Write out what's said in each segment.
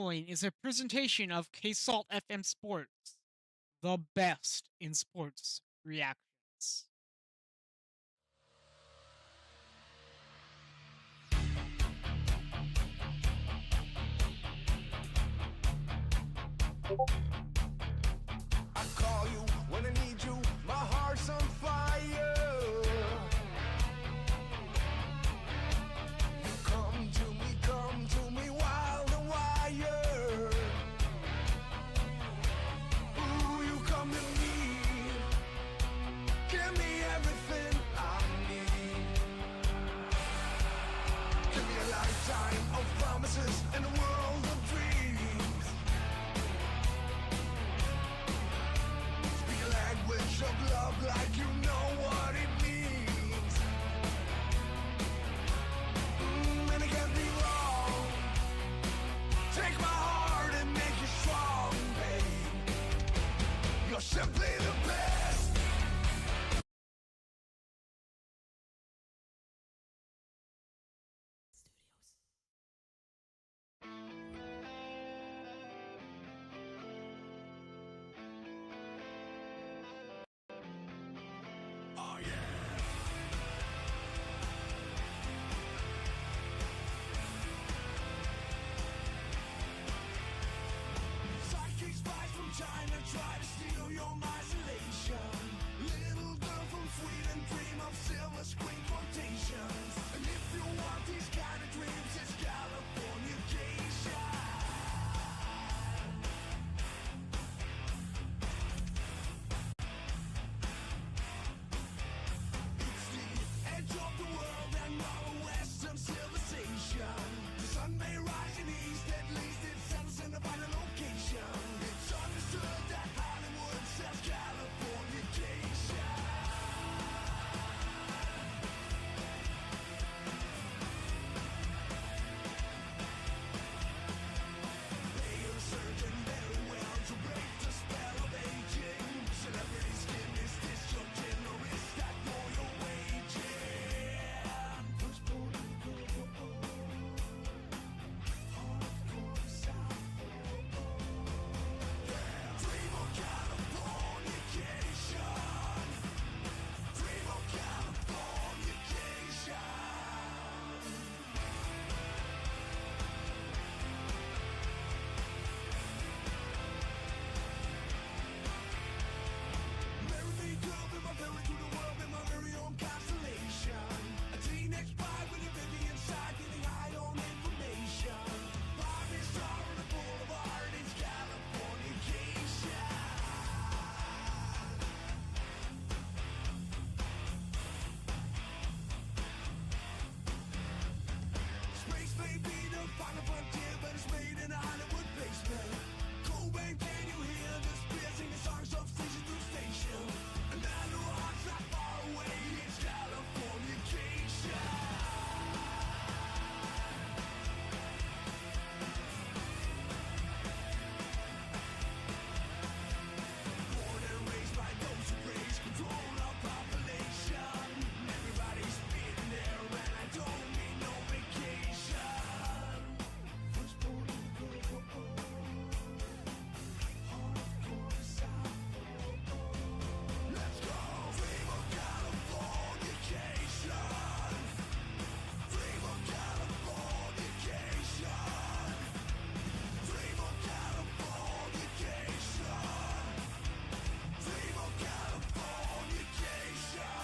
following is a presentation of K-Salt FM Sports, the best in sports reactions. I call you when I need you, my heart's on fire. You come to me wild and wired. Ooh, you come to me, give me everything I need. Give me a lifetime of promises and a world of dreams. Speak a language of love like you know what it means. And it can't be wrong. Take my heart and make it strong, babe. You're simply the best. Oh yeah. Psychic spies from China try to steal your isolation. Little girl from Sweden dream of silver screen quotations. And if you want these kind of dreams, it's Californication. It's the edge of the world and our Western civilization. The sun may rise in the east, at least it settles in the final location. It's understood that Hollywood sells Californication. They are searching very well to break the spell of aging. Celebrity skin, is this your gin or is that for your waging? First born to go, hardcore South. Dream of Californication. Dream of Californication. Marry me, girl, be my very to the world, be my very own constellation. A teenage boy with a baby inside, getting high on information. Barbie star on the boulevard, it's Californication. Space may be the final frontier, but it's made in a Hollywood basement. Cobain, can you hear the spear singing songs of station to station? And I know heart's not far away, it's Californication. Born and raised by those who praise control of population. Everybody's been there, and I don't need no vacation. First born to go, hardcore South. Let's go. Dream of Californication. Dream of Californication. Dream of Californication. Dream of Californication.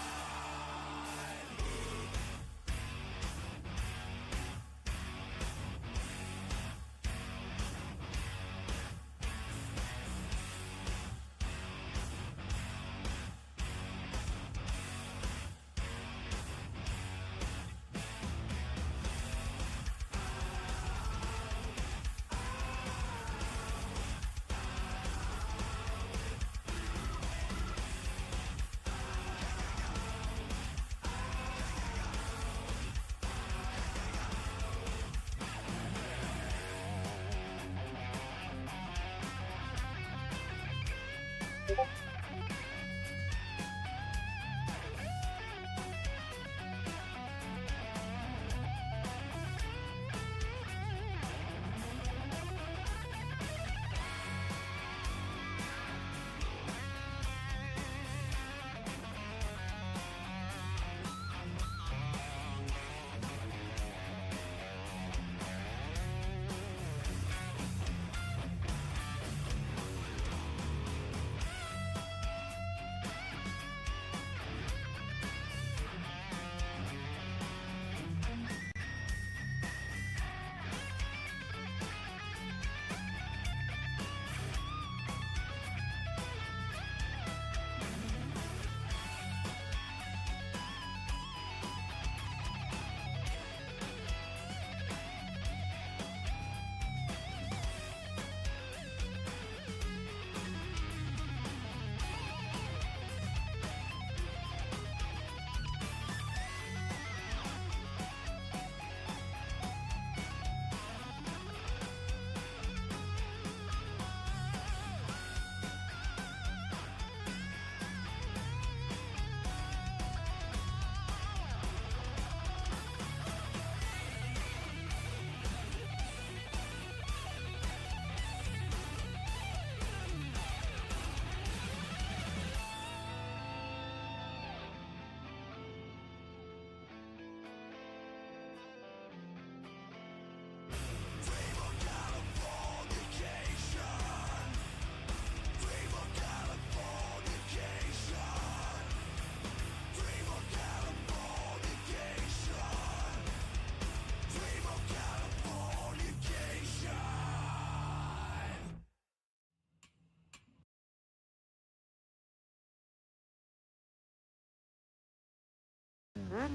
Guys,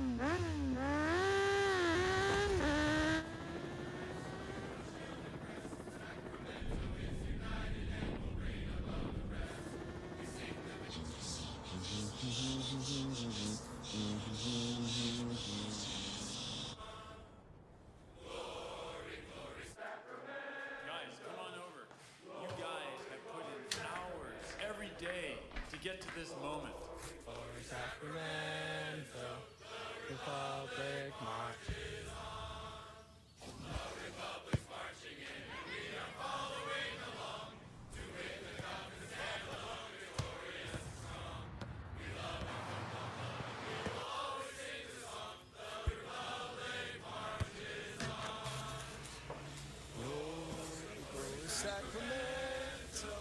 come on over. You guys have put in hours every day to get to this moment. Sacramento, Republic March. Glory, Sacramento.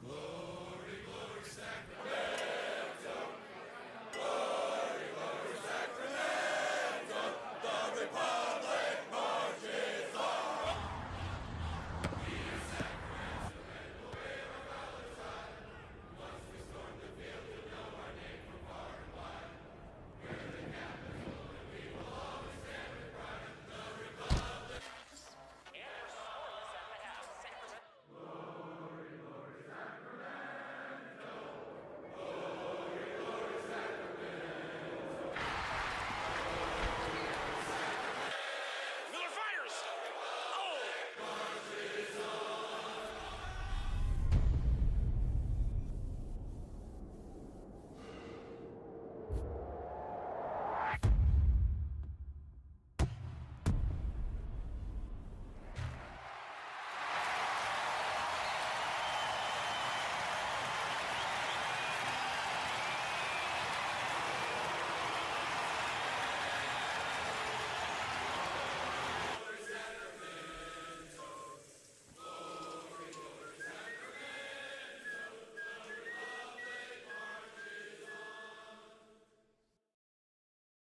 Glory, glory, Sacramento. Glory, glory, Sacramento. The Republic marches on. Miller fires! Oh!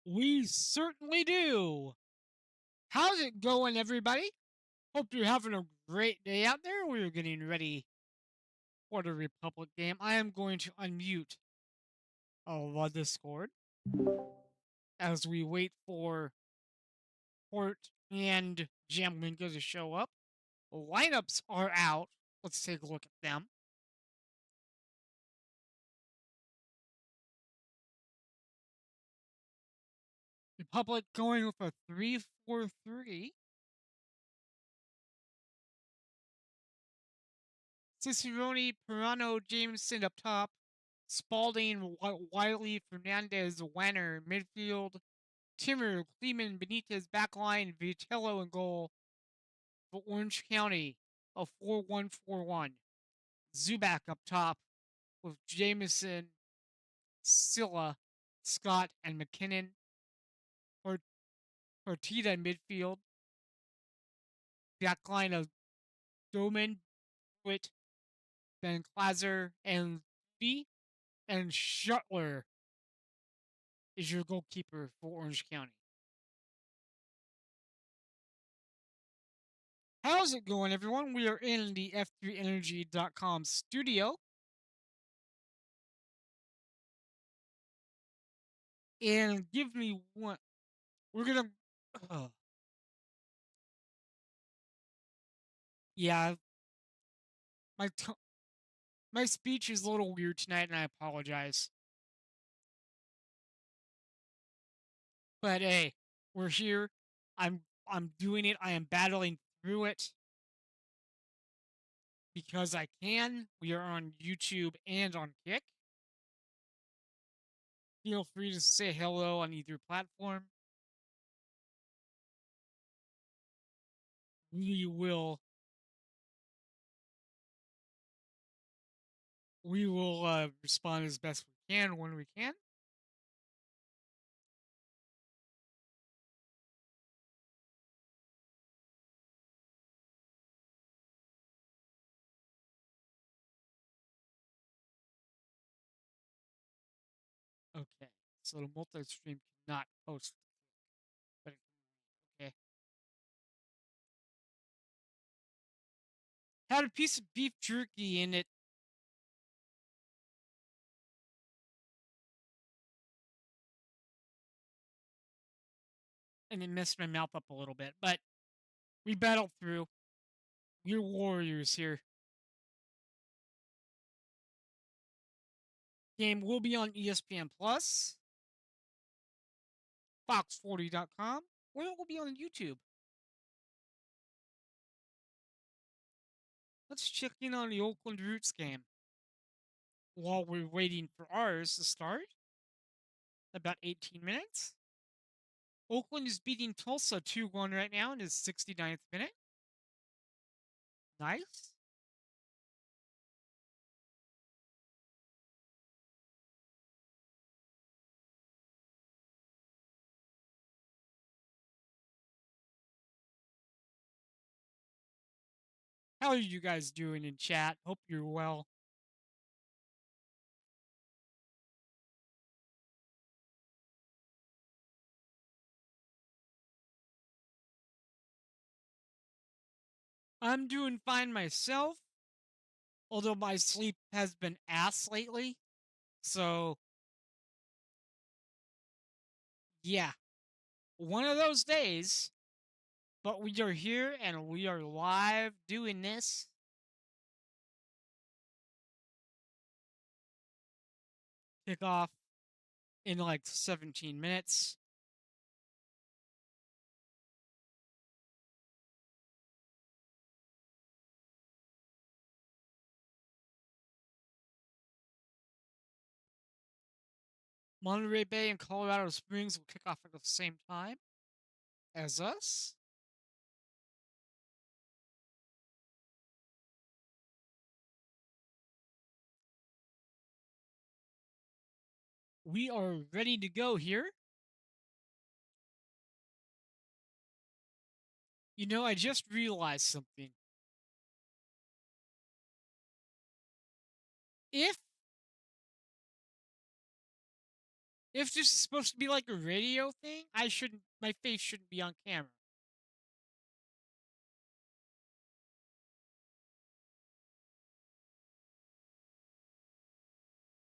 We certainly do. How's it going, everybody? Hope you're having a great day out there. We're getting ready for the Republic game. I am going to unmute the Discord as we wait for Port and Jamlinka to show up. The lineups are out. Let's take a look at them. Republic going with a 3-4-3. Cicerone, Pirano, Jameson up top. Spalding, Wiley, Fernandez, Wanner, midfield. Timmer, Kleeman, Benitez, backline, Vitello in goal. For Orange County, a 4-1-4-1. Zuback up top with Jameson, Silla, Scott, and McKinnon. Partita in midfield. Backline of Doman, Witt, Van Klazer, and Lee. And Shuttler is your goalkeeper for Orange County. How's it going, everyone? We are in the F3Energy.com studio. And give me one. We're going to. Yeah. My speech is a little weird tonight, and I apologize. But hey, we're here. I'm doing it. I am battling through it because I can. We are on YouTube and on Kick. Feel free to say hello on either platform. We will respond as best we can when we can. Okay, so the multi-stream cannot post, but it can read. Okay. Had a piece of beef jerky in it. and it messed my mouth up a little bit. But we battled through. We're warriors here. Game will be on ESPN Plus, Fox40.com, or it will be on YouTube. Let's check in on the Oakland Roots game while we're waiting for ours to start. About 18 minutes. Oakland is beating Tulsa 2-1 right now in his 69th minute. Nice. How are you guys doing in chat? Hope you're well. I'm doing fine myself, although my sleep has been ass lately. So, yeah, one of those days. But we are here and we are live doing this. Kickoff in like 17 minutes. Monterey Bay and Colorado Springs will kick off at the same time as us. We are ready to go here. You know, I just realized something. If this is supposed to be like a radio thing, my face shouldn't be on camera.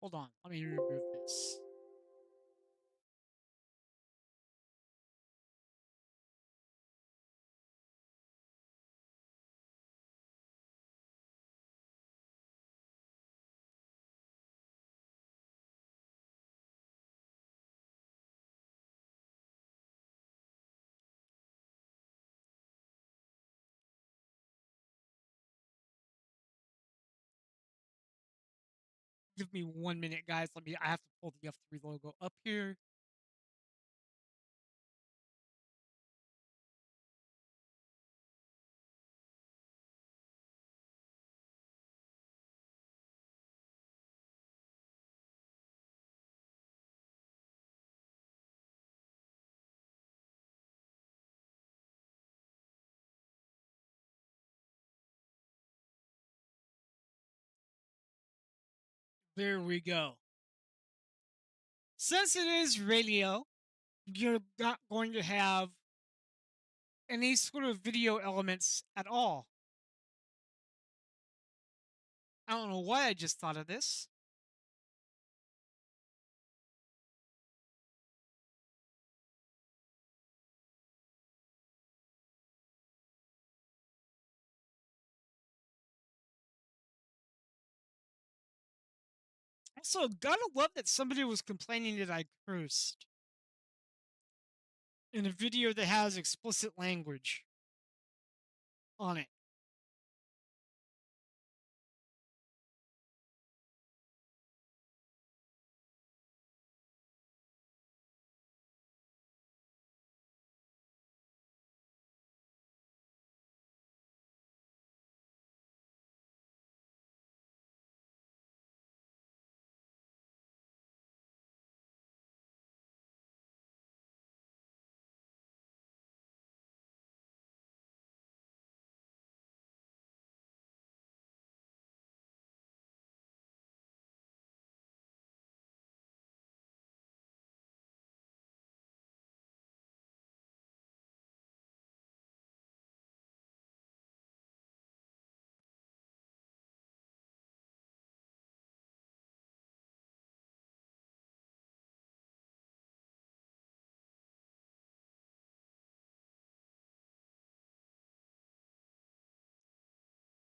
Hold on, let me remove this. Give me 1 minute, guys. I have to pull the F3 logo up here. There we go. Since it is radio, you're not going to have any sort of video elements at all. I don't know why I just thought of this. Also, gotta love that somebody was complaining that I cursed in a video that has explicit language on it.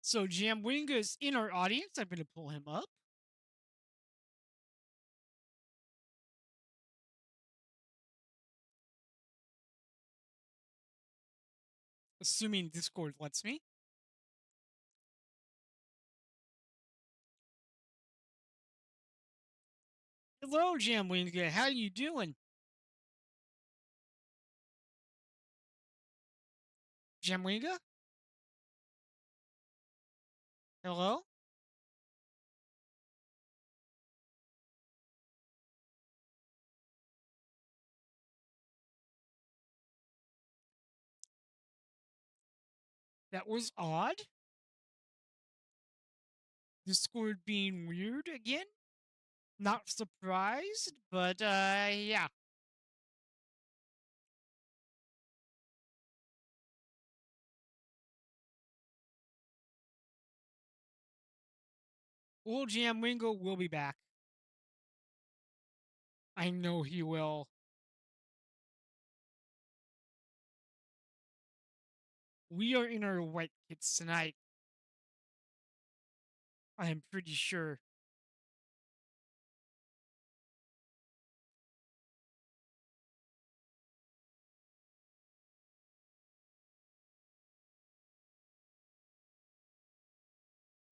So Jamwinga is in our audience. I'm going to pull him up. Assuming Discord lets me. Hello, Jamwinga. How you doing? Jamwinga? Hello? That was odd. Discord being weird again. Not surprised, but yeah. Old Jamwinga will be back. I know he will. We are in our white kits tonight. I am pretty sure.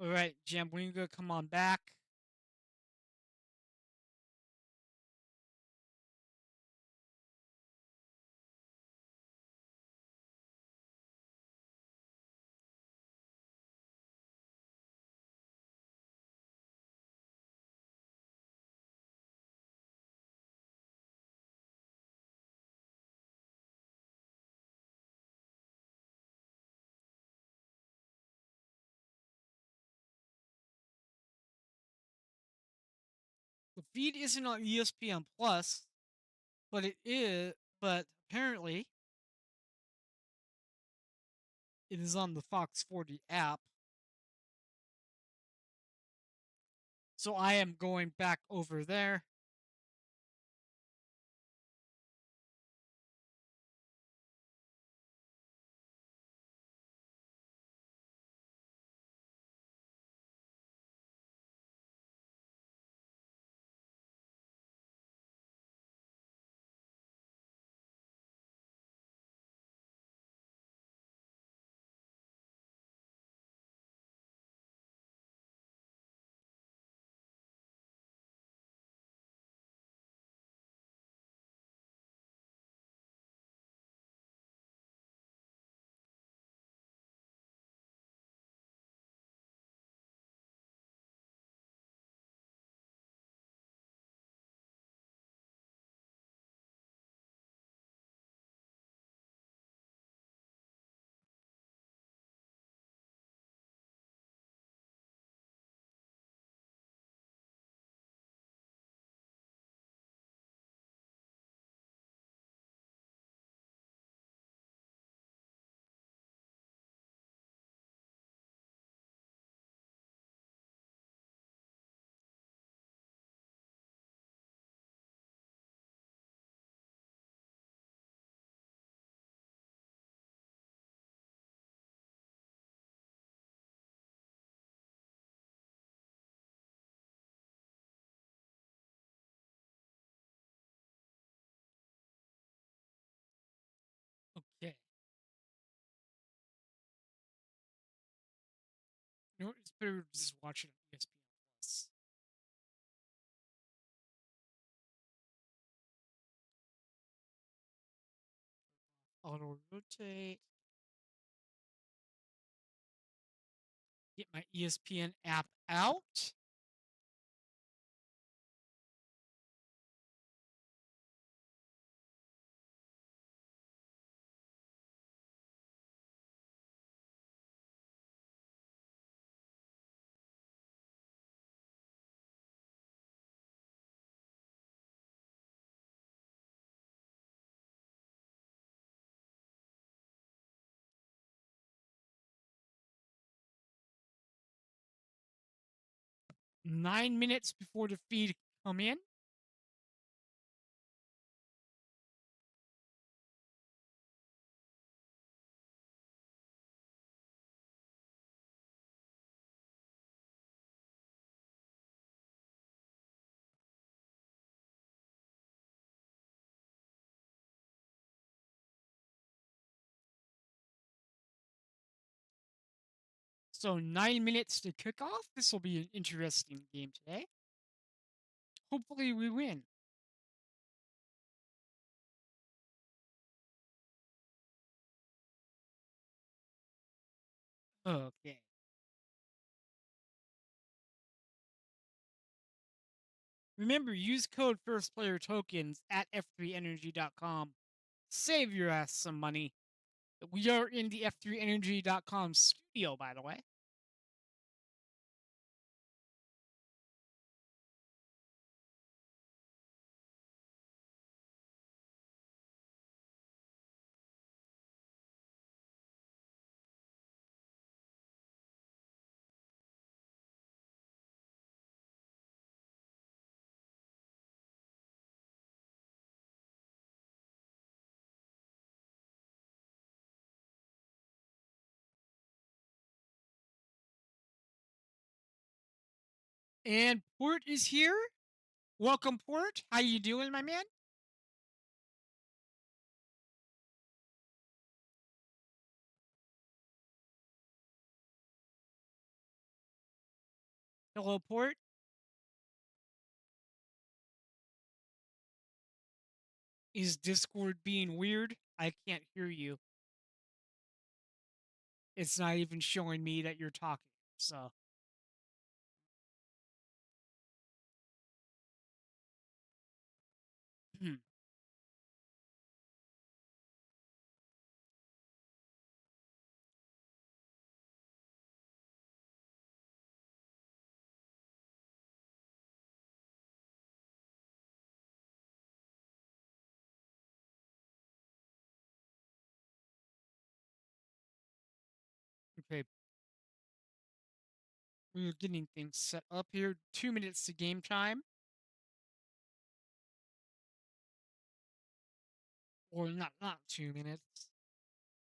All right, Jamwinga, come on back. The feed isn't on ESPN Plus, but it is. But apparently, it is on the Fox 40 app. So I am going back over there. Okay. You know what? It's better to just watch it on ESPN Plus. Auto rotate. Get my ESPN app out. Nine minutes before the feed come in. So 9 minutes to kick off. This will be an interesting game today. Hopefully we win. Okay. Remember, use code FirstPlayerTokens at f3energy.com. Save your ass some money. We are in the f3energy.com studio, by the way. And Port is here. Welcome, Port. How you doing, my man? Hello, Port. Is Discord being weird? I can't hear you. It's not even showing me that you're talking. So, okay, we're getting things set up here. 2 minutes to game time, or not 2 minutes.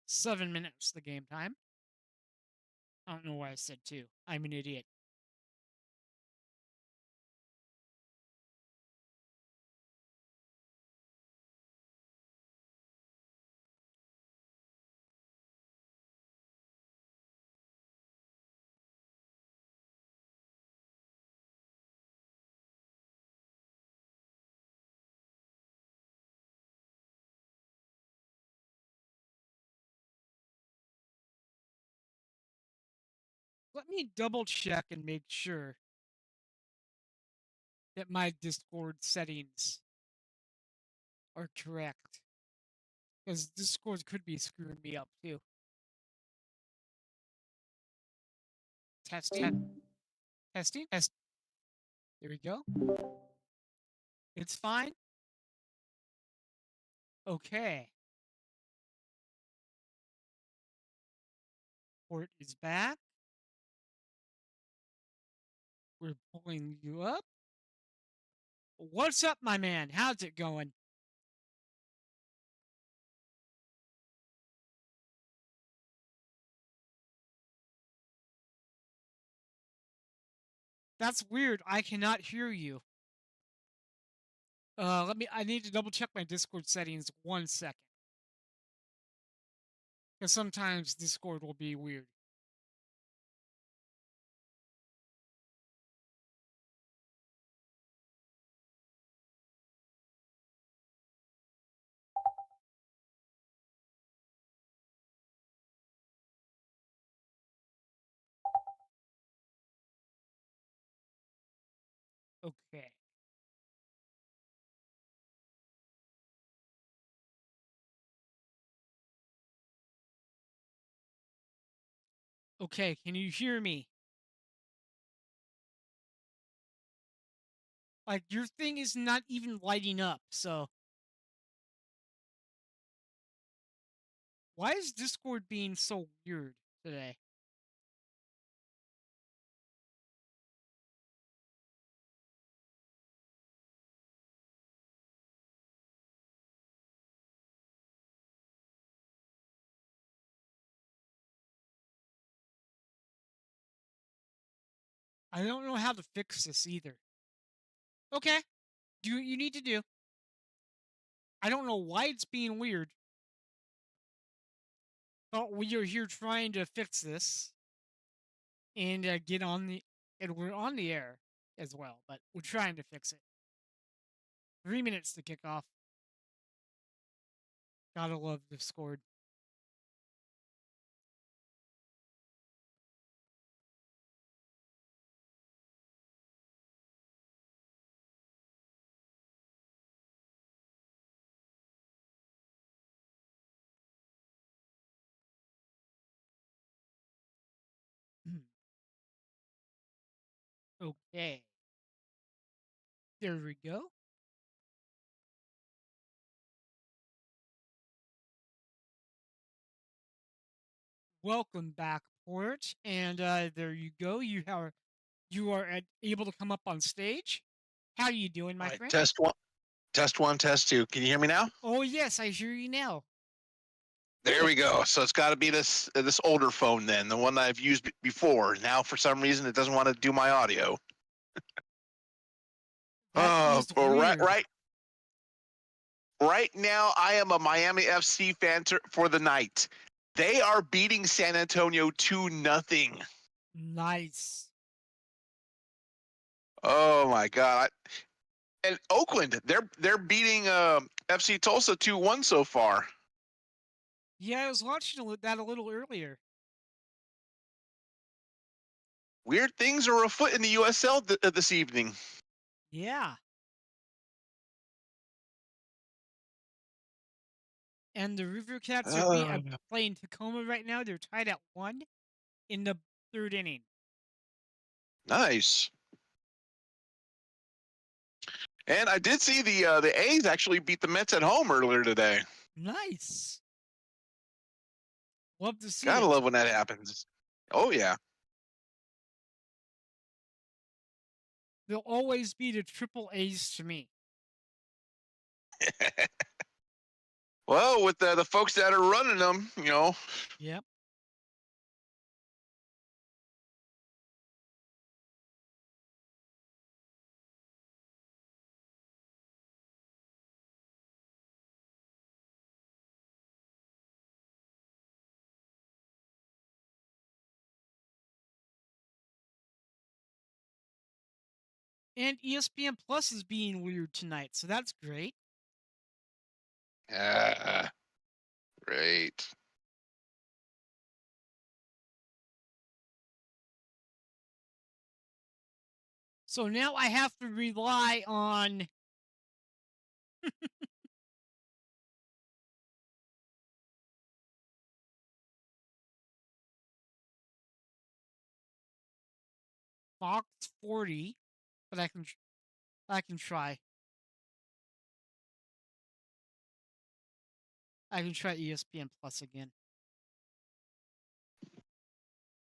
7 minutes to game time. I don't know why I said two. I'm an idiot. Let me double check and make sure that my Discord settings are correct. Because Discord could be screwing me up too. Testing. Testing. Test. There we go. It's fine. Okay. Port is back. We're pulling you up. What's up, my man? How's it going? That's weird. I cannot hear you. I need to double check my Discord settings 1 second. Because sometimes Discord will be weird. Okay. Okay, can you hear me? Like, your thing is not even lighting up, so. Why is Discord being so weird today? I don't know how to fix this either. Okay. Do what you need to do. I don't know why it's being weird. But we are here trying to fix this. and get on the and we're on the air as well, but we're trying to fix it. 3 minutes to kick off. Gotta love Discord. Okay, there we go. Welcome back, Port, and there you go. You are able to come up on stage. How you doing, All my right, friend? test one, test two. Can you hear me now? Oh yes, I hear you now. There we go. So it's got to be this older phone then, the one that I've used before. Now for some reason it doesn't want to do my audio. That is But weird. right now I am a Miami FC fan for the night. They are beating San Antonio 2-0. Nice. Oh my god! And Oakland, they're beating FC Tulsa 2-1 so far. Yeah, I was watching that a little earlier. Weird things are afoot in the USL this evening. Yeah. And the River Cats are playing Tacoma right now. They're tied at 1 in the third inning. Nice. And I did see the A's actually beat the Mets at home earlier today. Nice. Love to see Gotta it. love when that happens. Oh yeah. They'll always be the triple A's to me. Well, with the folks that are running them, Yep. And ESPN Plus is being weird tonight, so that's great. Great. So now I have to rely on Fox 40, but I can try. I can try ESPN Plus again.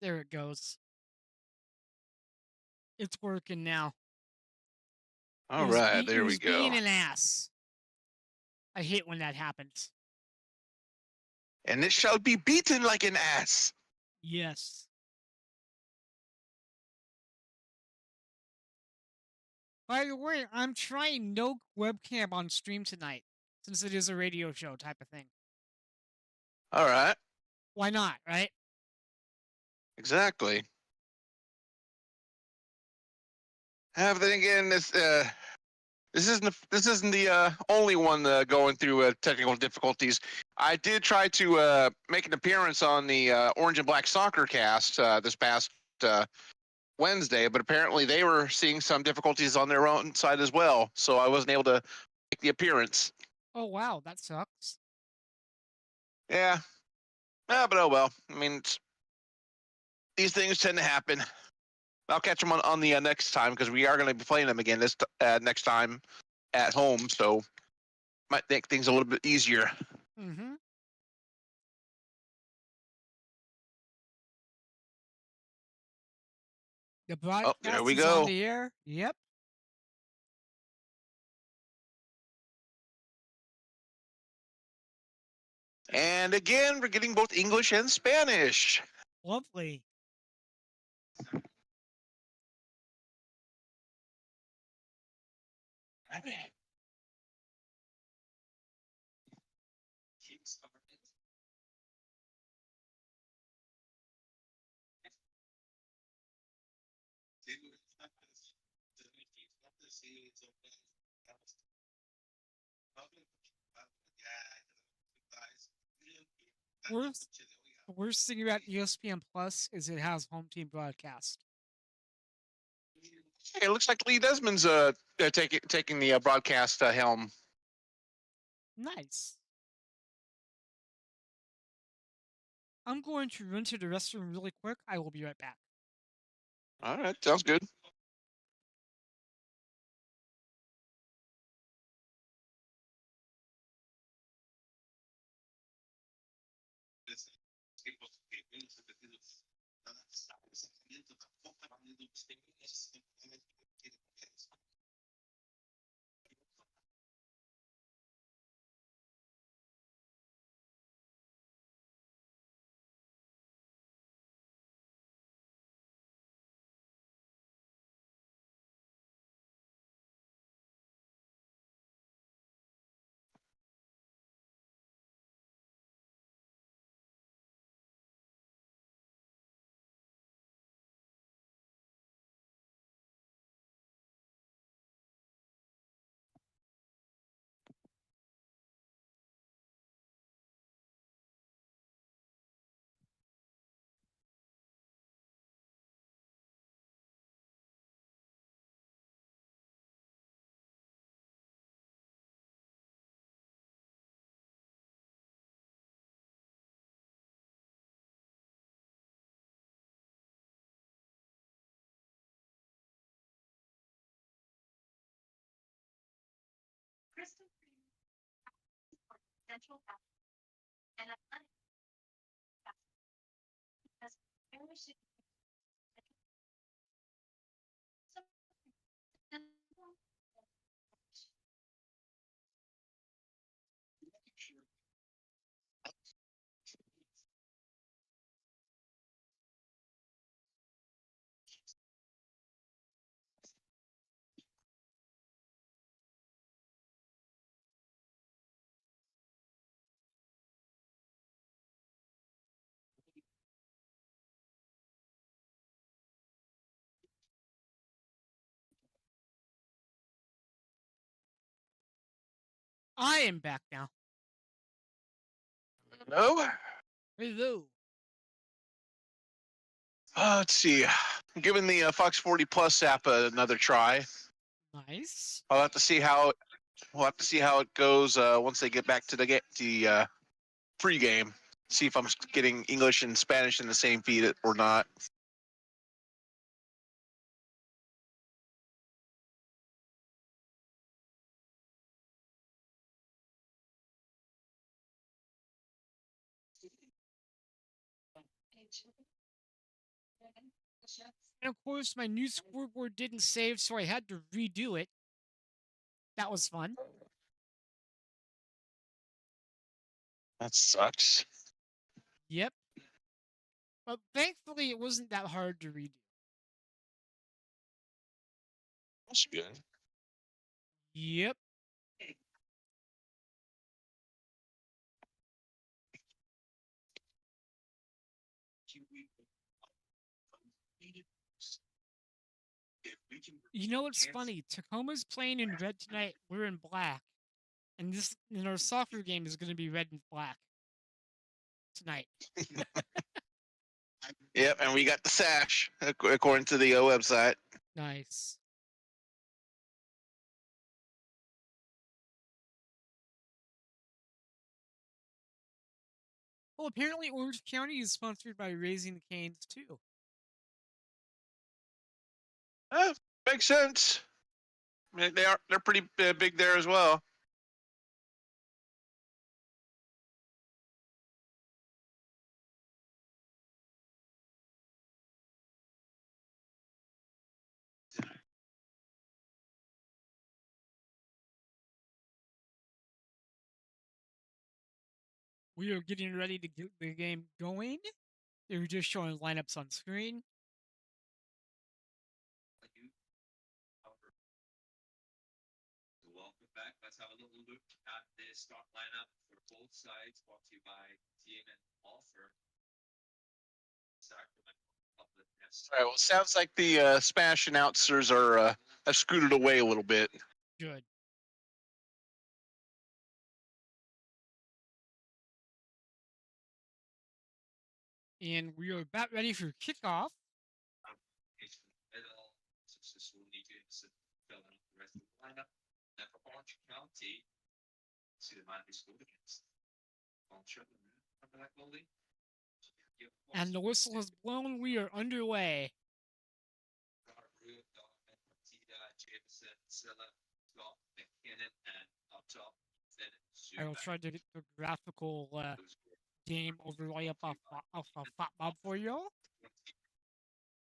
There it goes. It's working now. All right, It there we was being go. an ass. I hate when that happens. And it shall be beaten like an ass. Yes. By the way, I'm trying no webcam on stream tonight, since it is a radio show type of thing. All right. Why not, right? Exactly. But then again, this isn't the only one going through technical difficulties. I did try to make an appearance on the Orange and Black Soccer Cast this past Wednesday, but apparently they were seeing some difficulties on their own side as well, so I wasn't able to make the appearance. Oh, wow, that sucks. Yeah, but oh well. I mean, these things tend to happen. I'll catch them on the next time because we are going to be playing them again this next time at home, so might make things a little bit easier. Mm-hmm. The Oh, there broadcast we is on go. the air. Yep. And again, we're getting both English and Spanish. Lovely. Worst, the worst thing about ESPN Plus is it has home team broadcast. Hey, it looks like Lee Desmond's taking the broadcast helm. Nice. I'm going to run to the restroom really quick. I will be right back. All right, sounds good. I am back now. No. Hello. Let's see. I'm giving the Fox 40 Plus app another try. Nice. I'll have to see how it goes once they get back to the pregame. See if I'm getting English and Spanish in the same feed or not. And of course, my new scoreboard didn't save, so I had to redo it. That was fun. That sucks. Yep. But thankfully, it wasn't that hard to redo. That's good. Yep. You know what's funny? Tacoma's playing in red tonight. We're in black. And our soccer game is going to be red and black tonight. Yep, and we got the sash according to the website. Nice. Well, apparently Orange County is sponsored by Raising the Canes too. Makes sense. I mean, they're pretty big there as well. We are getting ready to get the game going. They were just showing lineups on screen. Welcome back. Let's have a little look at the start lineup for both sides, brought to you by TM and Offer. Sacramento. All right. Well, it sounds like the Spanish announcers are have scooted away a little bit. Good. And we are about ready for kickoff. It's middle, successful James filling up the rest of the lineup. And for Orange County, see the man who scored against. Remember that goalie? And the whistle is blown. We are underway. Jameson, Silla, Scott, McKinnon, and up top, I will try to get the graphical game overlay up off FotMob for you.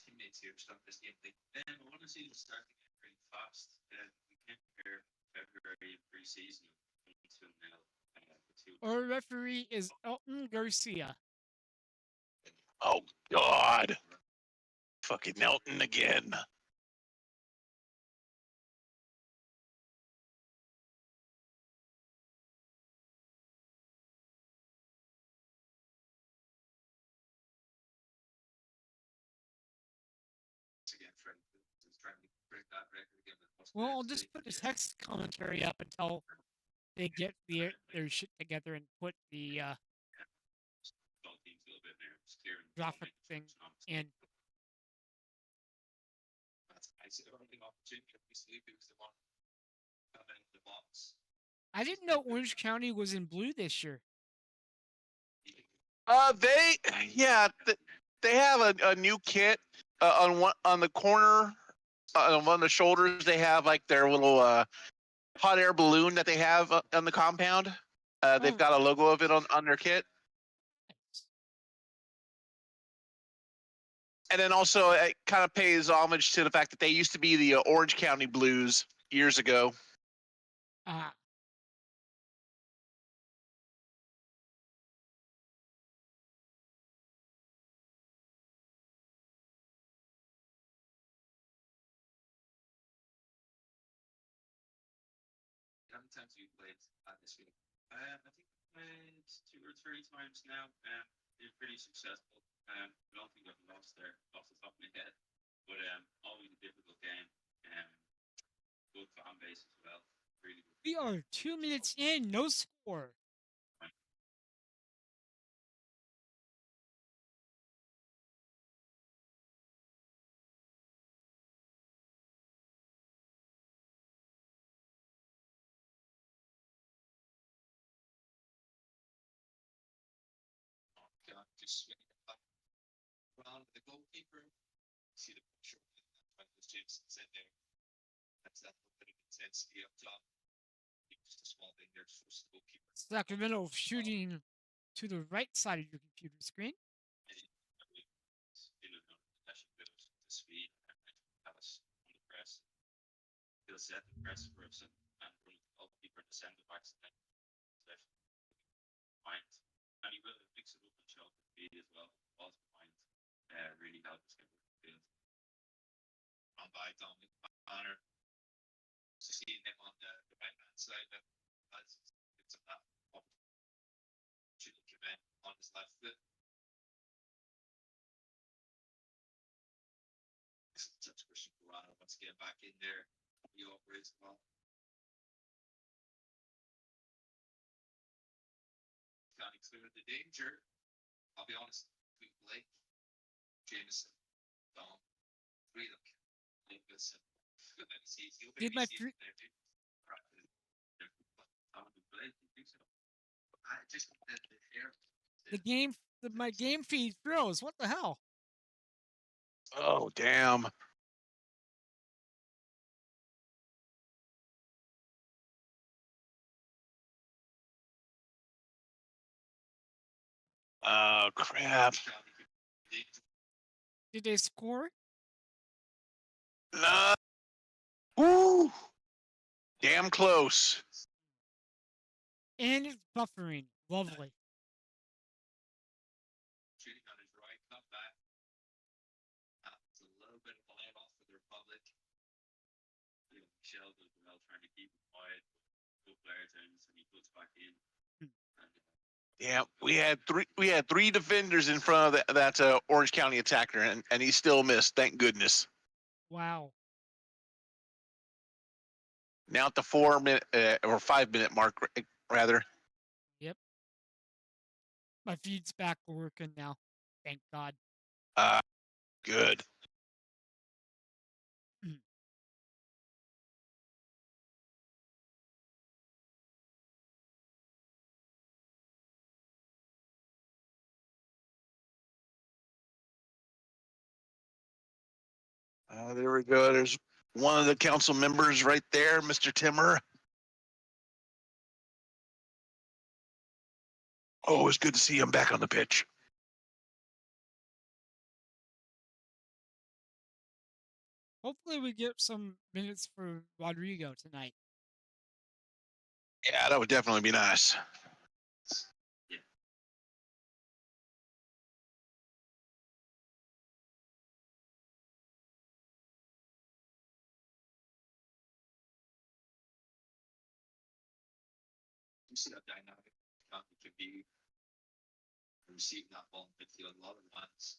Teammates here start this game. I want to see them starting it pretty fast. We can't compare February preseason until now. Our referee is Elton Garcia. Oh God! Fucking Nelton again. Again, trying to break that record again. Well, I'll just put the text commentary up until they get their shit together and put the graphic thing in. That's nice. Everything opportunity to sleep because they want to come in the box. I didn't know Orange County was in blue this year. They have a new kit on the corner, on the shoulders. They have like their little hot air balloon that they have on the compound. They've got a logo of it on their kit. And then also it kind of pays homage to the fact that they used to be the Orange County Blues years ago. How many times have you played this week? I think I played 2 or 3 times now. They're pretty successful. I don't think I've lost there off the top of my head. But always a difficult game. Good fan base as well. Really good. We are 2 minutes in, no score. Just swinging it back around the goalkeeper. See the picture when Jameson's in there. That's that little bit of intensity up top. Just a small thing there, just the goalkeeper. Sacramento shooting to the right side of your computer screen. The speed and have us on the press. He'll set the press for us and put the goalkeeper in the centre backs and then mind. And he will mix it up and show the speed as well. Also mind really help us get the field. On by Dominic Banner. So seeing him on the right hand side it's a that opportunity to come in on his left foot. Such Christian Corrado wants to get back in there. He operates well. County clear the danger. I'll be honest, between Blake, Jameson, Dom, 3 of them can this and Did my three? My game feed froze. What the hell? Oh damn! Oh crap! Did they score? No. Woo! Damn close. And it's buffering. Lovely. Shooting on his right, cut back. It's a little bit of a laying off for the Republic. Michelle does well trying to keep it quiet. Good players and he puts back in. Yeah, we had 3 defenders in front of that Orange County attacker, and he still missed. Thank goodness. Wow. Now at the 4 minute or 5 minute mark, rather. Yep. My feed's back working now. Thank God. Good. There we go. There's one of the council members right there, Mr. Timmer. Oh, it's good to see him back on the pitch. Hopefully we get some minutes for Rodrigo tonight. Yeah, that would definitely be nice. You see how dynamic it could be receiving that ball in midfield. A lot of runs.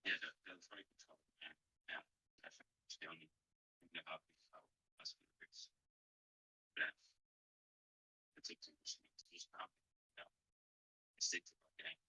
Yeah, that's very control. Yeah, definitely. It's the only thing they have is how that's what it is. Yeah, it's interesting. Just now, yeah, stick to that game.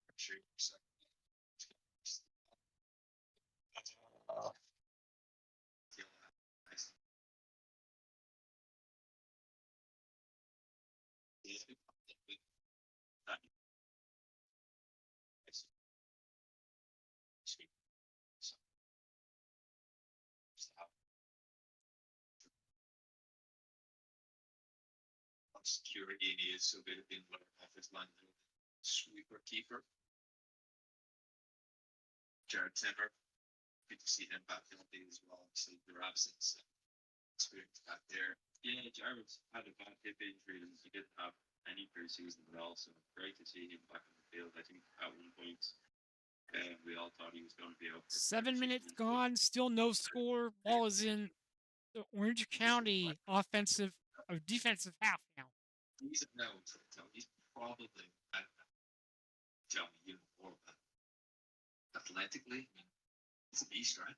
I'm sure you're excited. Nice. Security is so bit in office line sweeper keeper. Jared Timmer, good to see him back healthy as well. So their absence experience back there. Yeah, Jared's had a bad hip injury and he didn't have any preseason at all. So great to see him back in the field. I think at one point we all thought he was going to be out. 7 minutes gone, still no score. Ball is in the Orange County offensive or defensive half now. He's no, he's probably tell me you know more about athletically. I mean, he's a beast, right?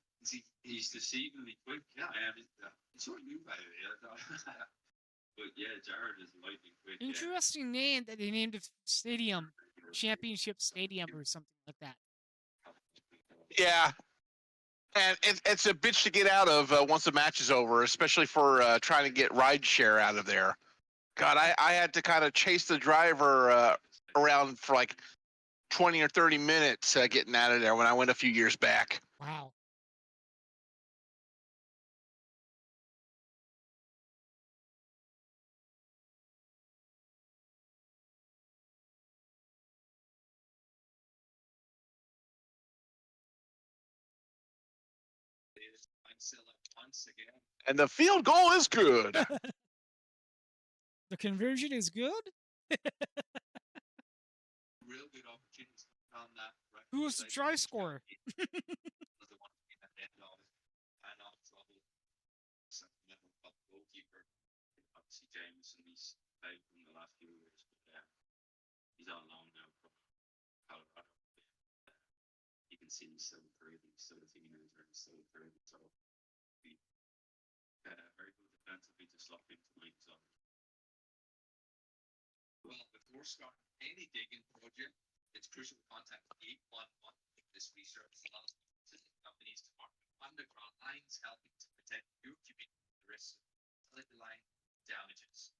He's deceivingly quick. Yeah, I am. It's what you by but yeah, Jared is lightning quick. Interesting name that they named a stadium, Championship Stadium or something like that. Yeah. And it's a bitch to get out of once the match is over, especially for trying to get ride share out of there. God, I had to kind of chase the driver around for like 20 or 30 minutes getting out of there when I went a few years back. Wow. Once again. And the field goal is good. The conversion is good? Real good opportunities on that. Right. Who was the try scorer? Goalkeeper, obviously James, and he's played from the last few years, but he's on loan now from Colorado. You can see he's still 30, still a teenager, he's still 30, so he very good defensively to slot into Mike Zone. Well, before starting any digging project, it's crucial to contact 811. This research allows companies to mark underground lines, helping to protect your community from the risk of line damages.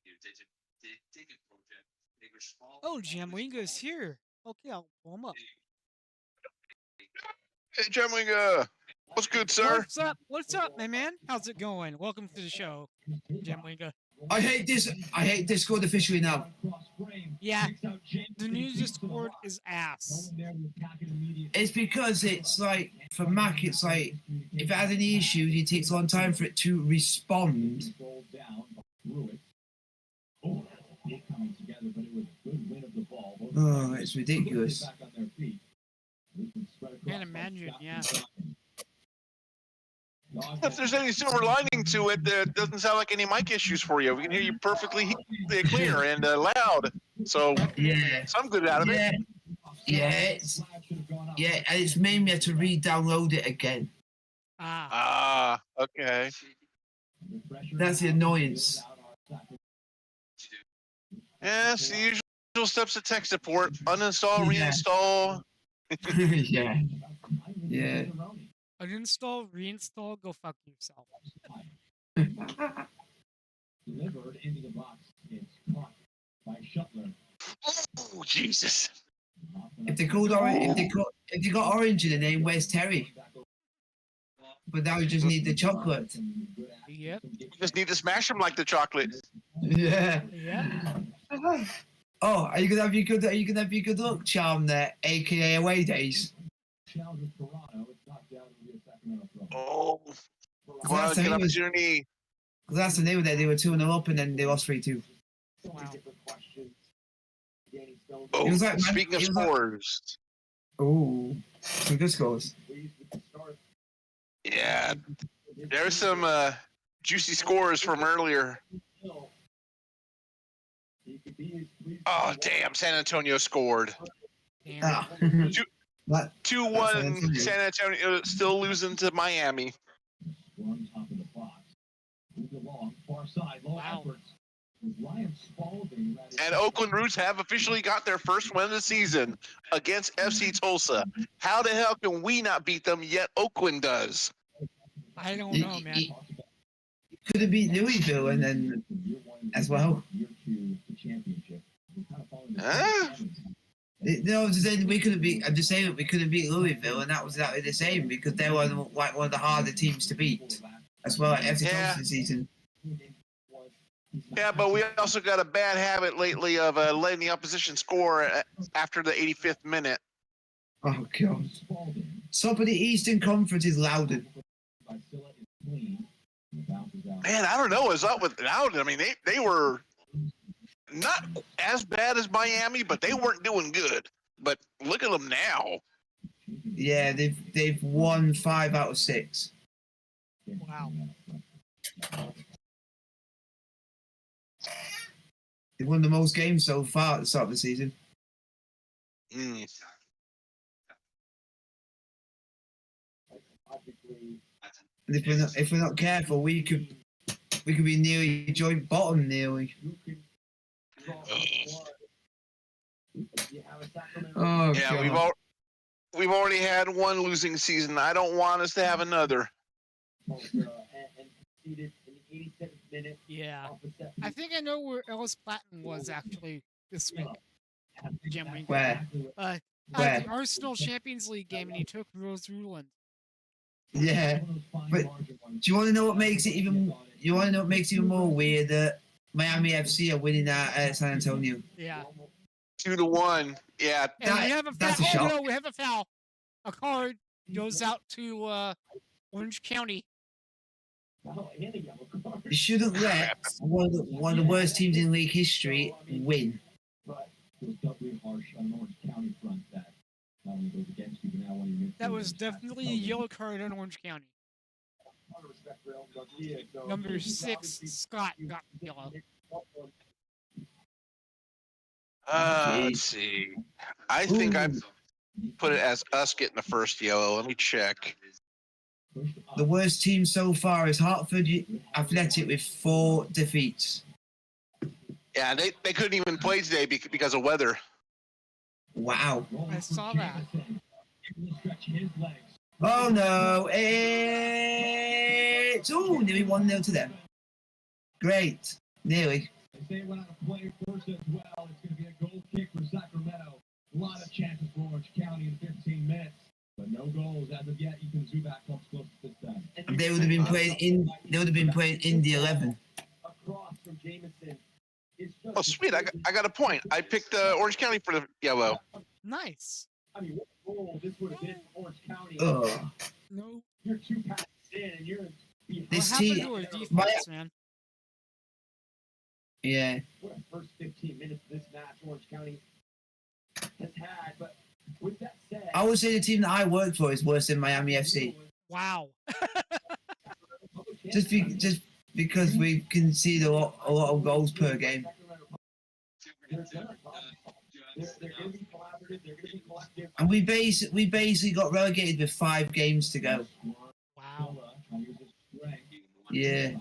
Your digging project, big or small. Oh, Jamwinga's here. Okay, I'll pull him up. Hey, Jamwinga. What's good, sir? What's up? What's up, my man? How's it going? Welcome to the show, Jamwinga. I hate this. I hate Discord officially now. Yeah, the new Discord is ass. It's because it's like for Mac, it's like if it has any issues, it takes a long time for it to respond. Oh, it's ridiculous. Can't imagine. Yeah. If there's any silver lining to it, it doesn't sound like any mic issues for you. We can hear you perfectly clear and loud. So Yeah, some good out of it. yeah, and it's made me have to re-download it again. Ah. Okay. That's the annoyance. Yes, the usual steps of tech support: uninstall, Yeah. reinstall. Yeah, yeah. Uninstall, reinstall, go fuck yourself. Oh, Jesus. If they called orange, if they got orange in the name, where's Terry? But now you just need the chocolate. Yep. You just need to smash them like the chocolate. Yeah. Yep. Oh, are you gonna have your good luck charm there, aka away days? Oh, That's well, the good name. opportunity. That's the name of it. They were 2-0 up and then they lost 3-2. Wow. Oh, It was like- speaking of it was like- scores, Oh, some good scores. yeah, there's some juicy scores from earlier. Oh, damn, San Antonio scored. Damn. Ah. That- 2-1, San Antonio still losing to Miami. Wow. And Oakland Roots have officially got their first win of the season against FC Tulsa. How the hell can we not beat them, yet Oakland does? I don't know, man. Could have beat Louisville and then as well. Huh? No, I'm just saying we could have beat. I'm just saying that we could have beat Louisville, and that was exactly the same because they were like one of the harder teams to beat as well. Like FC Yeah. Tulsa season. Yeah, but we also got a bad habit lately of letting the opposition score after the 85th minute. Oh god! Top of the Eastern Conference is Loudon. Man, I don't know what's up with Loudon. I mean, they were not as bad as Miami, but they weren't doing good. But look at them now. Yeah, they've won 5 out of 6. Wow. They've won the most games so far at the start of the season. Mm. And if we're not careful, we could be nearly joint bottom nearly. Oh Yeah, god! we've already had one losing season. I don't want us to have another. Yeah. I think I know where Ellis Platten was actually this week. Jim Wink. Where? At Where? the Arsenal Champions League game, and he took Rose Ruland. Yeah, but do you want to know what makes it even? You want to know what makes it even more weird that Miami FC are winning at San Antonio? Yeah. 2-1. Yeah. And we have a that's a foul. shock. Oh, no, we have a foul. A card goes out to Orange County. You shouldn't let one of the worst teams in league history win. That was definitely a yellow card on Orange County. Number 6, Scott, got yellow. Let's see. I think I put it as us getting the first yellow. Let me check. The worst team so far is Hartford Athletic with 4 defeats. Yeah, they couldn't even play today because of weather. Wow. I saw that. Oh no! It's nearly 1-0 to them. Great, nearly. They went out to play first as well. It's going to be a goal kick for Sacramento. A lot of chances for Orange County in 15 minutes, but no goals as of yet. Ethan Zuback comes close this time. They would have been playing in. They would have been playing in the 11. Across from Jameson. Oh, sweet. I got a point. I picked Orange County for the yellow. Nice. I mean, what a goal this would have been for Orange County. No. You're 2 passes in, and you're This What team, happened to our defense, man? yeah. What a first 15 I would say the team that I work for is worse than Miami FC. Wow. Just because we concede a lot of goals per game. And we basically got relegated with 5 games to go. Wow. Yeah.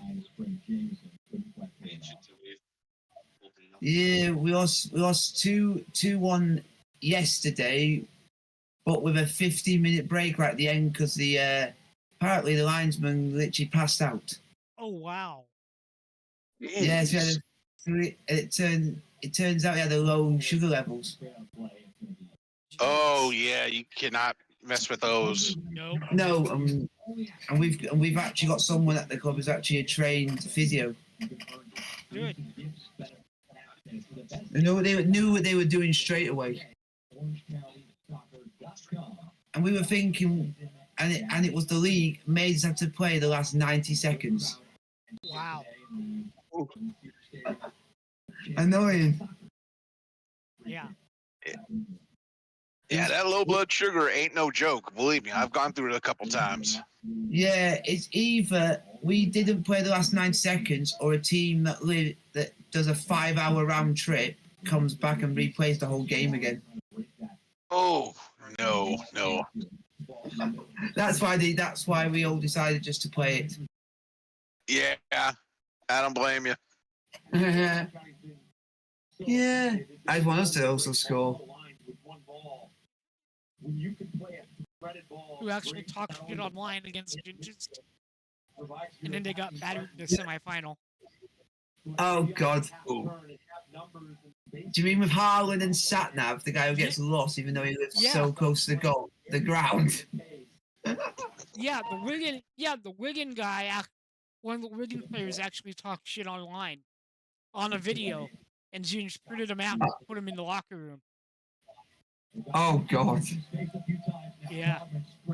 Yeah, we lost 2-1 yesterday, but with a 15-minute break right at the end because apparently the linesman literally passed out. Oh wow. Yeah, so it turns out he had low sugar levels. Oh yeah, you cannot mess with those. Nope. No, and we've actually got someone at the club who's actually a trained physio. Good. They knew what they were doing straight away. And we were thinking, and it was the league made us have to play the last 90 seconds. Wow. Annoying. Yeah. Yeah, that low blood sugar ain't no joke. Believe me, I've gone through it a couple times. Yeah, it's either we didn't play the last 90 seconds or a team that does a 5-hour round trip comes back and replays the whole game again. Oh no. That's why we all decided just to play it. Yeah, I don't blame you. Yeah, I want us to also score. Who actually talked shit online against Gingers. And then they got battered in the semifinal. Oh God. Ooh. Do you mean with Haaland and Satnav, the guy who gets lost even though he lives so close to the ground? Yeah, the Wigan guy, one of the Wigan players actually talked shit online on a video, and Gingers printed him out and put him in the locker room. Oh God. Yeah.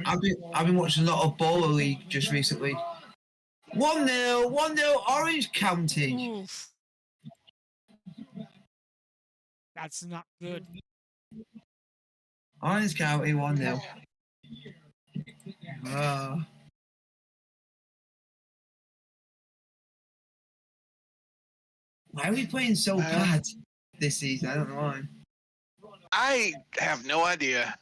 I've been watching a lot of Baller League just recently. 1-0 Orange County. Oof. That's not good. Orange County 1-0. Why are we playing so bad this season? I don't know why. I have no idea.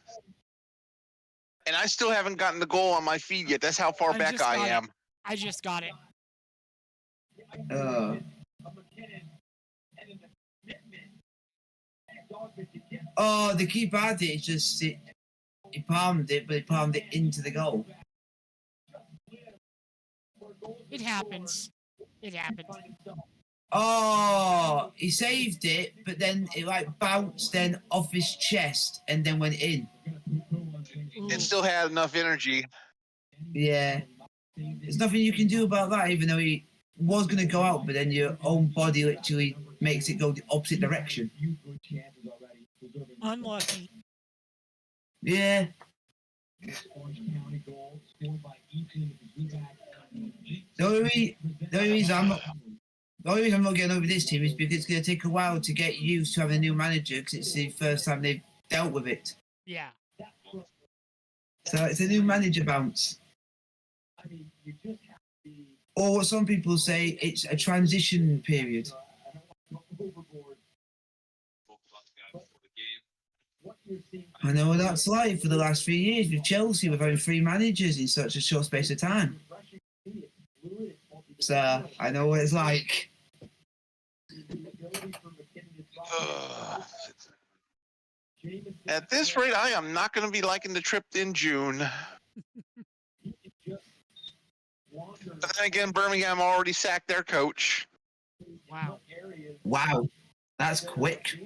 And I still haven't gotten the goal on my feed yet. That's how far back I am. I just got it. The keeper had it. It's just he palmed it, but he palmed it into the goal. It happens. It happens. Oh, he saved it, but then it bounced then off his chest and then went in. It still had enough energy. Yeah. There's nothing you can do about that, even though he was going to go out, but then your own body literally makes it go the opposite direction. Unlucky. Yeah. The only reason I'm not getting over this team is because it's going to take a while to get used to having a new manager because it's the first time they've dealt with it. Yeah. So it's a new manager bounce. Or what some people say, it's a transition period. I know what that's like for the last 3 years with Chelsea. We've had 3 managers in such a short space of time. So I know what it's like. At this rate, I am not going to be liking the trip in June. But then again, Birmingham already sacked their coach. Wow. That's quick.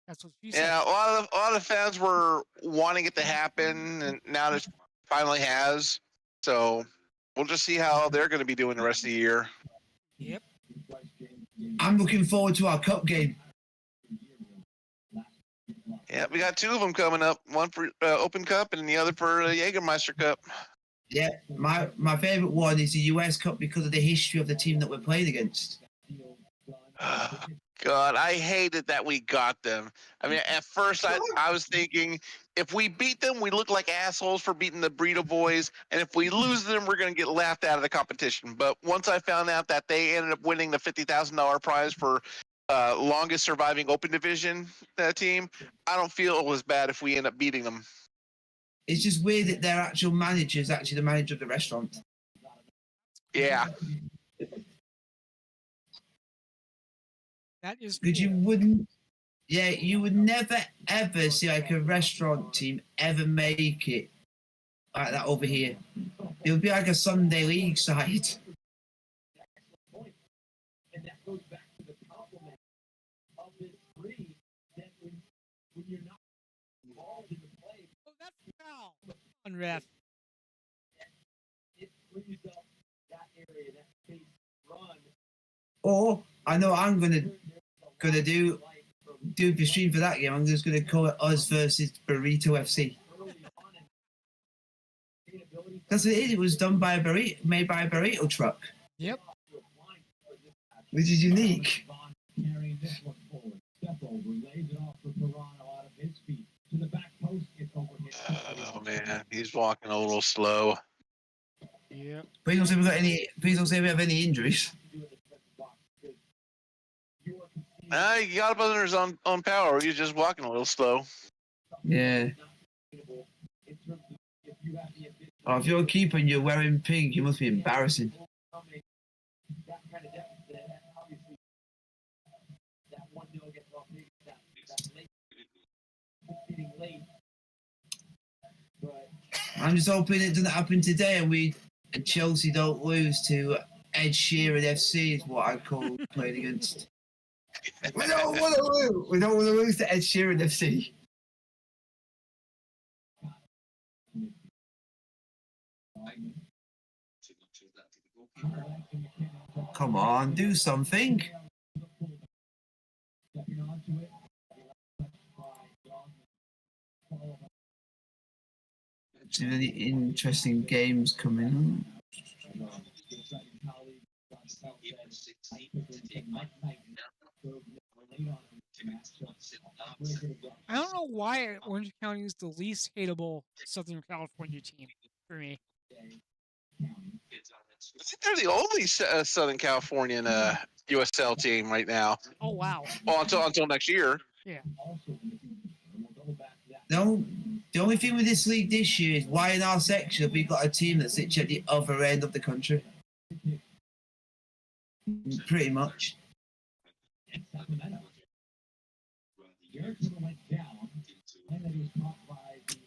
That's what she said. Yeah, a lot of fans were wanting it to happen, and now it finally has. So we'll just see how they're going to be doing the rest of the year. Yep. I'm looking forward to our cup game. Yeah, we got 2 of them coming up. One for Open Cup and the other for Jägermeister Cup. Yeah, my favourite one is the US Cup because of the history of the team that we're playing against. God, I hated that we got them. I mean, at first I was thinking if we beat them, we look like assholes for beating the Burrito Boys, and if we lose them, we're going to get laughed out of the competition. But once I found out that they ended up winning the $50,000 prize for longest surviving Open Division team, I don't feel as bad if we end up beating them. It's just weird that their actual manager is actually the manager of the restaurant. Yeah. That is Because cool. you would never ever see like a restaurant team ever make it like that over here. It would be like a Sunday league side. Oh, that's foul. On ref. Or I know what I'm gonna do the stream for that game. I'm just gonna call it us versus Burrito FC. That's what it is. It was done by made by a burrito truck, Yep. which is unique. Oh man, he's walking a little slow. Yep. Please don't say we got any. Please don't say we have any injuries. He got up under his own power. He's just walking a little slow. Yeah. Oh, if you're a keeper and you're wearing pink, you must be embarrassing. I'm just hoping it doesn't happen today and Chelsea don't lose to Ed Sheeran FC is what I call playing against. We don't want to lose. We don't want to lose to Ed Sheeran FC. Come on, do something. See any interesting games coming up? I don't know why Orange County is the least hateable Southern California team for me. I think they're the only Southern Californian USL team right now. Oh wow. Well, until next year. Yeah. No, the only thing with this league this year is why in our section have we got a team that's literally at the other end of the country? Pretty much.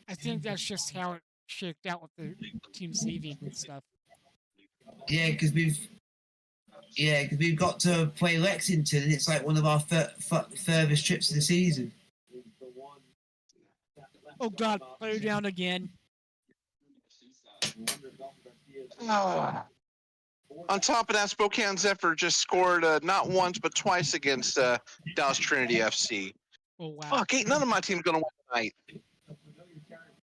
I think that's just how it shaked out with the teams leaving and stuff. Yeah, because we've got to play Lexington, and it's like one of our furthest trips of the season. Oh God, play her down again. On top of that, Spokane Zephyr just scored not once but twice against Dallas Trinity FC. Oh wow. Fuck, ain't none of my team's gonna win tonight.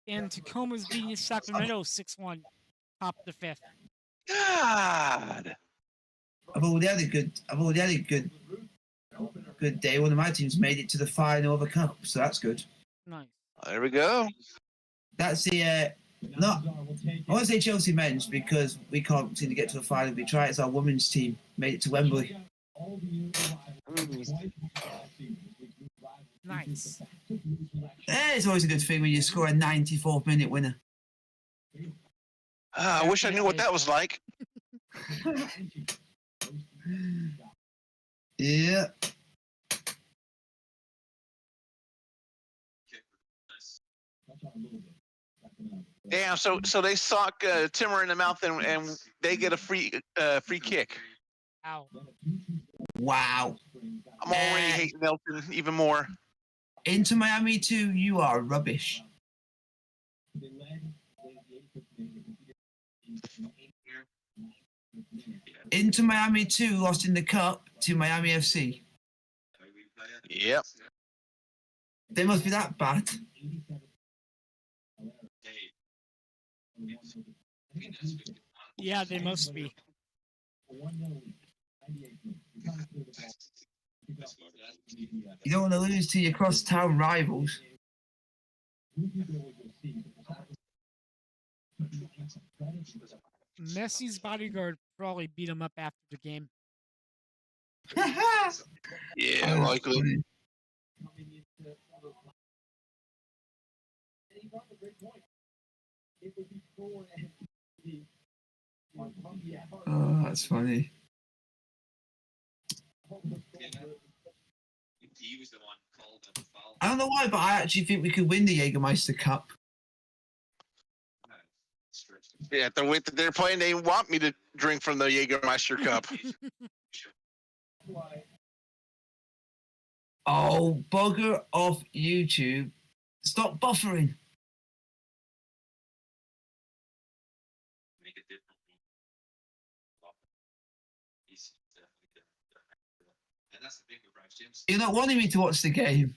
And Tacoma's beating Sacramento 6-1, top of the fifth. God. I've already had a good day. One of my teams made it to the final of a cup, so that's good. Nice. There we go. That's the I want to say Chelsea men's because we can't seem to get to the final. We try. It's our women's team made it to Wembley. Nice. It's always a good thing when you score a 94th minute winner. I wish I knew what that was like. Yeah. Damn. So they sock Timmer in the mouth and they get a free kick. Ow. Wow. I'm already hating Elton even more. Inter Miami 2, you are rubbish. Inter Miami 2 lost in the cup to Miami FC. Yep. They must be that bad. Yeah, they must be. You don't want to lose to your cross-town rivals. Messi's bodyguard probably beat him up after the game. Yeah, likely. Oh, that's funny. He was the one who called him foul. I don't know why, but I actually think we could win the Jägermeister Cup. Yeah, the way that they're playing, they want me to drink from the Jägermeister cup. Oh, bugger off YouTube. Stop buffering. Make it different. He's definitely different. And that's the thing with Bryce James. You're not wanting me to watch the game.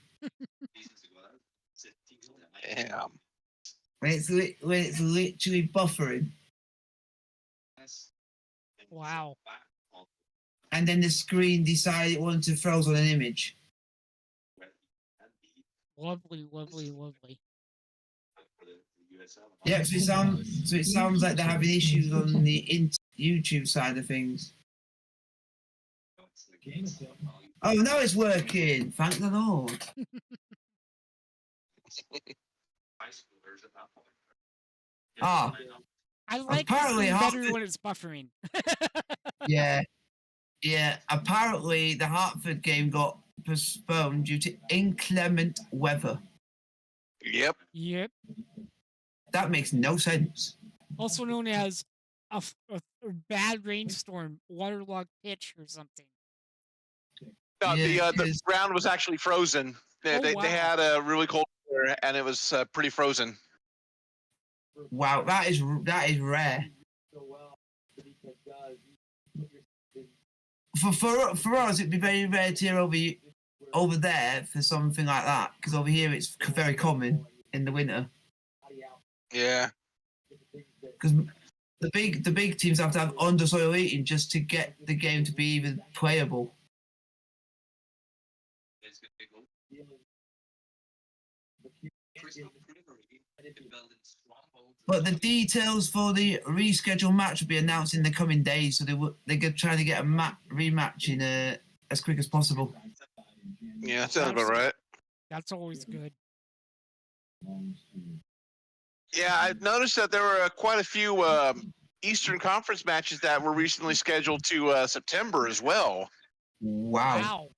Damn. When it's literally buffering. Wow. And then the screen decided it wanted to froze on an image. Lovely, lovely, lovely. Yeah, so it sounds like they're having issues on the YouTube side of things. Oh, now it's working. Thank the Lord. Ah, I like Apparently this thing half better the- when it's buffering. yeah. Yeah, apparently the Hartford game got postponed due to inclement weather. Yep. Yep. That makes no sense. Also known as a bad rainstorm, waterlogged pitch, or something. No, Yeah, the because- ground was actually frozen. They, Oh, they, wow. they had a really cold winter, and it was pretty frozen. Wow, that is rare. For us, it'd be very rare to hear over there for something like that, because over here it's very common in the winter. Yeah. Because the big teams have to have undersoil heating just to get the game to be even playable. But the details for the rescheduled match will be announced in the coming days, so they're going to try to get a rematch in as quick as possible. Yeah, that sounds about right. That's always good. Yeah, I noticed that there were quite a few Eastern Conference matches that were recently scheduled to September as well. Wow. Wow.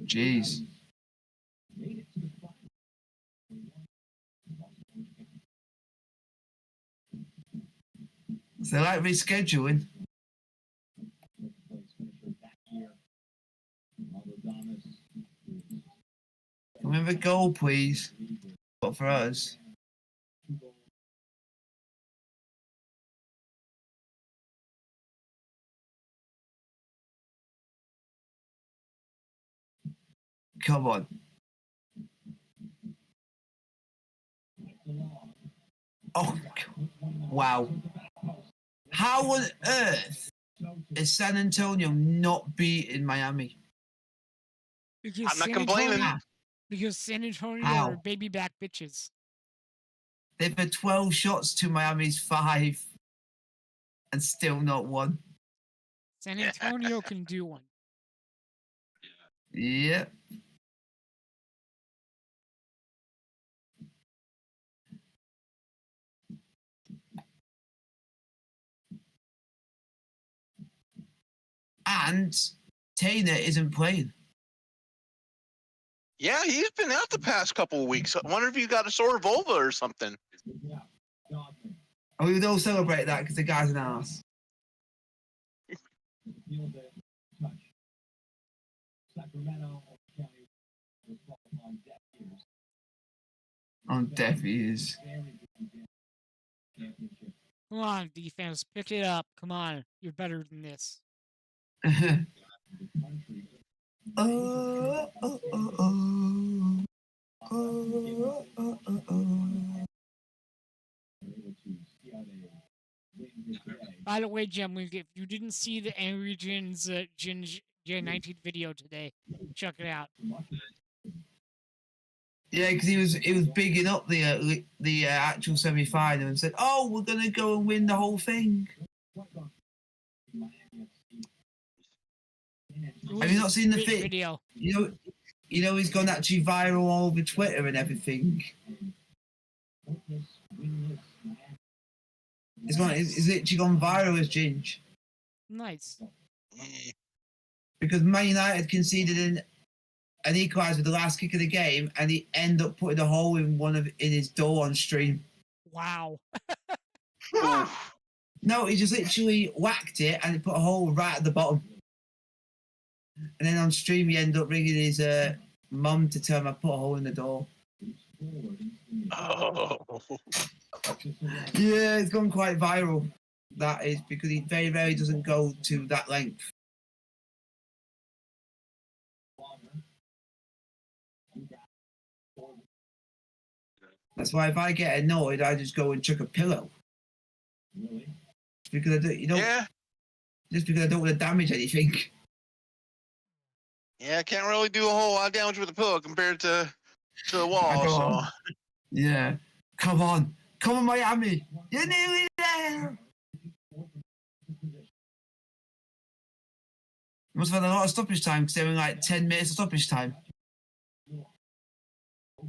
Jeez. So they like rescheduling. Can we have a goal, please? But for us. Come on. Oh, wow. How on earth is San Antonio not beating Miami? Because I'm not San complaining. Antonio, because San Antonio How? are baby back bitches. They've had 12 shots to Miami's 5 and still not won. San Antonio can do one. Yep. And Taylor isn't playing. Yeah, he's been out the past couple of weeks. I wonder if he got a sore vulva or something. And we don't celebrate that because the guy's an ass. On deaf ears. Come on, defense, pick it up. Come on, you're better than this. By the way, Jim, if you didn't see the Angry Jin's Jin J19 video today, check it out. Yeah, because he was bigging up the actual semi-final and said, "Oh, we're gonna go and win the whole thing." Have you not seen the video? You know he's gone actually viral all over Twitter and everything. It's literally gone viral as Ginge. Nice. Because Man United conceded an equaliser with the last kick of the game, and he ended up putting a hole in in his door on stream. Wow. No, he just literally whacked it and he put a hole right at the bottom. And then on stream, he ended up ringing his mum to tell him I put a hole in the door. Oh. Yeah, it's gone quite viral. That is because he very rarely doesn't go to that length. That's why if I get annoyed, I just go and chuck a pillow. Just because I don't, Yeah. Just because I don't want to damage anything. Yeah, I can't really do a whole lot of damage with a pillow compared to the wall. So. Yeah. Come on, Miami. You're nearly there. Must have had a lot of stoppage time because they were like 10 minutes of stoppage time.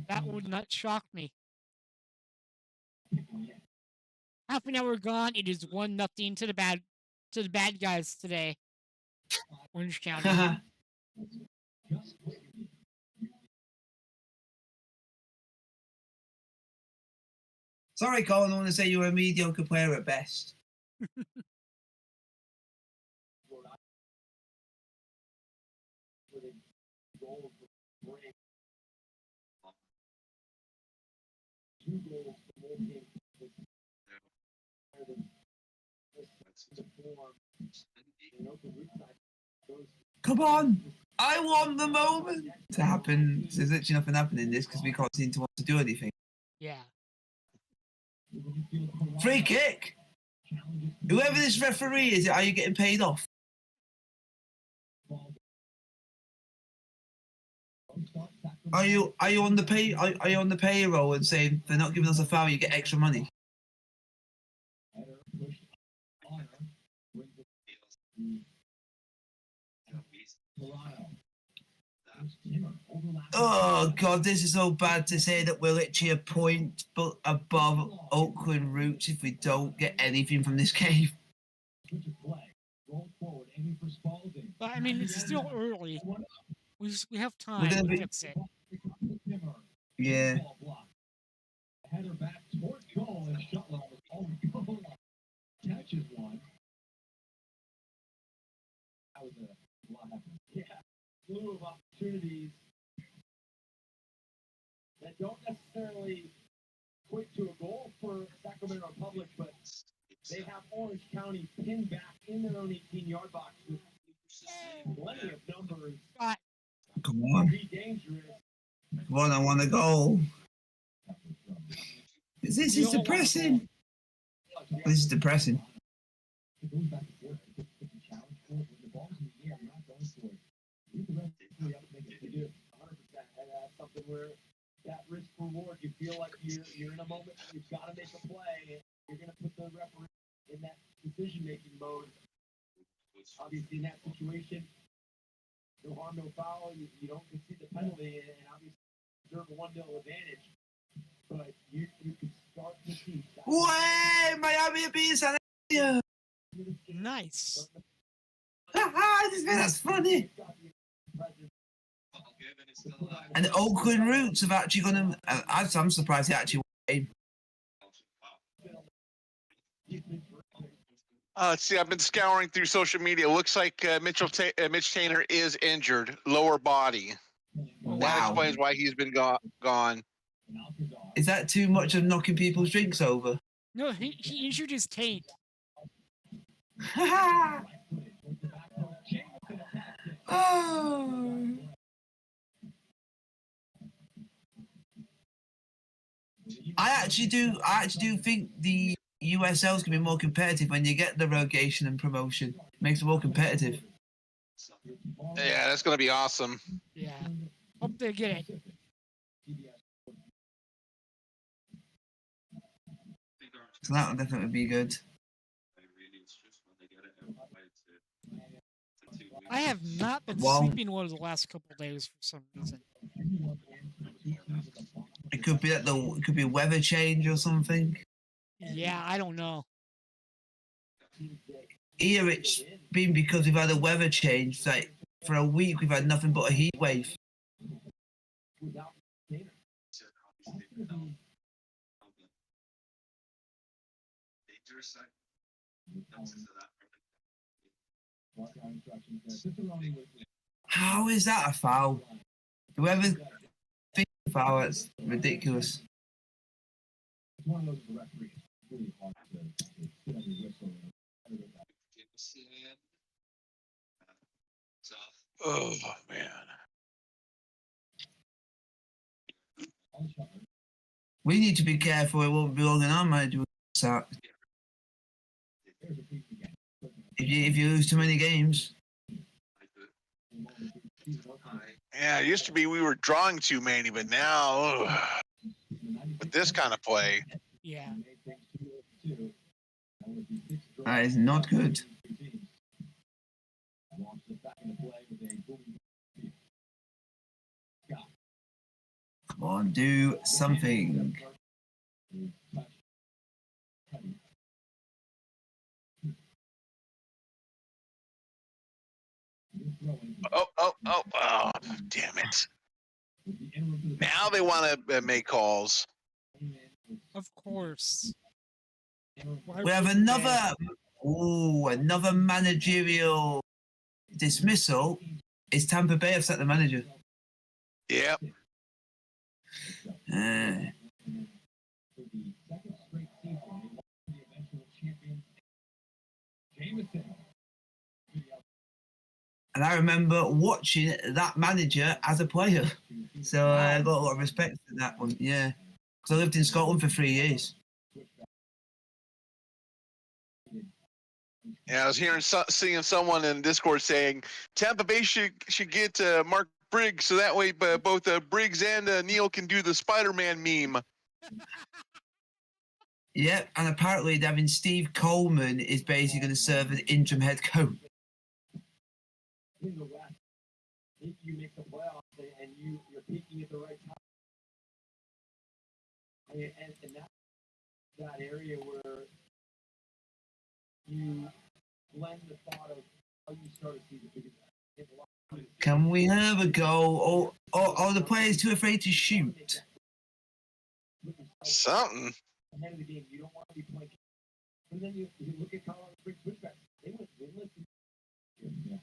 That would not shock me. Half an hour gone. It is 1-0 to the bad guys today. Orange County. Sorry, Colin. I want to say you were a mediocre player at best. Come on! I want the moment to happen. There's literally nothing happening in this because we can't seem to want to do anything. Yeah. Free kick! Whoever this referee is, are you getting paid off? Are you on the payroll and saying they're not giving us a foul, you get extra money? Oh God, this is so bad to say that we're literally a point above Oakland Roots if we don't get anything from this game. But I mean, it's still early. We have time to fix it. Yeah. Header back toward goal and Shuttler on goal. Catches one. That was a lot happening. Yeah. Slew of opportunities that don't necessarily equate to a goal for Sacramento Republic, but they have Orange County pinned back in their own 18-yard box with plenty of numbers. Come on. Be dangerous. Come on, I want to go. This is depressing. This is depressing. Something where that risk reward, you feel like you're in a moment, you've got to make a play, and you're going to put the referee in that decision making mode. Obviously, in that situation, no harm, no foul. You don't concede the penalty, and obviously deserve a 1-0 advantage. But you can start to see. Way, Miami being San Antonio. Nice. That's funny. And the Oakland Roots have actually gone. I'm surprised they actually won. Let's see. I've been scouring through social media. Looks like Mitch Tainer is injured, lower body. Wow. That explains why he's been gone. Is that too much of knocking people's drinks over? No, he injured his taint. Oh. I actually do think the USL's gonna be more competitive when you get the relegation and promotion. Makes it more competitive. Yeah, that's going to be awesome. Yeah. Hope they get it. So that'll definitely be good. I have not been Well, sleeping well the last couple of days for some reason. it could be that it could be weather change or something. Yeah, I don't know. Here it's been because we've had a weather change. Like for a week we've had nothing but a heat wave. How is that a foul? Whoever thinks a foul, that's ridiculous. Oh, man. We need to be careful. It won't be long and our manager will start. If you lose too many games. Yeah, it used to be we were drawing too many, but now, with this kind of play, Yeah. That is not good. Come on, do something. oh, damn it. Now they want to make calls. Of course. Why We have wouldn't they? another managerial dismissal. Is Tampa Bay have set the manager? Yep. And I remember watching that manager as a player. So I got a lot of respect for that one. Yeah. Because I lived in Scotland for 3 years. Yeah, I was seeing someone in Discord saying Tampa Bay should get Mark Briggs so that way both Briggs and Neil can do the Spider-Man meme. Yep, and apparently having Steve Coleman is basically going to serve as interim head coach. In the West, if you make the playoffs and you're peaking at the right time, and that's that area where you blend the thought of how you start to see the biggest. Can we have a goal? Or are the players too afraid to shoot? Something. Ahead of the game, you don't want to be playing. And then you look at Colorado Springs pushback. They went winless. Yeah.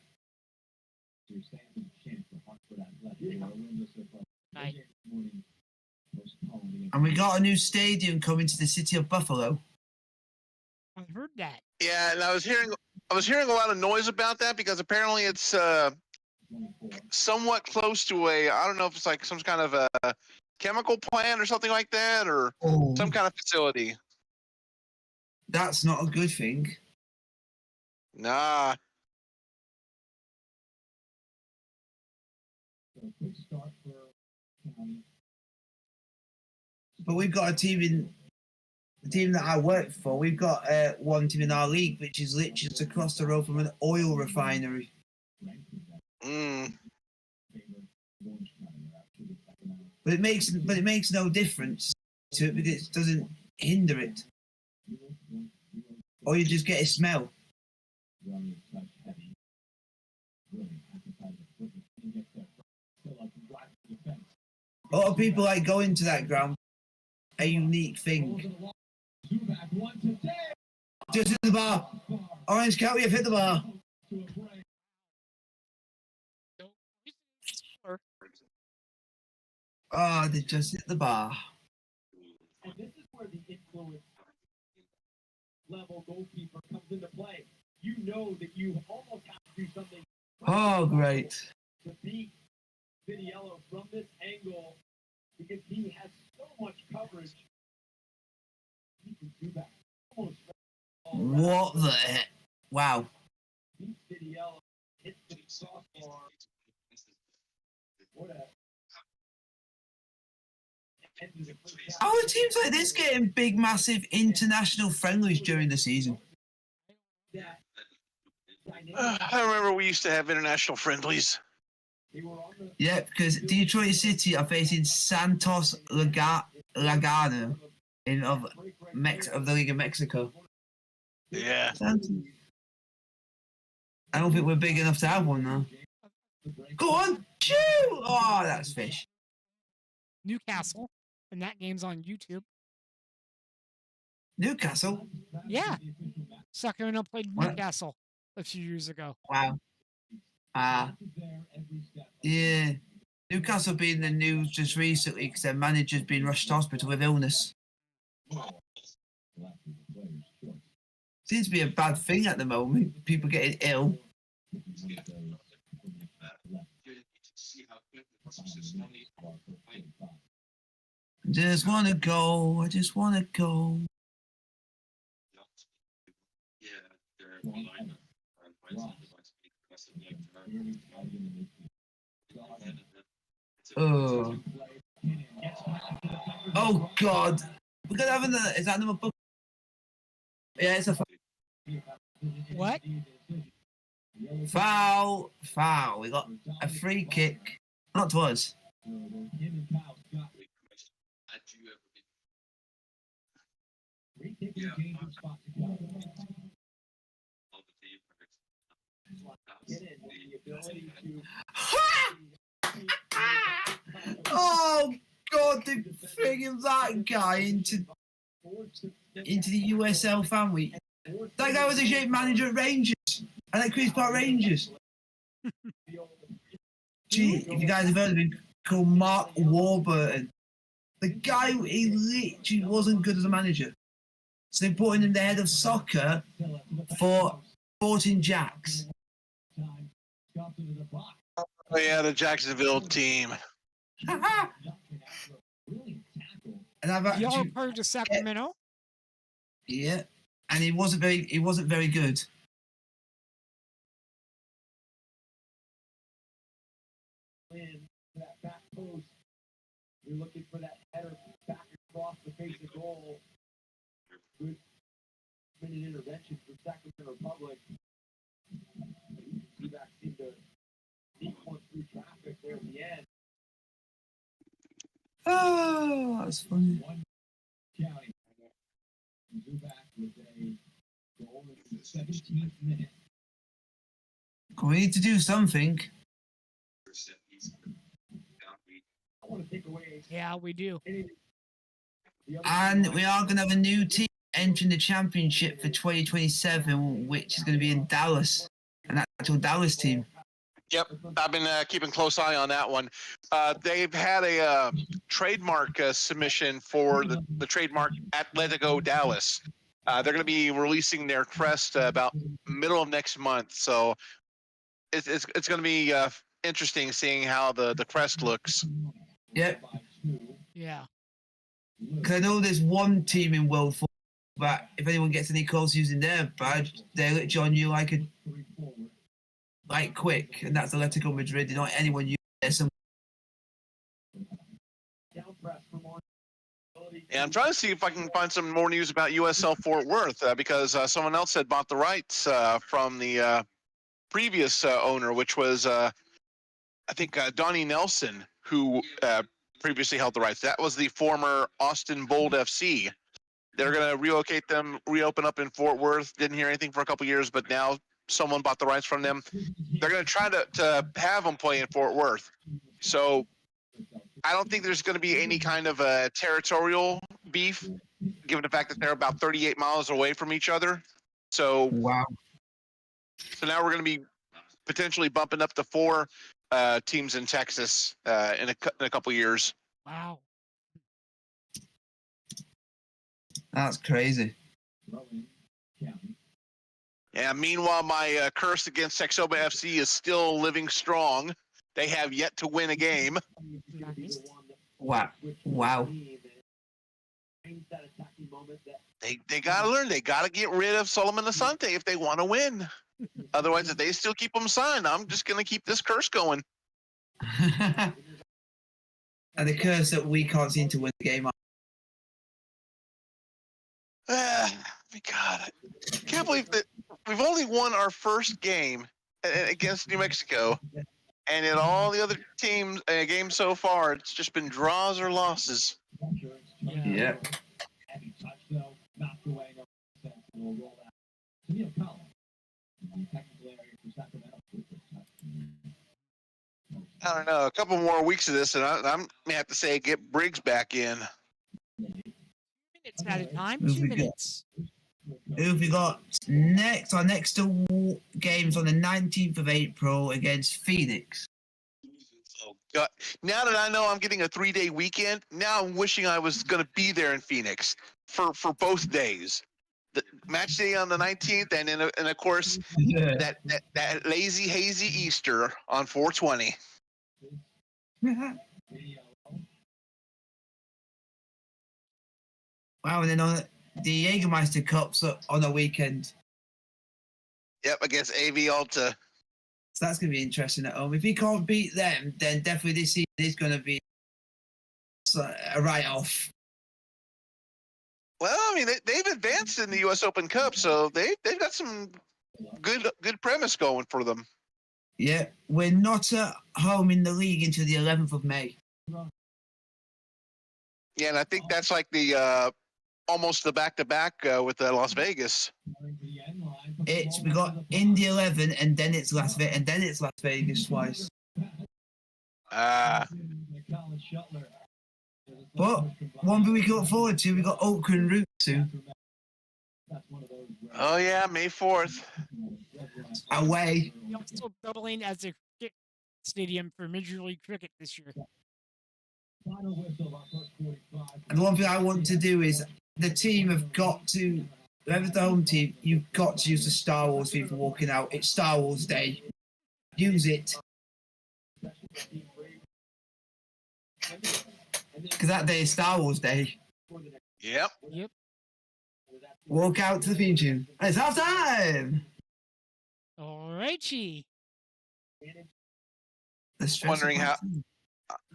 So you're saying there's a chance for Hunt for that left. They are winless so far. Right. And we got a new stadium coming to the city of Buffalo. I heard that. Yeah, and I was hearing a lot of noise about that because apparently it's somewhat close to I don't know if it's like some kind of a chemical plant or something like that, or some kind of facility. That's not a good thing. Nah. But we've got a team in the team that I work for. We've got one team in our league, which is literally just across the road from an oil refinery. But it makes no difference to it because it doesn't hinder it. Or you just get a smell. A lot of people like going to that ground. A unique thing. Just hit the bar. Orange County have hit the bar. Oh, they just hit the bar. And this is where the influence level goalkeeper comes into play. You know that you almost have to do something. Oh, great. To beat Viniello from this angle because he has so much coverage. He can do that almost What the heck? Wow. How are teams like this getting big, massive international friendlies during the season? I remember we used to have international friendlies. Yeah, because Detroit City are facing Santos Laguna of the League of Mexico. Yeah. I don't think we're big enough to have one though. Go on, chew! Oh, that's fish. Newcastle, and that game's on YouTube. Newcastle. Yeah, Sacramento played What? Newcastle a few years ago. Wow. Yeah. Newcastle being in the news just recently because their manager's been rushed to hospital with illness. Seems to be a bad thing at the moment. People getting ill. Just wanna go. I just wanna go. Oh. Oh God. We're gonna have another. Is that another book? Yeah, it's a What? foul. Foul. We got a free kick. Not to us. Oh God, the friggin' that guy into the USL family. That guy was a great manager at Rangers. I like Queen's Park Rangers. Gee, if you guys have heard of him, called Mark Warburton. The guy, he literally wasn't good as a manager. So they put him in the head of soccer for Sporting Jacks. Oh yeah, the Jacksonville team. And I've Y'all are actually, part of Sacramento? yeah, and he wasn't very good. That back post, you're looking for that header back across the face of goal. Good minute intervention from Sacramento Republic. You back seem to sneak one through traffic there at the end. Oh, that's funny. County. Zubac with a goal in the 17th minute. We need to do something. I want to take away Yeah, we do. And we are going to have a new team entering the championship for 2027, which is going to be in Dallas, an actual Dallas team. Yep, I've been keeping close eye on that one. They've had a trademark submission for the trademark Atletico Dallas. They're going to be releasing their crest about middle of next month, so it's going to be interesting seeing how the crest looks. Yep. Yeah. Because I know there's one team in World Football, but if anyone gets any calls using their badge, they let on you like quick, and that's Atletico Madrid. Not anyone use there. And I'm trying to see if I can find some more news about USL Fort Worth because someone else had bought the rights from the previous owner, which was I think Donnie Nelson, who previously held the rights. That was the former Austin Bold FC. They're going to relocate them, reopen up in Fort Worth. Didn't hear anything for a couple years, but now someone bought the rights from them. They're going to try to have them play in Fort Worth. So I don't think there's going to be any kind of a territorial beef, given the fact that they're about 38 miles away from each other. So Wow. So now we're going to be potentially bumping up to 4 teams in Texas in a couple years. Wow. That's crazy. Yeah. Meanwhile, my curse against Texoba FC is still living strong. They have yet to win a game. Nice. Wow. Wow. They gotta learn. They gotta get rid of Solomon Asante if they want to win. Otherwise, if they still keep him signed, I'm just gonna keep this curse going. And the curse that we can't seem to win the game. My God, I can't believe that we've only won our first game against New Mexico, and in all the other teams games so far, it's just been draws or losses. Yeah. Heavy touch though, knocked away, no sense, and will roll out. Neil Collins, in the technical area for Sacramento. I don't know. A couple more weeks of this, and I'm gonna have to say get Briggs back in. Minutes at a time. Who've 2 we got? minutes. Who have we got next? Our next two games on the 19th of April against Phoenix. Oh God! Now that I know I'm getting a 3-day weekend, now I'm wishing I was going to be there in Phoenix for both days. The match day on the 19th, and then and of course that lazy hazy Easter on 420. Wow, and then on the Jägermeister Cup's on a weekend. Yep, against AV Alta. So that's going to be interesting at home. If he can't beat them, then definitely this season is going to be a write-off. Well, I mean, they've advanced in the U.S. Open Cup, so they've got some good premise going for them. Yeah, we're not at home in the league until the 11th of May. Yeah, and I think that's like the almost the back-to-back with Las Vegas. We got Indy 11, and then it's Las Vegas, and then it's Las Vegas twice. But one thing we can look forward to, we got Oakland Roots soon. Oh yeah, May 4th. Away. Also doubling as a cricket stadium for Major League Cricket this year. And one thing I want to do is the team have got to, whoever's the home team, you've got to use the Star Wars theme for walking out. It's Star Wars Day. Use it. Because that day is Star Wars Day. Yep. Yep. Walk out to the theme tune. And it's half time! Alrighty.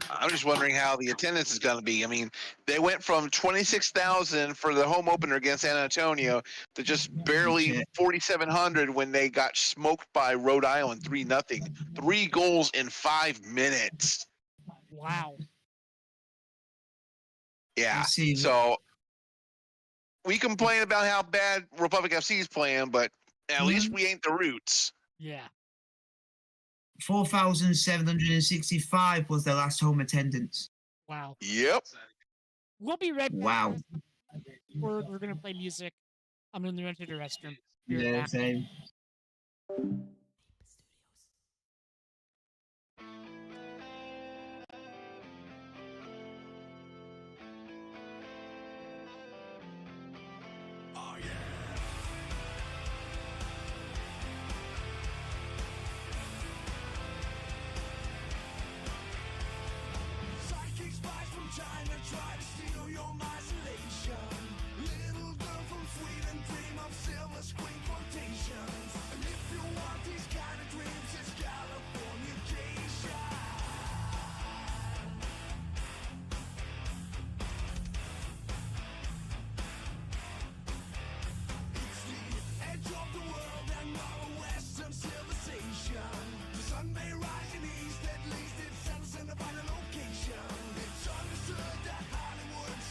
I'm just wondering how the attendance is going to be. I mean, they went from 26,000 for the home opener against San Antonio to just barely 4,700 when they got smoked by Rhode Island 3-0. 3 goals in 5 minutes. Wow. Yeah. So we complain about how bad Republic FC is playing, but at least we ain't the Roots. Yeah. 4,765 was their last home attendance. Wow. Yep. We'll be right back. Wow. We're going to play music. I'm going to run to the restroom. Be right Yeah, back. same. Psychic spies from China try to steal your isolation. Little girl from Sweden dream of silver screen quotations. And if you want these kind of dreams, it's Californication. It's the edge of the world and our Western civilization. The sun may rise in the east, at least it settles in the final location. It's understood that Hollywood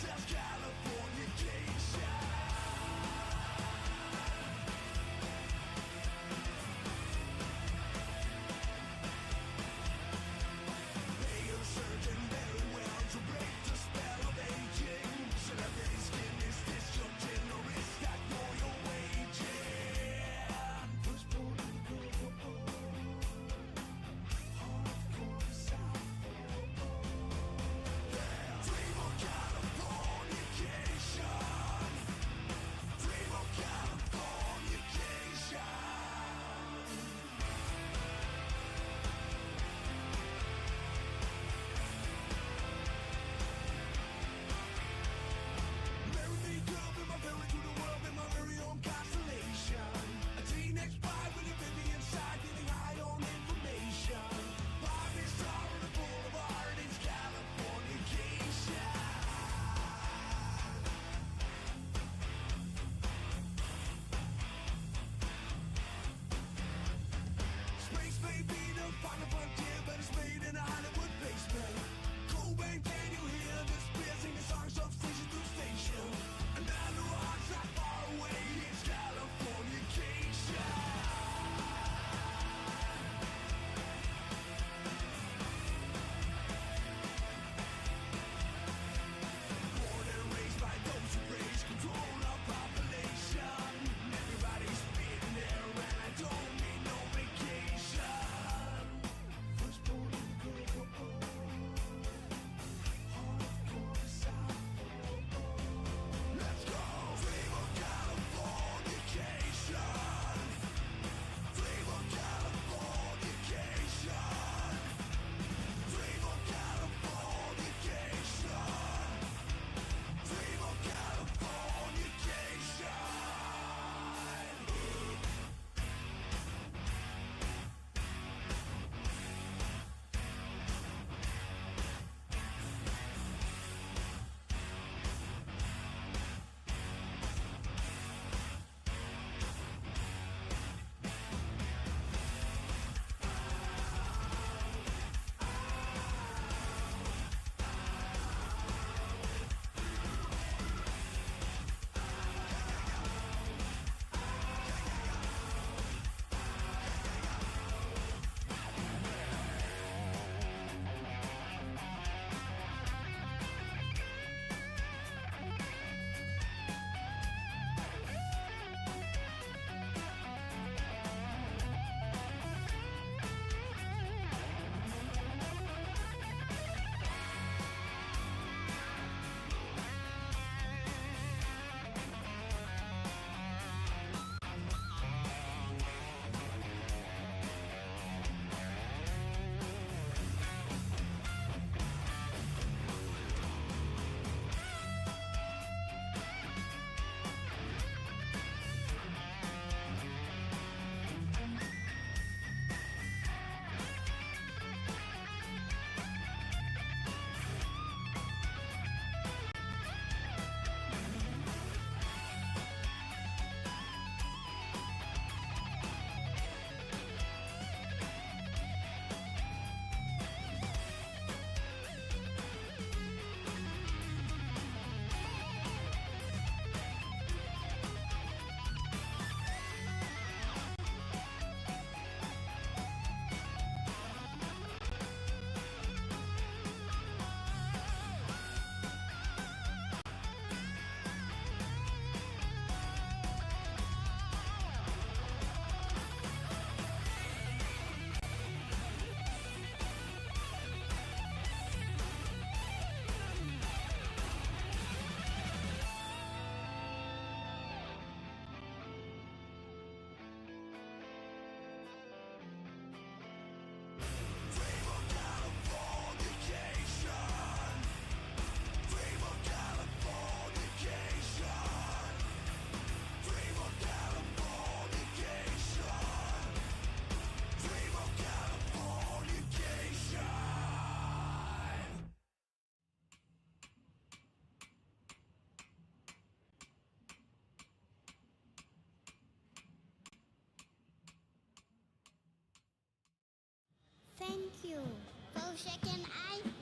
second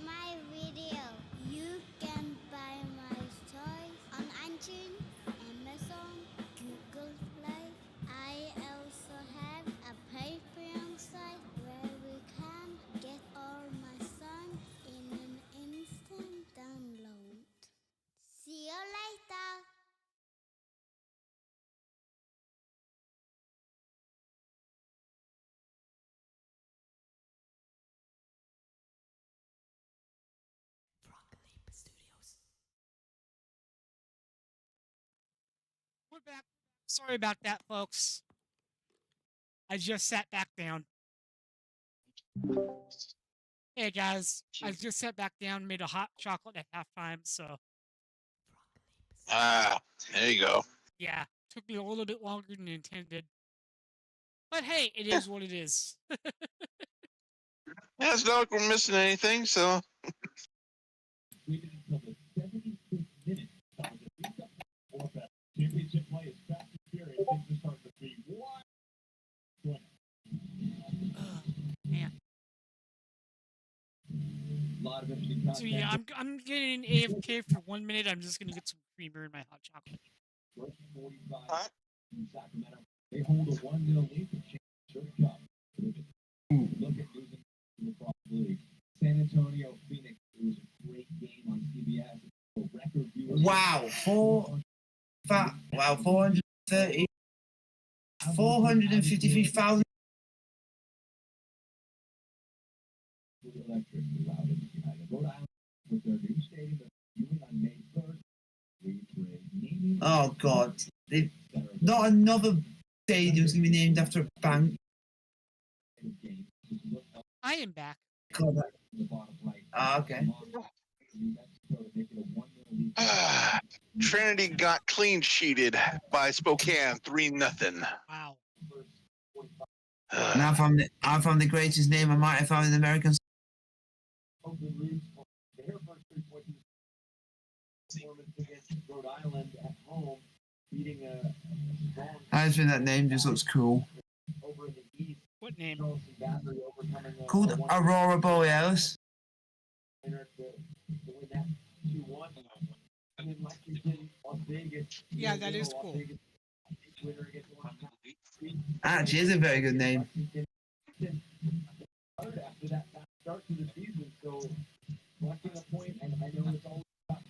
my video. You can buy my toys on iTunes, Amazon, Google Play. I also have a Patreon site where we can get all my songs in an instant download. See you later. We're back. Sorry about that, folks. I just sat back down. Hey guys, I just sat back down, made a hot chocolate at halftime, so Ah, there you go. yeah, took me a little bit longer than intended. But hey, it is what it is. Yeah, it's not like we're missing anything, so Waited until the 75th minute. That was a reset or better. Championship play is fast and furious. Things are starting to be what? Man. A lot of interesting So yeah, I'm getting AFK for 1 minute. I'm just gonna get some creamer in my hot chocolate. First 45 in Sacramento. They hold a 1-0 lead for Championship Cup. Look at losing to the Cross League. San Antonio, Phoenix. It was a great game on CBS. Record viewers. Wow, 430, 453,000. Electric allowed it United. Rhode Island with their new stadium viewing on May 3rd. Oh God, not another stadium's gonna be named after a bank. I am back. God, okay. Trinity got clean sheeted by Spokane 3-0. Wow. And I found the greatest name I might have found in American. Rhode Island at home, beating a strong I just think that name just looks cool. over in the east. What name? Charleston Battery overcoming Called Aurora Borealis. to win that 2-1. And then Lexington, Las Vegas. Yeah, that is cool. Actually, is a very good name. After that start to the season, so collecting a point, and I know it's all about.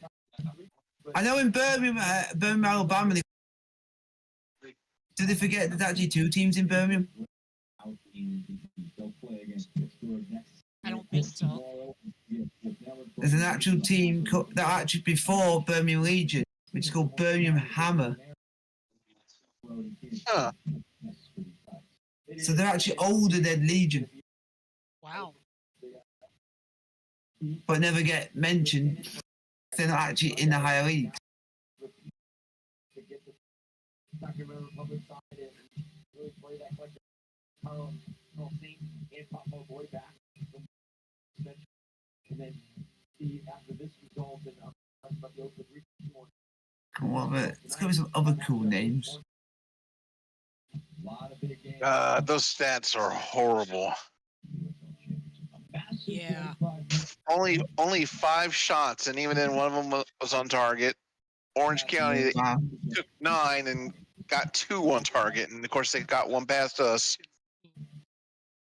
I know in Birmingham, Alabama, did they forget there's actually two teams in Birmingham? I don't think so. There's an actual team that actually before Birmingham Legion, which is called Birmingham Hammer. Huh. So they're actually older than Legion, Wow. but never get mentioned. They're not actually in the higher leagues. Sacramento Republic side and really play that like Carl Saint and Papa Boy back. And then see after this result and about the Oakland It's got to be some other cool names. Those stats are horrible. Yeah. Only 5 shots, and even then, one of them was on target. Orange County Wow. took 9 and got 2 on target, and of course they got 1 past us.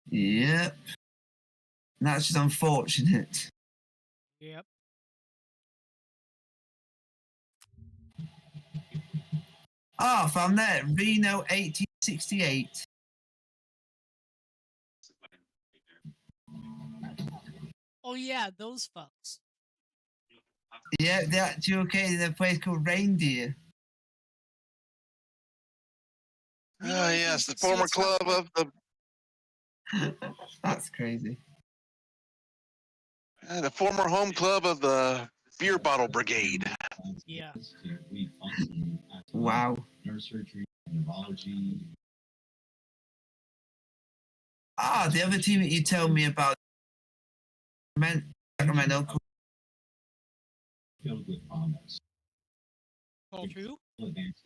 Yep. That's just unfortunate. Yep. Ah, found that. Reno 1868. Oh yeah, those fucks. Yeah, they're actually located in a place called Reindeer. Yes, the former club of the That's crazy. the former home club of the Beer Bottle Brigade. Yeah. Wow. Neurosurgery, neurology. Ah, the other team that you told me about, Sacramento. Filled with promise. Called who? Advance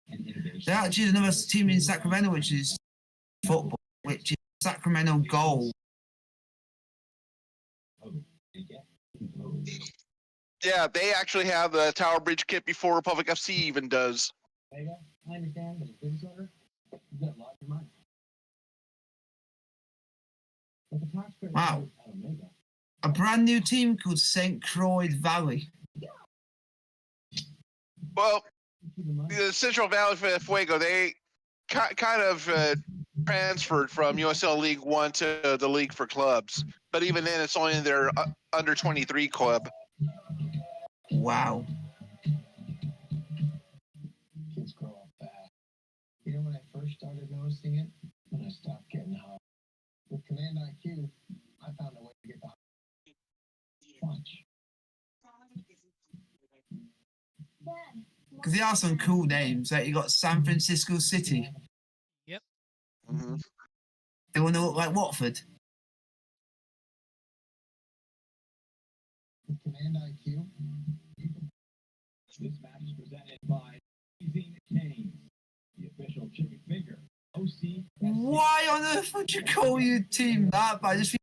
and innovation. There's actually another team in Sacramento, which is football, which is Sacramento Gold. Yeah, they actually have the Tower Bridge kit before Republic FC even does. I understand, but as a business owner, you've got a lot of money. But the taxpayer Wow. at Omega, A brand new team called St. Croix Valley. Well, keep in mind, the Central Valley Fuego, they kind of transferred from USL League One to the League for Clubs. But even then, it's only their under 23 club. Wow. kids grow up fast. You know, when I first started noticing it, when I stopped getting home. With Command IQ, I found a way to get the punch. Because they are some cool names. Like you got San Francisco City. Yep. Mm-hmm. They want to look like Watford. With Command IQ, this match is presented by Raising Cane's, the official chicken finger. OC. Why on earth would you call your team that? But I just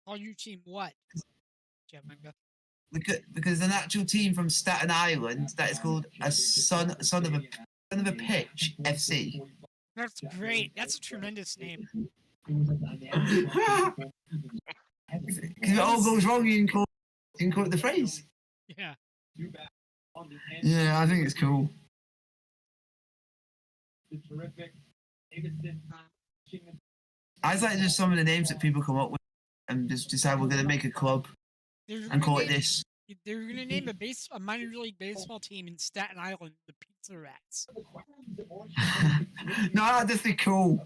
Call your team what? Jamaica. because an actual team from Staten Island that is called a son of a pitch FC. That's great. That's a tremendous name. Because if it all goes wrong, you can call it the phrase. Yeah. Yeah, I think it's cool. The terrific Davidson. I just like just some of the names that people come up with and just decide we're going to make a club and call it this. They're gonna name a minor league baseball team in Staten Island the Pizza Rats. No, that'd just be cool.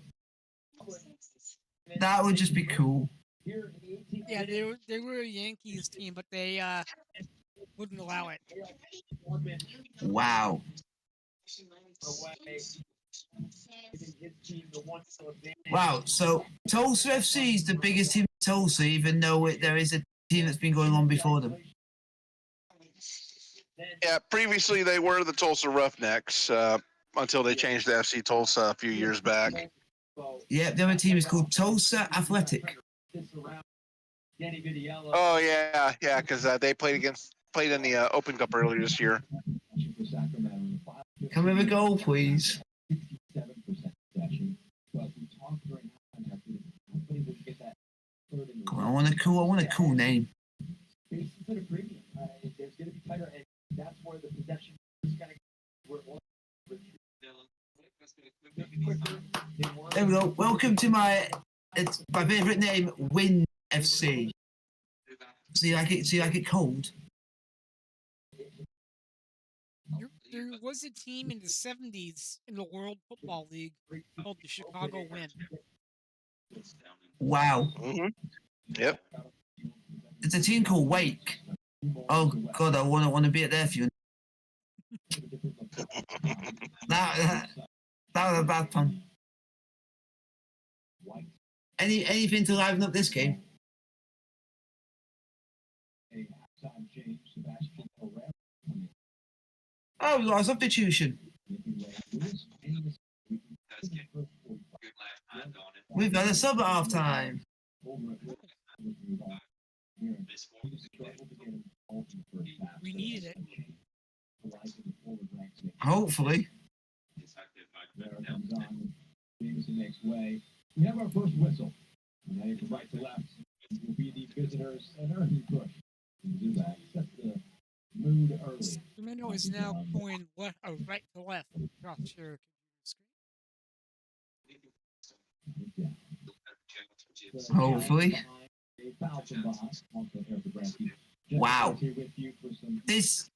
That would just be cool. Yeah, they were a Yankees team, but they wouldn't allow it. Wow. Wow, so Tulsa FC is the biggest team in Tulsa, even though there is a team that's been going on before them. Yeah, previously they were the Tulsa Roughnecks until they changed to FC Tulsa a few years back. Yeah, the other team is called Tulsa Athletic. Oh yeah, because they played in the Open Cup earlier this year. Can we have a goal, please? Come on, I want a cool name. There we go. Welcome to my favorite name, Win FC. So you like it cold? There was a team in the 70s in the World Football League called the Chicago Wind. Wow. Mm-hmm. Yep. It's a team called Wake. Oh God, I want to be there for you. that was a bad pun. Anything to liven up this game? Oh, we got a substitution. We've got a sub at half time. We needed it. Hopefully. We have our first whistle. And now from right to left will be the visitors an early push. Do that. Set the mood early. Sacramento is now going right to left across your computer screen. Hopefully. Wow. This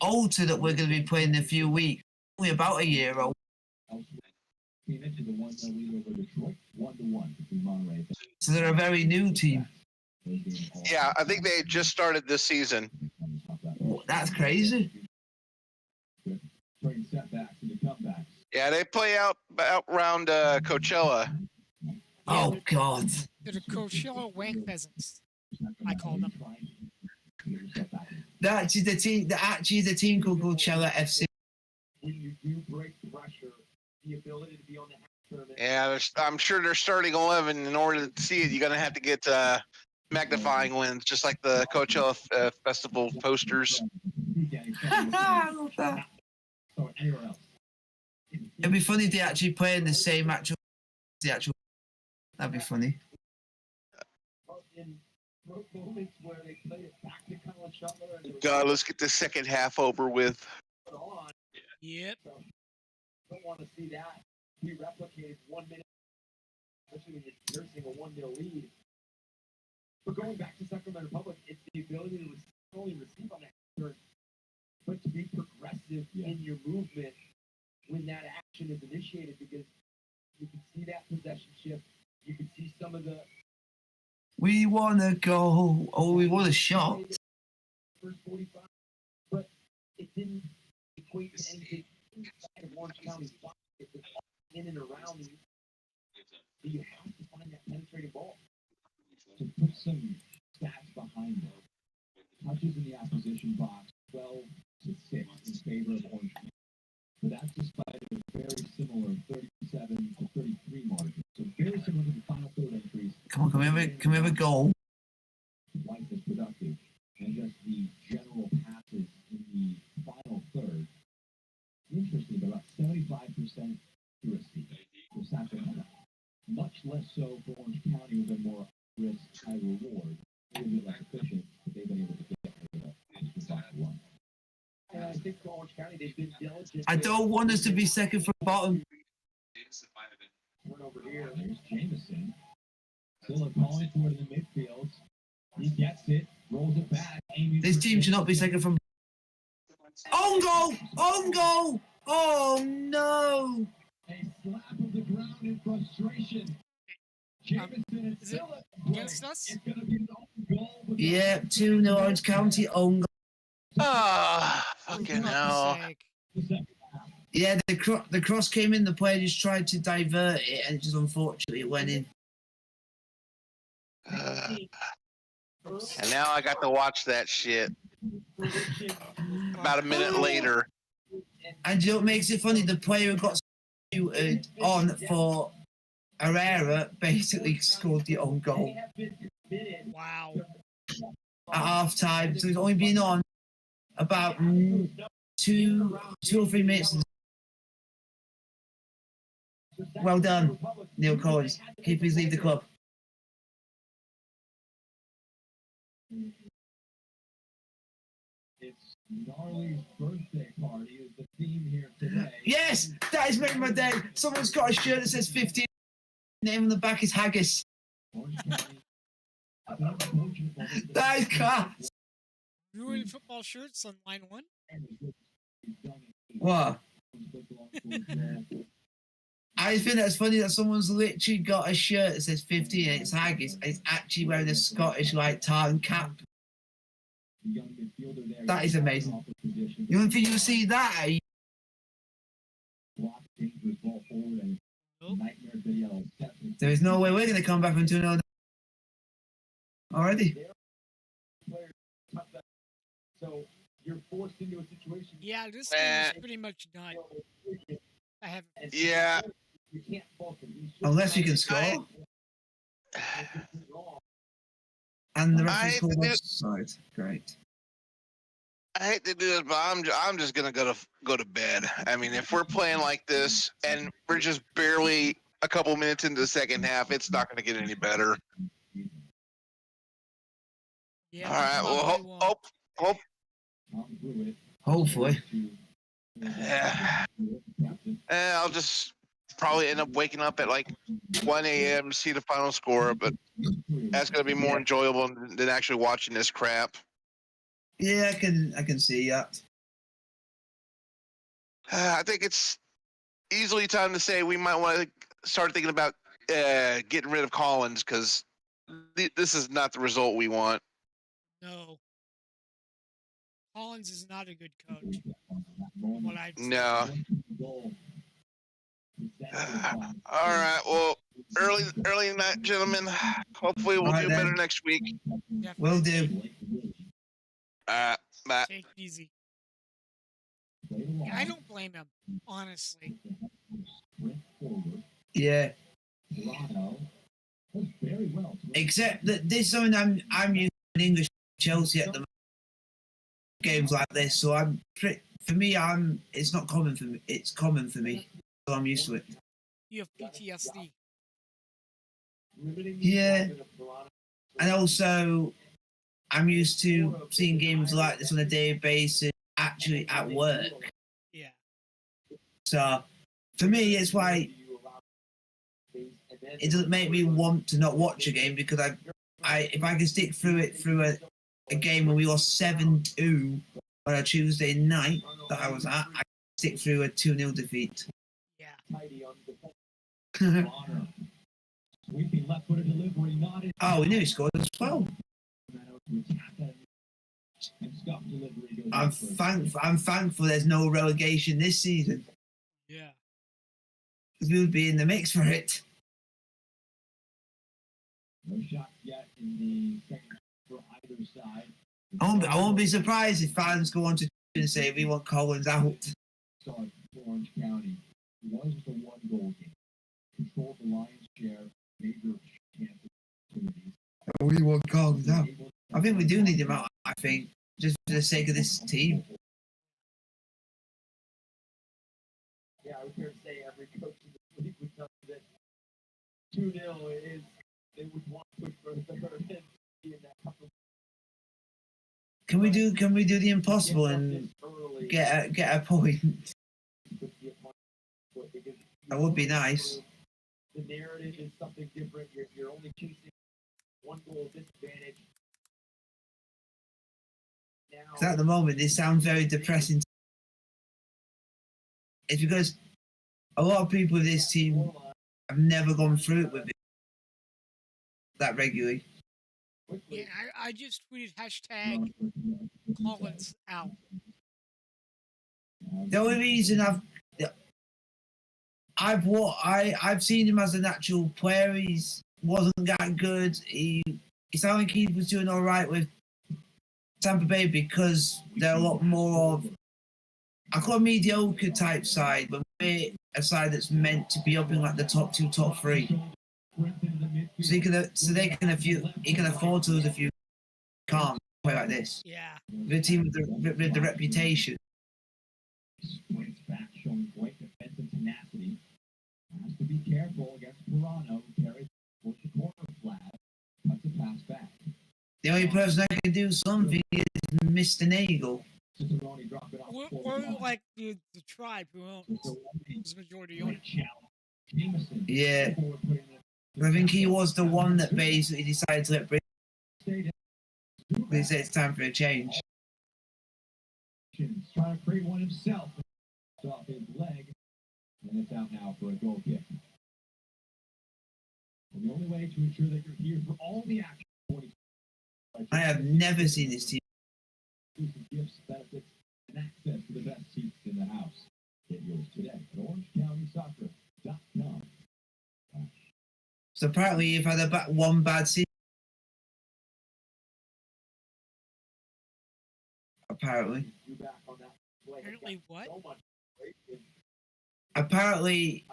altar that we're going to be playing in a few weeks, only about a year old. So they're a very new team. Yeah, I think they just started this season. That's crazy. Yeah, they play out around Coachella. Oh God. They're the Coachella Wank Peasants, I call them. They're actually the team called Coachella FC. When you do break pressure, the ability to be on the Yeah, I'm sure they're starting 11. In order to see it, you're gonna have to get magnifying lens, just like the Coachella festival posters. I love that. Or anywhere else. It'd be funny if they actually play in the same actual. The actual. That'd be funny. In moments where they play it back to Colin Shuttler and God, let's get the second half over with. put on. Yep. So, don't want to see that be replicated 1 minute, especially when you're nursing a 1-0 lead. But going back to Sacramento Republic, it's the ability to not only receive on that turn, but to be progressive in your movement when that action is initiated, because you can see that possession shift. You can see some of the We wanna go. Oh, we want a shot. first 45, but it didn't equate to anything inside of Orange County's pocket. It was in and around you. So you have to find that penetrating ball. To put some stats behind them, touches in the opposition box, 12 to 6 in favor of Orange County. But that's despite a very similar 37 to 33 margin. So very similar to the final third entries. Come on, can we have a goal? Twice as productive, and just the general passes in the final third. Interesting, about 75% accuracy for Sacramento. Much less so for Orange County, with a more risk, high reward. A little bit less efficient, but they've been able to get one. And I think for Orange County, they've been diligent. I don't want us to be second from bottom. Turnover here. There's Jameson. Still calling for it in the midfield. He gets it, rolls it back. This team should not be second from. On goal! On goal! Oh no! A slap of the ground in frustration. Jameson is Is it still against us? It's going to be an own goal. Yeah, 2-0 Orange County on goal. Ah, fucking hell. Yeah, the cross came in. The player just tried to divert it, and just unfortunately it went in. And now I got to watch that shit about a minute later. And you know what makes it funny? The player who got suited on for Herrera basically scored the own goal Wow. at half time. So he's only been on about 2 or 3 minutes. Well done, Neil Collins. Please leave the club. It's Gnarly's birthday party is the theme here today. Yes, that is making my day. Someone's got a shirt that says 15. Name on the back is Haggis. That is class. You wearing football shirts on line 1? What? I think that's funny that someone's literally got a shirt that says 15 and it's Haggis. And it's actually wearing a Scottish like tartan cap. That is amazing. You don't think you'll see that? There is no way we're going to come back from 2-0 already. So you're forced into a situation. Yeah, this game is pretty much done. I have. Yeah. You can't focus. Unless you can score. And the referee's called offside. Great. I hate to do this, but I'm just gonna go to bed. I mean, if we're playing like this and we're just barely a couple minutes into the second half, it's not gonna get any better. Yeah, All right. Well, Hopefully. yeah. I'll just probably end up waking up at like 1 a.m. to see the final score, but that's gonna be more enjoyable than actually watching this crap. Yeah, I can see that. I think it's easily time to say we might want to start thinking about getting rid of Collins, because this is not the result we want. No. Collins is not a good coach. From what I've seen. No. All right. Well, early night, gentlemen. Hopefully we'll do better next week. Will do. Bye. Take it easy. Yeah, I don't blame him, honestly. Yeah. Toronto was very well. Except that this one I'm used to English Chelsea at the moment, games like this, so for me it's not common for me. It's common for me, so I'm used to it. You have PTSD. Yeah, and also I'm used to seeing games like this on a daily basis, actually at work. Yeah. So for me, it's why it doesn't make me want to not watch a game, because if I can stick through a game when we lost 7-2 on a Tuesday night that I was at, I can stick through a 2-0 defeat. Yeah. Sweeping left-footed delivery, not in. Oh, we knew he scored as well. And scuff delivery goes I'm thankful there's no relegation this season, Yeah. because we would be in the mix for it. No shots yet in the second for either side. I won't be surprised if fans go on to and say we want Collins out. Start for Orange County. It was just a one-goal game. Controlled the Lions' share, major chance opportunities. We want Collins out. I think we do need him out. I think, just for the sake of this team. Yeah, I was here to say every coach in the league would tell you that 2-0 is they would want to push for the third and be in that couple. Can we do the impossible and get a point? That would be nice. The narrative is something different. You're only chasing one goal disadvantage. Because at the moment, this sounds very depressing. It's because a lot of people with this team have never gone through it with it that regularly. Yeah, I just tweeted hashtag Collins out. The only reason I've seen him as a natural player. He wasn't that good. He sounded like he was doing all right with Tampa Bay, because they're a lot more of, I call it mediocre type side, but we're a side that's meant to be up in like the top 2, top 3. So he can afford to lose a few. Can't play like this. Yeah. The team with the reputation. Points back, showing great defensive tenacity. Has to be careful against Toronto. Carries towards the corner flag. Cuts a pass back. The only person that can do something is Mr. Nagel. Cicerone dropped it off. We're like the tribe who owns the majority owner. Jameson. Yeah. I think he was the one that basically decided to let Britain. They said it's time for a change. Trying to create one himself. Off his leg. And it's out now for a goal kick. And the only way to ensure that you're here for all the action. I have never seen this team. Gifts, benefits, and access to the best seats in the house. Get yours today at OrangeCountySoccer.com. So apparently you've had one bad season. Apparently. Apparently what? Apparently,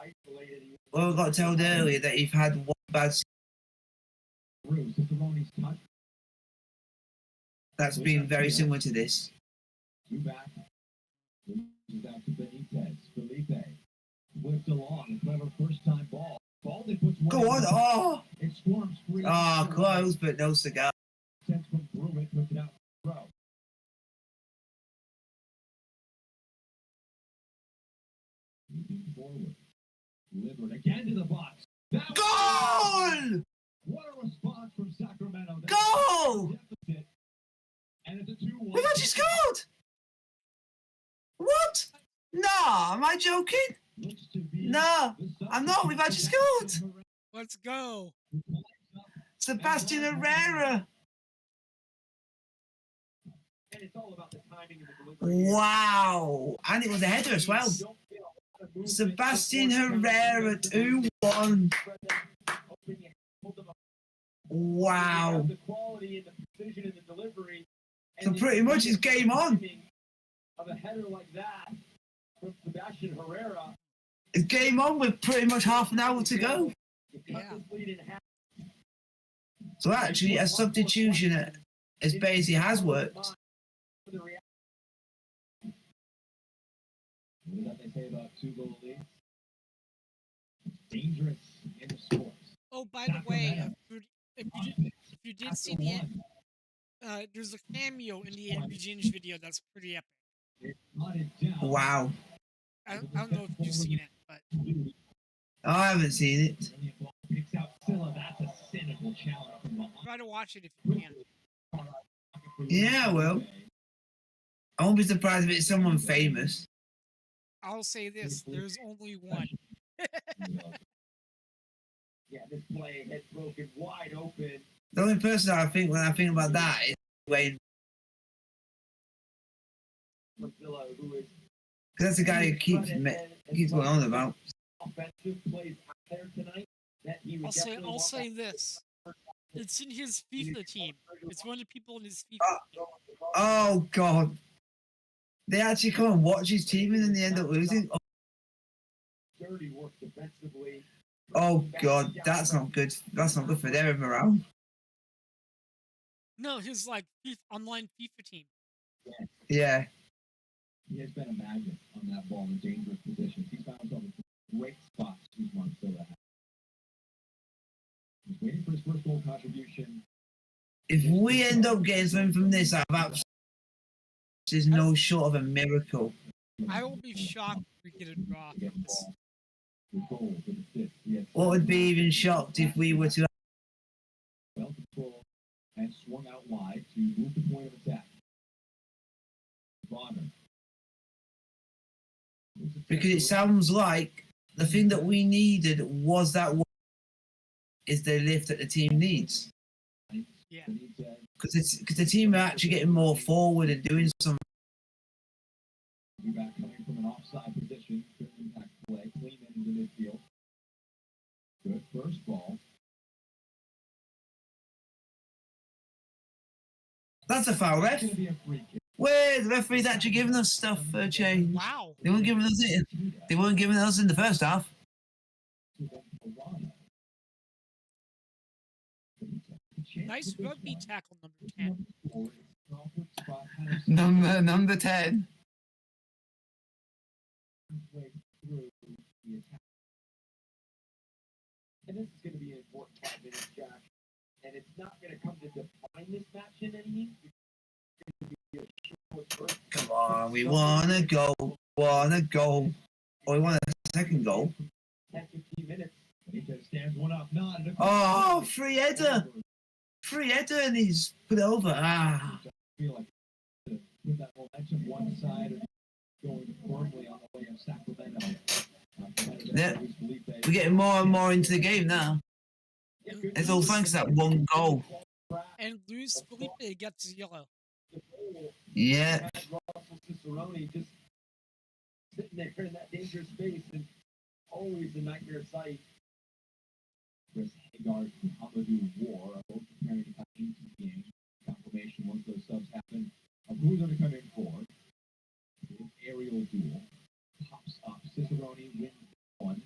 well, we got told earlier that you've had one bad season. That's been very similar to this. Back. Back to Benitez. Felipe. Whipped along. A clever first time ball. Go on. Oh! It swarms free. Oh, close, but no cigar. Puts it out. Throw. Moving forward. Delivered again to the box. Goal! What a response from Sacramento. Goal! And it's a 2-1. We've actually scored! What? Nah, am I joking? No, I'm not. We've actually scored. Let's go. Sebastian Herrera. Wow. And it was a header as well. Sebastian Herrera 2-1. Wow. So pretty much it's game on. Of a header like that from Sebastian Herrera, It's game on with pretty much half an hour to go. Yeah. So actually, a substitution as Basie has worked. What is that they say about 2-goal leads? It's dangerous in sports. Oh, by the way, if you did see there's a cameo in the NBG's video that's pretty epic. It's not in doubt. Wow. I don't know if you've seen it, but I haven't seen it. Picks out Scylla. That's a cynical challenge from behind. try to watch it if you can. Yeah, well, I won't be surprised if it's someone famous. I'll say this: there's only one. Yeah, this play had broken wide open. The only person I think when I think about that is Wayne. For Scylla, who is Because that's the guy who keeps going on about. offensive plays out there tonight. That he would definitely I'll want say that. this: it's in his FIFA team. It's one of the people in his FIFA team. Oh God! They actually come and watch his team and then they end up losing. Dirty work defensively. Oh God, that's not good. That's not good for their morale. No, his online FIFA team. Yeah. He has been a magnet on that ball in dangerous positions. He's found himself in great spots these months so that. He's waiting for his first goal contribution. If we end up getting something from this, this is no short of a miracle. I will be shocked if we get a draw from this. The goal, the assist. He has What would be even shocked if we were to, well controlled and swung out wide to move the point of attack. Bonner. because it sounds like the thing that we needed was that one is the lift that the team needs. Yeah. Because the team are actually getting more forward and doing some. Back coming from an offside position, good impact play, clean into midfield. Good first ball. That's a foul, ref. It's gonna be a free kick. Where the referee's actually giving us stuff for a change. Wow. They weren't giving us it. They weren't giving us in the first half. Nice rugby tackle, number 10. Number 10. And this is going to be an important 5 minutes, Jack. And it's not going to come to define this match in any means. Come on, we want a goal. Oh, we want a second goal. 10, 15 minutes. He just stands one up. Oh, free header. Free header, and he's put it over. Ah. I feel like to put that momentum one side or going firmly on the way of Sacramento. Yeah. We're getting more and more into the game now. It's all thanks to that one goal. And Luis Felipe gets yellow. Yeah. Russell Cicerone just sitting there in that dangerous space and always a nightmare sight. Chris Haggard and Amadou War are both preparing to come into the game. Confirmation once those subs happen of who's going to come in for. Aerial duel. Pops up. Cicerone wins one.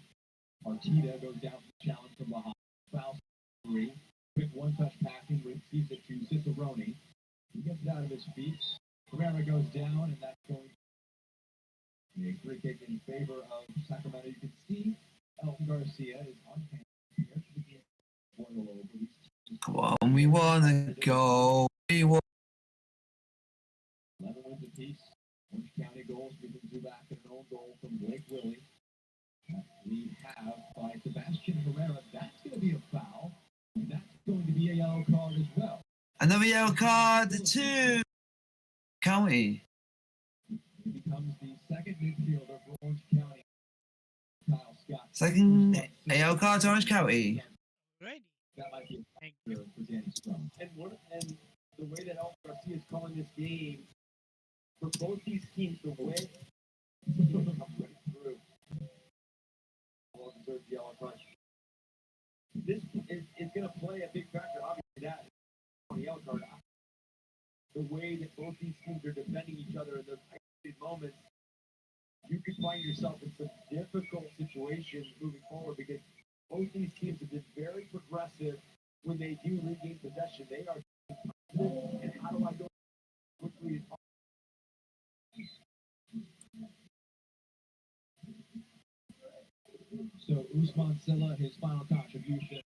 Arteta goes down to the challenge from behind. Fouls 3. Quick one-touch passing. Receives it to Cicerone. He gets it out of his feet. Herrera goes down, and that's going to be a free kick in favor of Sacramento. You can see Elton Garcia is on hand. Come on, we want to go. We want. 11 wins apiece. Orange County goals, moving two back and an own goal from Blake Willie. We have by Sebastian Herrera. That's going to be a foul. And that's going to be a yellow card as well. Another yellow card to County. He becomes the second midfielder for Orange County. Kyle Scott. Second yellow card to Orange County. Ready. That might be a Thank for Danny Strum. And the way that Elton Garcia is calling this game, for both these teams, the way come right through. Well-deserved yellow card. This is going to play a big factor. Obviously, that on the yellow card. The way that both these teams are defending each other in those isolated moments, you could find yourself in some difficult situation moving forward because both these teams have been very progressive when they do regain possession. They are and how do I go quickly as possible? So Usman Silla, his final contribution,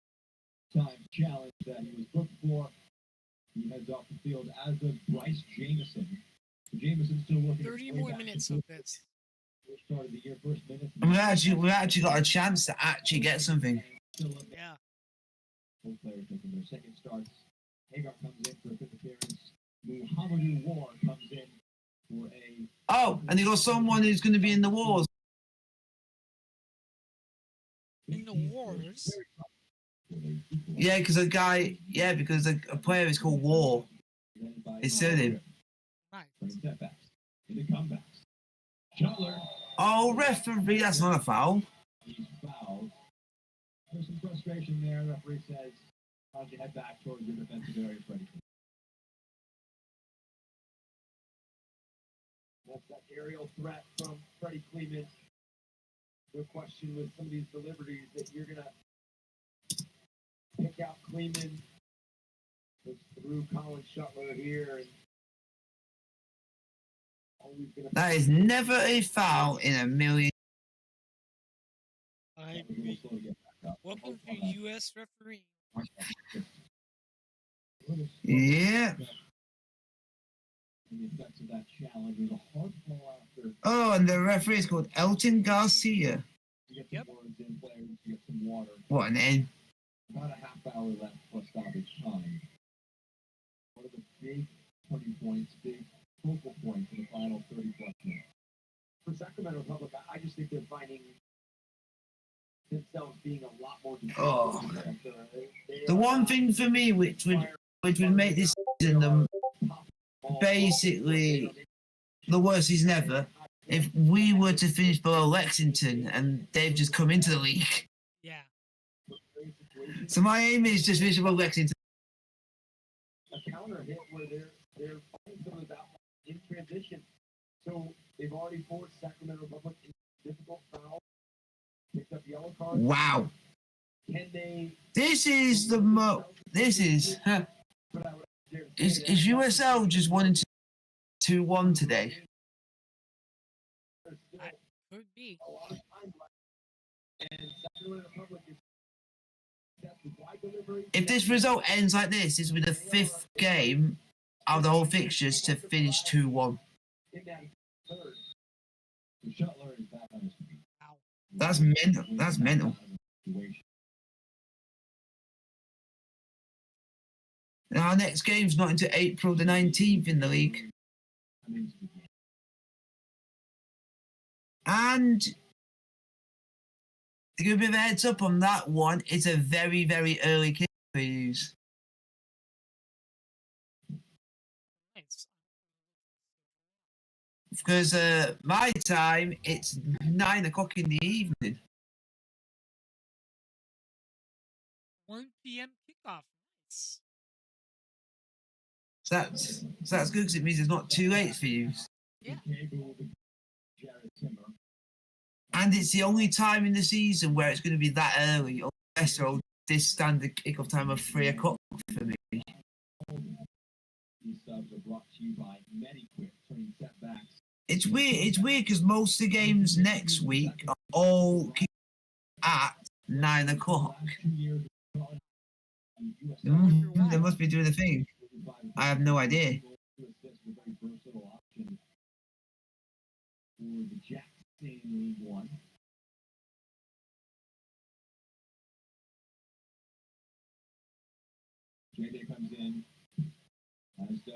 time challenge that he was booked for. He heads off the field, as does Bryce Jameson. So Jameson's still working. 30 more minutes of this. First start of the year, first minutes. We've actually got a chance to actually get something. Yeah. Both players making their second starts. Hagar comes in for a fifth appearance. Muhammadu War comes in for a. Oh, and you got someone who's going to be in the wars. In the wars. Yeah, because a guy. Yeah, because a player is called War. His surname. Right. Setbacks. In the comebacks. Shuttler. Oh, referee, that's not a foul. He's fouled. There's some frustration there. The referee says, "Why don't you head back towards your defensive area, Freddie?" That's that aerial threat from Freddie Kleeman. No question with some of these deliveries that you're gonna pick out Kleeman. Goes through Colin Shuttler here, and always gonna. That is never a foul in a million. I agree. Welcome to U.S. referee. Yeah. The effects of that challenge was a hard ball after. Oh, and the referee is called Elton Garcia. To get some words in, players to get some water. What a name. About a half hour left plus stoppage time. One of the big turning points, big focal points in the final 30 plus minutes. For Sacramento Republic, I just think they're finding themselves being a lot more. Oh. The one thing for me which would make this season basically the worst season ever, if we were to finish below Lexington and they've just come into the league. Yeah. So my aim is just finish above Lexington. A counter hit where they're finding some of those outlines in transition. So they've already forced Sacramento Republic into difficult foul. Picked up yellow cards. Wow. Can they? This is the This is. Is USL just wanting to 2-1 today? Could be. A lot of time left. And Sacramento Republic is. If this result ends like this will be the 5th game out of the whole fixtures to finish 2-1. That's mental. That's mental. And our next game's not until April the 19th in the league. And to give a bit of a heads up on that one, it's a very, very early kick for use. Nice. Because my time, it's 9 o'clock in the evening. 1 p.m. kickoff. Nice. So that's good because it means it's not too late for you. Yeah. And it's the only time in the season where it's going to be that early. Unless this standard kickoff time of 3 o'clock for me. These subs are brought to you by MediQuip, turning setbacks. It's weird. It's weird because most of the games next week are all at 9 o'clock. They must be doing a thing. I have no idea. And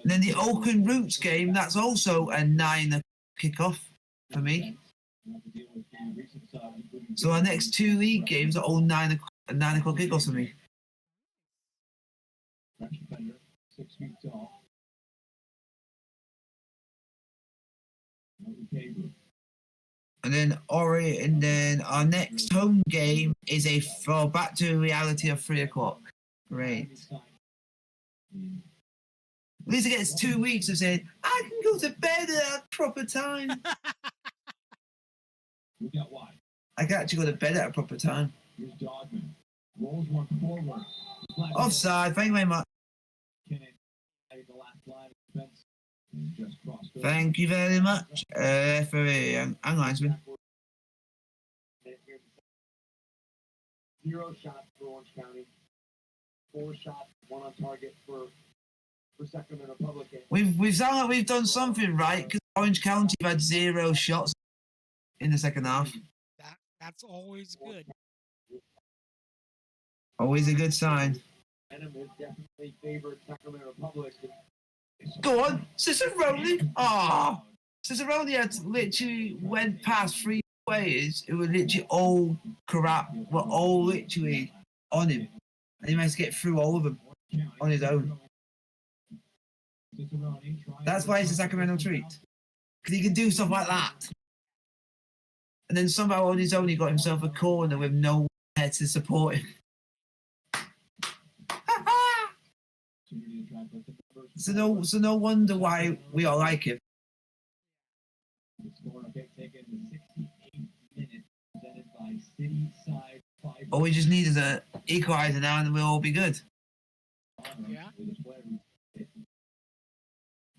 then the Oakland Roots game, that's also a 9 kickoff for me. So our next 2 league games are all 9 o'clock kickoffs for me. 6 feet tall. And then our next home game is a fall back to reality of 3 o'clock. Great. At least it gets 2 weeks of saying, I can go to bed at a proper time. We got why. I can actually go to bed at a proper time. Here's Dogman. Rolls one forward. Offside. Thank you very much. McKinnon at the last line of defense. And just crossed over. Thank you very much, referee and linesman. 0 shots for Orange County. 4 shots, 1 on target for Sacramento Public. We've sounded like we've done something right because Orange County have had 0 shots in the second half. That's always good. Always a good sign. Venom has definitely favored Sacramento Public. Go on, Cicerone. Oh, Cicerone had literally went past 3 players who were literally all corrupt, were all literally on him, and he managed to get through all of them on his own. That's why he's a Sacramento treat, because he can do stuff like that. And then somehow on his own, he got himself a corner with no one there to support him. So no wonder why we all like him. All we just need is an equalizer now, and we'll all be good. Yeah.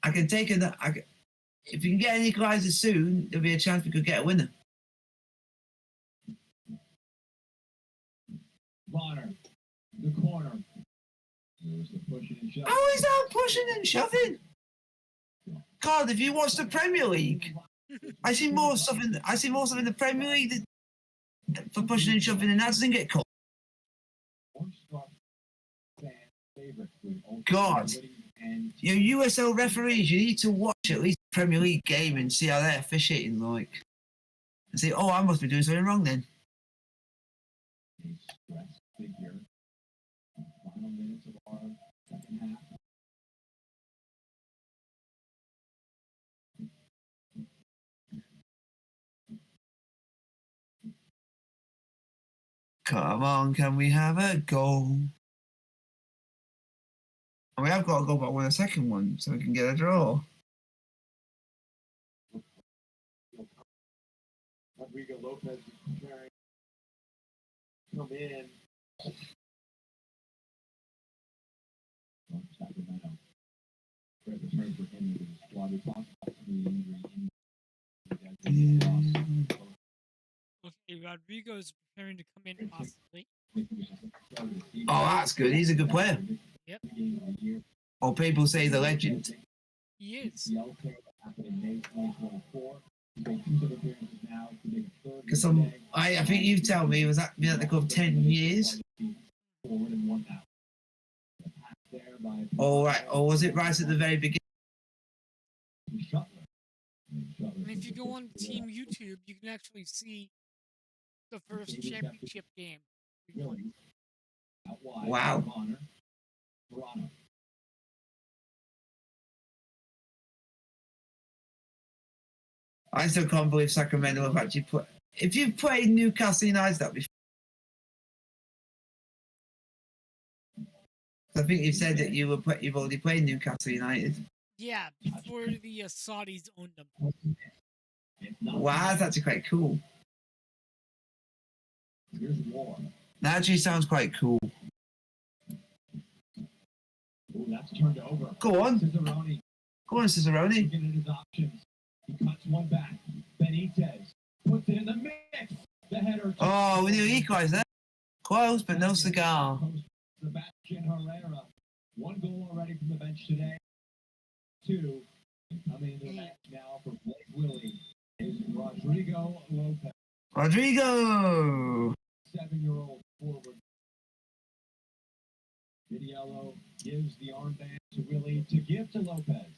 I can take it. If you can get an equalizer soon, there'll be a chance we could get a winner. Bonner, the corner. There's the pushing and shoving. How is that pushing and shoving? God, if you watch the Premier League, I see more stuff in the Premier League for pushing and shoving, and that doesn't get caught. God, you USL referees, you need to watch at least the Premier League game and see how they're officiating like, and say, oh, I must be doing something wrong then. Figure. Final minutes of our second half. Come on, can we have a goal? And we have got to go back with a second one so we can get a draw. Rodrigo Lopez is preparing to come in. Sacramento. Great return for him to the squad. We talked about the injury. Okay, Rodrigo's preparing to come in possibly. Oh, that's good. He's a good player. Yep. Or people say the legend. He is. Because I think you've told me he was been at the club 10 years. All right, or was it right at the very beginning? And if you go on Team YouTube, you can actually see the first championship game. Wow. I still can't believe Sacramento have actually put. If you've played Newcastle United, that'd be. I think you said that you've already played Newcastle United. Yeah, before the Saudis owned them. Wow, that's actually quite cool. That actually sounds quite cool. That's turned over. Go on. Cicerone. Go on, Cicerone. Looking at his options. He cuts one back. Benitez puts it in the mix. The header. Oh, we need to equalize that. Close, but no cigar. Sebastian Herrera. 1 goal already from the bench today. 2. Coming into the match now for Blake Willie is Rodrigo Lopez. Rodrigo! 7-year-old forward. Vidiello gives the armband to Willie to give to Lopez.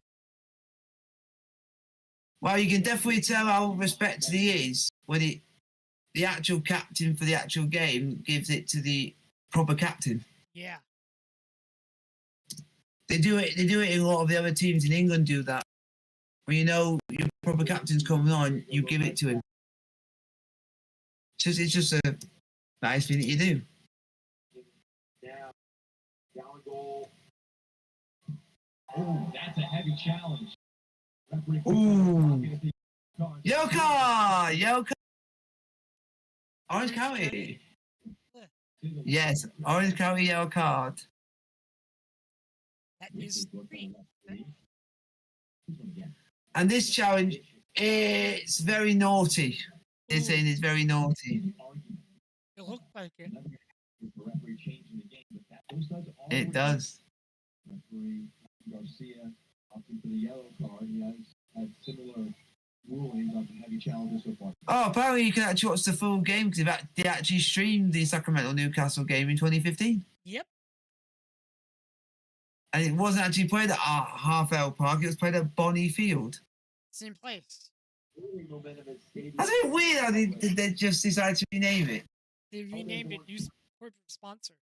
Well, you can definitely tell how respected he is when the actual captain for the actual game gives it to the proper captain. Yeah. They do it in a lot of the other teams in England do that. When you know your proper captain's coming on, you give it to him. It's just a nice thing that you do. Now, down goal. Oh, that's a heavy challenge. Ooh. Yoka! Orange County. Yeah, Yes, Orange County yellow card. that is 3. And this challenge, it's very naughty. They're saying it's very naughty. It looks like it. It does. Referee Garcia opting for the yellow card. He has had similar rulings on heavy challenges so far. Oh, apparently you can actually watch the full game because they actually streamed the Sacramento Newcastle game in 2015. Yep. And it wasn't actually played at Half L Park, it was played at Bonnie Field. Same place. That's a bit weird how they just decided to rename it. They renamed it new corporate sponsor.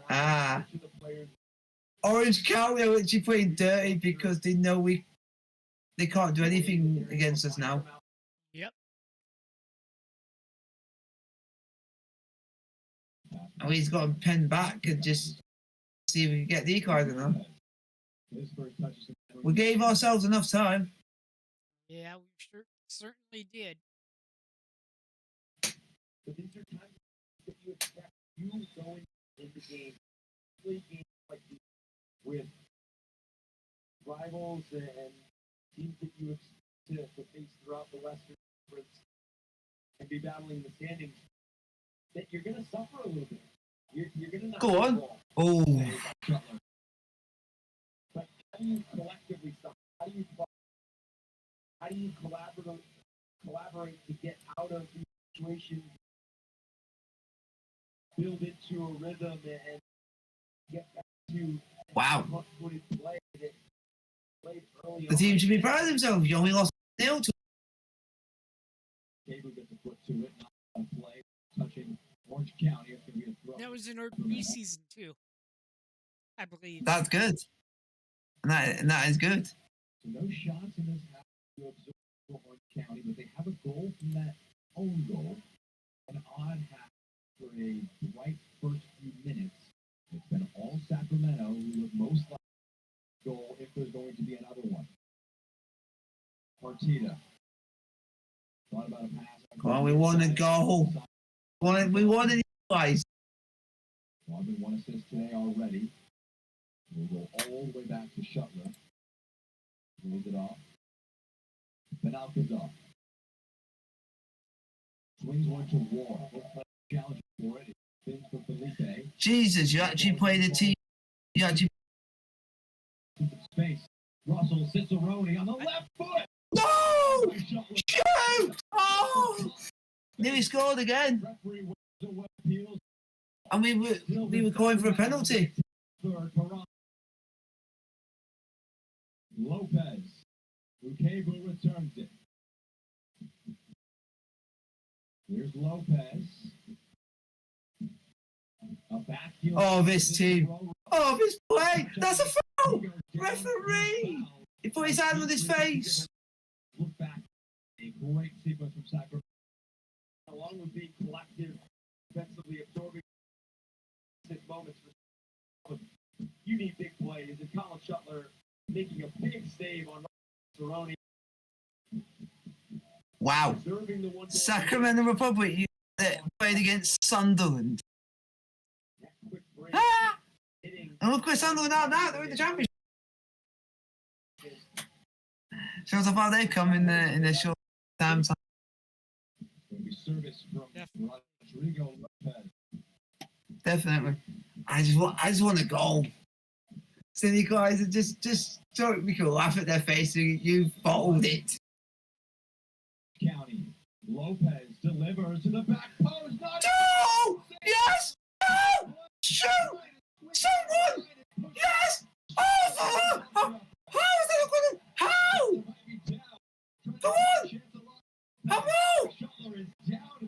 Ah. Orange County are actually playing dirty because they know they can't do anything against us now. Yep. And he's got to pen back and just see if we can get the equalizer now. We gave ourselves enough time. Yeah, we certainly did. But these are times that you expect you going into games, play games like these with rivals and teams that you expect to face throughout the Western Conference and be battling the standings, that you're going to suffer a little bit. You're going to not Go on. Oh. But how do you collectively suffer? How do you collaborate to get out of these situations, build into a rhythm, and get back to Wow. front-footed play that played early The team should be proud of themselves. You only lost 0 to. Cable gets a foot to it, not a play, touching Orange County. It's going to be a throw. That was in our preseason too, I believe. That's good. And that is good. So no shots in this half to absorb Orange County, but they have a goal from that own goal. An odd half for a bright first few minutes. It's been all Sacramento who look most like goal if there's going to be another one. Partita. Thought about a pass. Come on, we want a goal. We want an equalizer. Marvin 1 assist today already. We'll go all the way back to Shuttler. Rolls it off. Benalcazar. Swings one to War. Challenge for it. Spins for Felipe. Jesus, you actually played a team. You actually. Space. Russell Cicerone on the left foot. No! Shoot! Oh! Nearly scored again. And we were calling for a penalty. Lopez. Ukebu returns it. Here's Lopez. A vacuum. Oh, this team. Oh, this play. That's a foul. Referee. He put his hand on his face. Look back. A great sequence from Sacramento. Along with being collective, defensively absorbing moments. You need big plays. And Colin Shuttler making a big save on Cerrone. Wow. Sacramento Republic, you played against Sunderland. Ah! And look where Sunderland are now. They're in the championship. Shows how far they've come in the short time. Definitely. I just want a goal. Silly guys, just so we can laugh at their face. You bottled it. County. Lopez delivers to the back post. No! Yes! No! Shoot! Someone! Yes! Oh! How is that going to... How? Come on! How?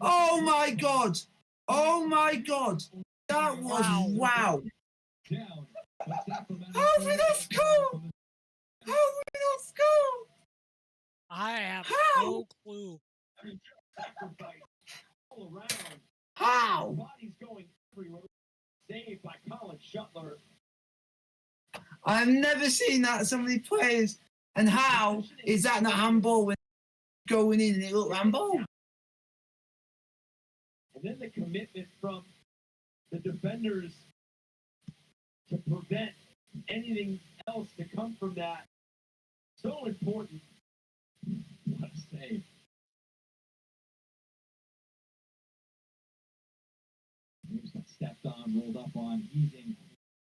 Oh my God! Oh my God! That was wow! How did that score? How did that score? I have no clue. How? Bodies going everywhere. Saved by Colin Shuttler. I've never seen that so many players. And how is that not handball when going in and it looked handball? then the commitment from the defenders to prevent anything else to come from that. So important. What a save. He just got stepped on, rolled up on, easing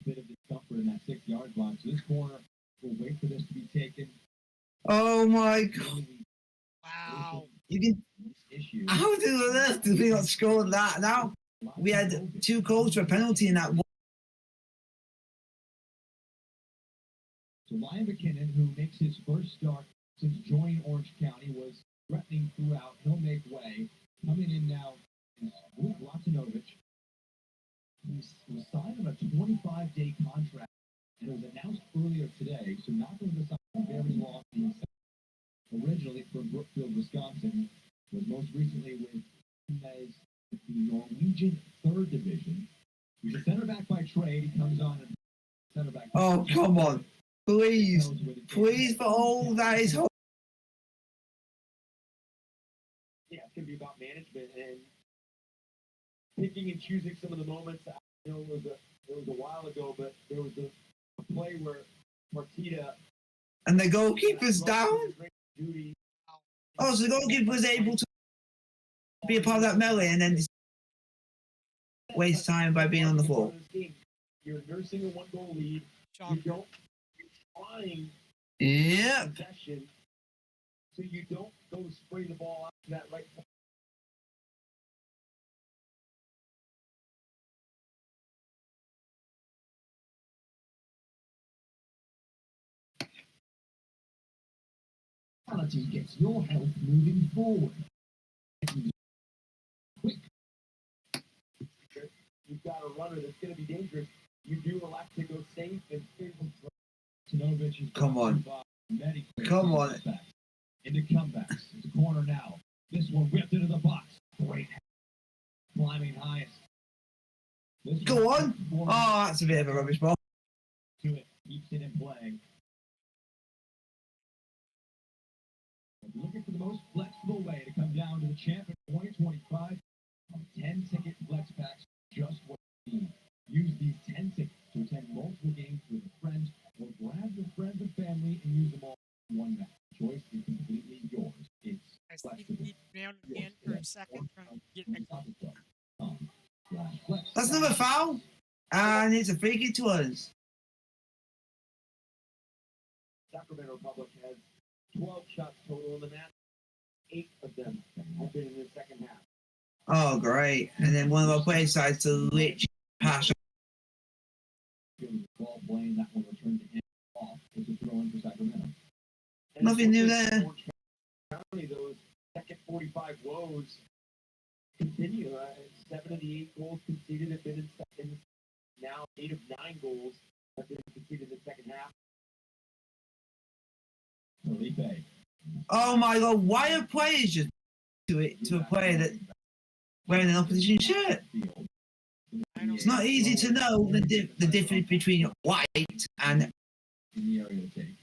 a bit of discomfort in that 6-yard box. So this corner will wait for this to be taken. Oh my God. Wow. You can. How did we not score that now? We had 2 calls for a penalty in that one. So Ryan McKinnon, who makes his first start since joining Orange County, was threatening throughout. He'll make way. Coming in now is Luke Latinovich. He was signed on a 25-day contract, and it was announced earlier today, so not going to sign very long. Originally from Brookfield, Wisconsin, was most recently with the Norwegian 3rd Division. He's a center back by trade. He comes on and center back. Oh, come on. Please. Please, for all that is hope. Yeah, it's going to be about management and picking and choosing some of the moments. I know it was a while ago, but there was a play where Martita And the goalkeeper's down. duty. Oh, so the goalkeeper was able to be a part of that melee and then waste time by being on the floor. You're nursing a 1-goal lead. You don't trying Yeah. possession, so you don't go spray the ball out to that right. Quality gets your health moving forward. Quick. You've got a runner that's going to be dangerous. You do elect to go safe and stable. Come on. Come on. Into comebacks. It's a corner now. This one whipped into the box. Great. Climbing highest. Go on. Oh, that's a bit of a rubbish ball. To it. Keeps it in play. Looking for the most flexible way to come down to the champ in 2025 on 10-ticket flex packs. Just what you need. Use these 10 tickets to attend multiple games with a friend or grab your friends and family and use them all in one match. Choice is completely yours. It's I flexible. think he down again for a second trying to get a goal. That's another foul. And it's a free kick to us. Sacramento Republic has 12 shots total in the match. 8 of them have been in the second half. Oh, great. And then one of our players decides to literally pass. Ball playing, that one returned to him off. It's a throw in for Sacramento. Nothing new there. County, those second 45 woes continue. 7 of the 8 goals conceded have been in second. Now 8 of 9 goals have been conceded in the second half. Felipe. Oh my God! Why are players just to it to a player that wearing an opposition shirt? It's not easy to know the difference between white and. In the area to take.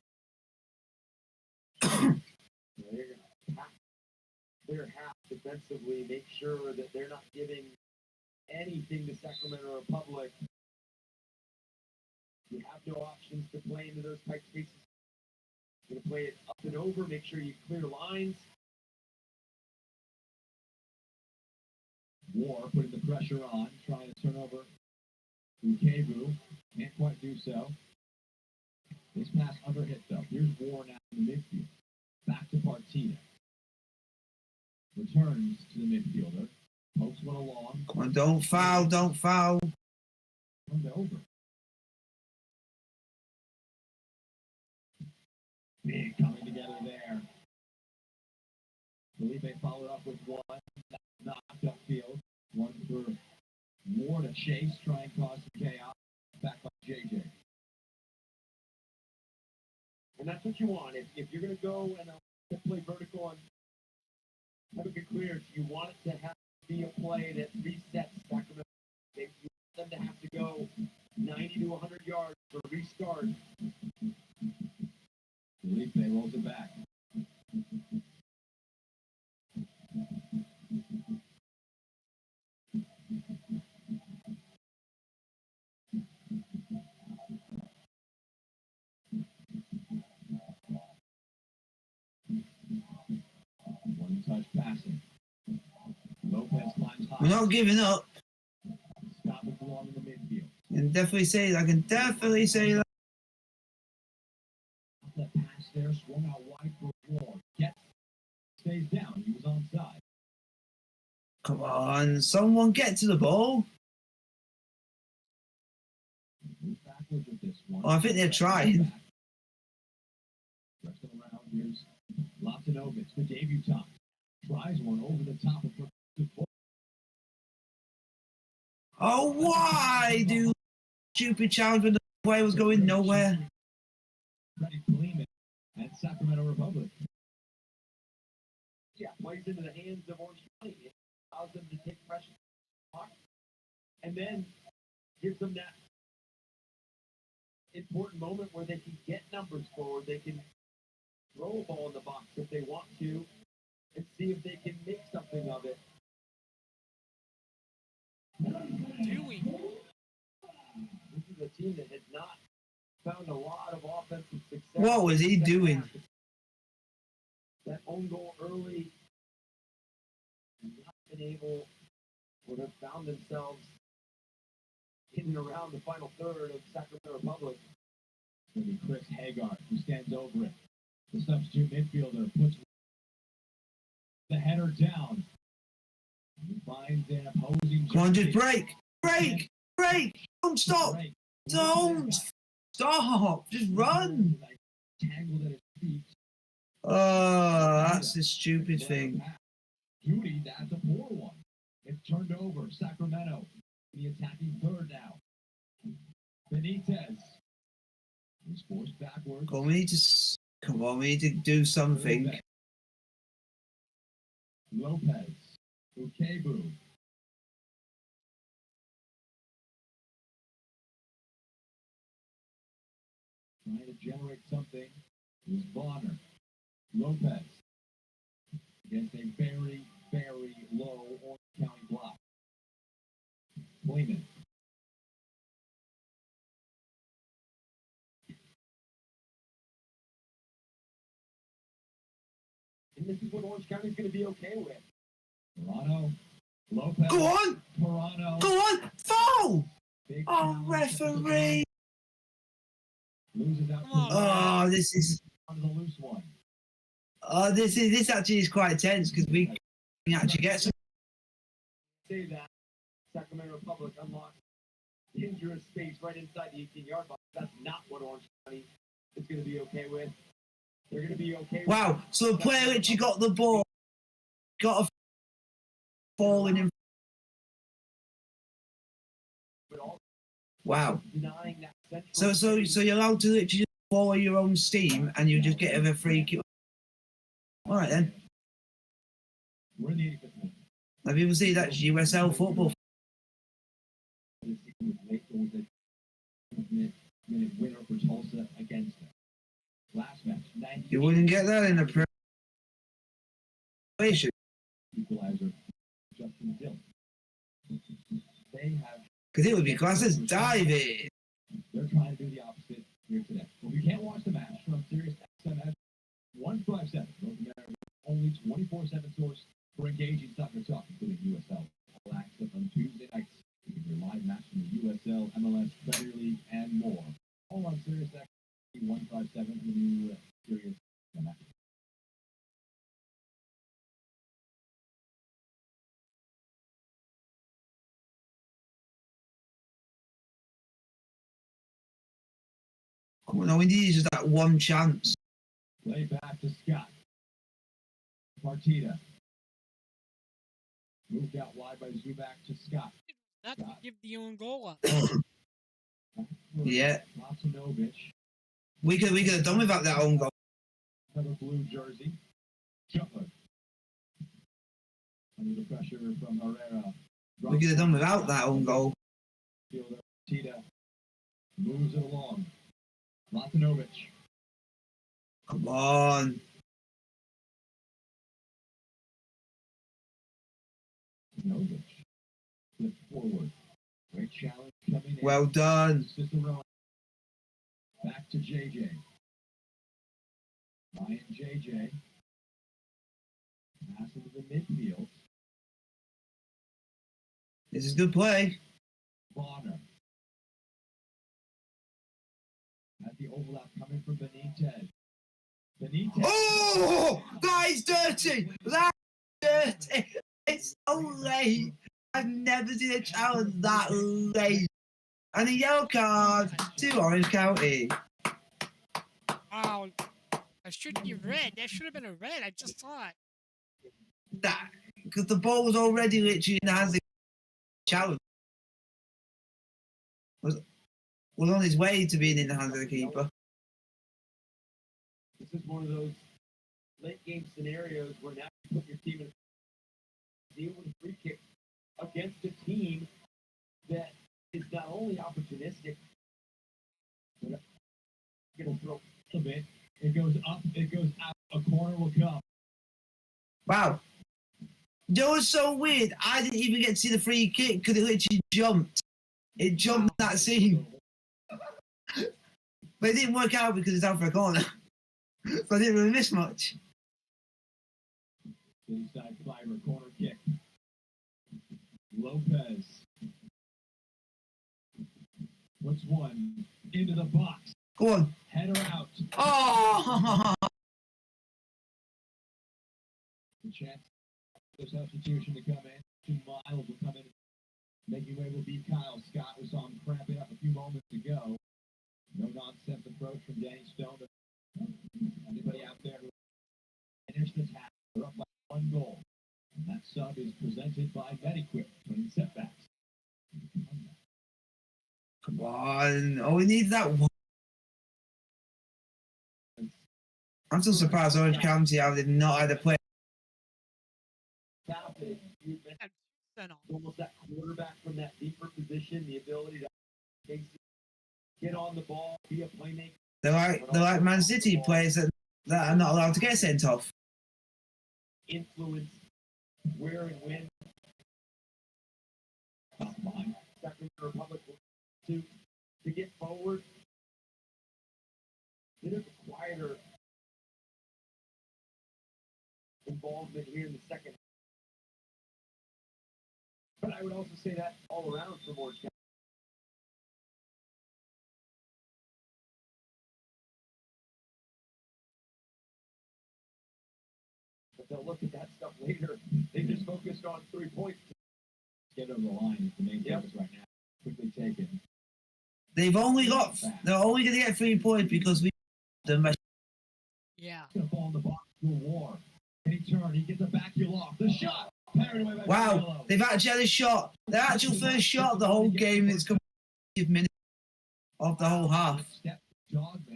They're half defensively, make sure that they're not giving anything to Sacramento Republic. You have no options to play into those tight spaces. You're going to play it up and over, make sure you clear lines. War putting the pressure on, trying to turn over Ukebu. Can't quite do so. This pass under hit though. Here's War now in the midfield. Back to Partita. Returns to the midfielder. Pokes one along. Come on, don't foul, don't foul. Turned over. Big coming together there. Felipe followed up with one. Knocked upfield. One for War to chase, try and cause some chaos. Back by JJ. And that's what you want. If you're going to go and play vertical on public clearance, you want it to have to be a play that resets Sacramento. You want them to have to go 90 to 100 yards for a restart. Felipe rolls it back. We're not giving up. Stop it along in the midfield. I can definitely say that. That pass there, swung out wide for Ward. Gets, stays down. He was onside. Come on, someone get to the ball. Moves backwards with this one. Oh, I think they're trying. Wrestling around, here's Latinovic, the debutant. Tries one over the top of the ball. Oh, why do stupid challenge when the play was going nowhere? Freddie Kleeman and Sacramento Republic. Yeah, plays into the hands of Orange County. It allows them to take pressure and then gives them that important moment where they can get numbers forward. They can throw a ball in the box if they want to and see if they can make something of it. Doing. This is a team that has not found a lot of offensive success. What was he doing? That own goal early, and not been able, or have found themselves in and around the final third of Sacramento Republic. It's going to be Chris Haggard who stands over it. The substitute midfielder puts the header down. He finds an opposing. Come on, just break. Don't stop. Break. Don't stop. Just run. Tangled at his feet. Oh, that's a stupid thing. Judy, that's a poor one. It's turned over. Sacramento, the attacking third now. Benitez is forced backwards. Come on, we need to do something. Lopez, Ukebu. Trying to generate something is Bonner. Lopez against a very, very low Orange County block. Kleeman. And this is what Orange County is going to be okay with. Toronto, Lopez. Go on. Toronto. Foul. Big Oh, challenge. referee. Loses out. Come on, Oh, this is. On the loose one. Oh, this actually is quite tense because we can actually get some. Say that Sacramento Republic unlocks dangerous space right inside the 18-yard box. That's not what Orange County is going to be okay with. They're going to be okay. Wow. So the player literally got the ball, got a falling in. Wow. Denying that central So you're allowed to literally just follow your own steam and you just get a free kick. All right then. We're in the 85th minute. Now people see that's USL football. This season was late. There was a minute winner for Tulsa against them. Last match, 90 You wouldn't get that in a Premier League. equalizer. Justin Dill. They have. Because it would be classed as diving. They're trying to do the opposite here today. But we can't watch the match from Sirius XM 157, North America's only 24/7 source for engaging soccer talk, including USL All Access on Tuesday nights. You can hear live matches from the USL, MLS, Premier League, and more. All on Sirius XM 157, the new Sirius XM app. Come on, all we need is just that one chance. Play back to Scott. Partita. Moved out wide by Zubac to Scott. not to give the own goal up. Yeah. Latinovic. We could have done without that own goal. Another blue jersey. Jutler. Under the pressure from Herrera. We could have done without that own goal. Fielder Tita moves it along. Latinovic. Come on. Latinovic. Flip forward. Great challenge coming in. Well done. Cicero. Back to JJ. Ryan JJ. Pass into the midfield. This is a good play. Bonner. At the overlap coming from Benitez. Benitez. Oh, that is dirty. That's dirty. It's so late. I've never seen a challenge that late. And a yellow card to Orange County. Wow. That should be red. That should have been a red. I just saw it. That because the ball was already literally in the hands of the challenge. Was on his way to being in the hands of the keeper. This is one of those late game scenarios where now you put your team in deal with a free kick against a team that is not only opportunistic, but going to throw a bit. It goes up, it goes out, a corner will come. Wow. That was so weird. I didn't even get to see the free kick because it literally jumped. It jumped that scene. But it didn't work out because it's out for a corner. So I didn't really miss much. Inside Fiber, corner kick. Lopez. Puts one into the box. Go on. Header out. Oh! The chance for substitution to come in. 2 Miles will come in. Making way will be Kyle Scott. We saw him cramping up a few moments ago. No nonsense approach from Danny Stone. Anybody out there who finished the task, they're up by 1 goal. And that sub is presented by Mediquip, 20 setbacks. Come on. Oh, we need that one. I'm still surprised Orange County how they've not had a play. Talented. Almost that quarterback from that deeper position, the ability to get on the ball, be a playmaker. They're like Man City players that are not allowed to get sent off. Influence where and when. Second Republic to get forward. Bit of a quieter involvement here in the second. But I would also say that all around for Orange County. But they'll look at that stuff later. They just focused on 3 points. Get over the line is the main focus right now. Quickly taken. They're only going to get 3 points because we them. Yeah. Gonna fall in the box to a war. And he turned, he gets a back heel off. The shot! Away by Wow, Yellow. they've actually had a shot. Their actual first shot of the whole game is coming in 90th minute of the whole half.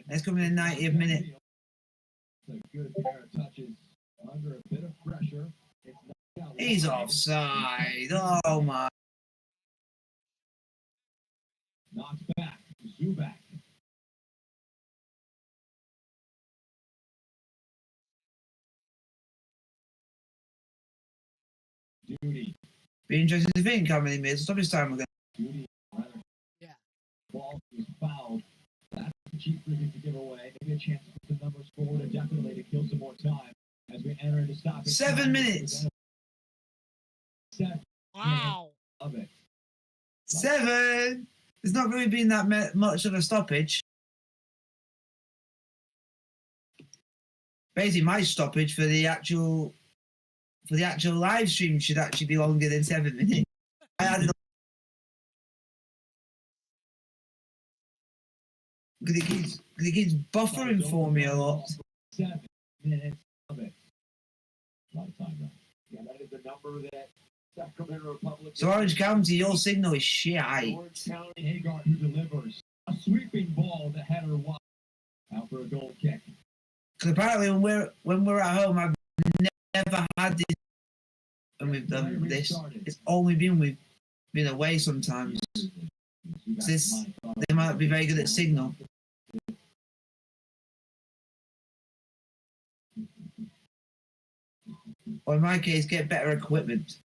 It's coming in 90th minute. It's a good pair of touches under a bit of pressure. It's not He's offside. Oh my. Knocks back. Zuback. Duty. Be interesting to think how many minutes stoppage time we're going Duty. Yeah. Ball was fouled. That's a cheap free kick to give away. Maybe a chance to put the numbers forward and definitely to kill some more time as we enter into stoppage. 7 minutes. 7 Wow. of it. 7. There's not really been that much of a stoppage. Basically, my stoppage for the actual live stream should actually be longer than 7 minutes. I added because it keeps buffering for me a lot. 7 minutes of it. A lot of time left. Yeah, that is the number that Sacramento Republic. So Orange County, your signal is shit. Orange County Hagar who delivers a sweeping ball to header wide. Out for a goal kick. Because apparently when we're at home, I've never had this. And we've done this. It's only been we've been away sometimes. They might be very good at signal. Or in my case, get better equipment.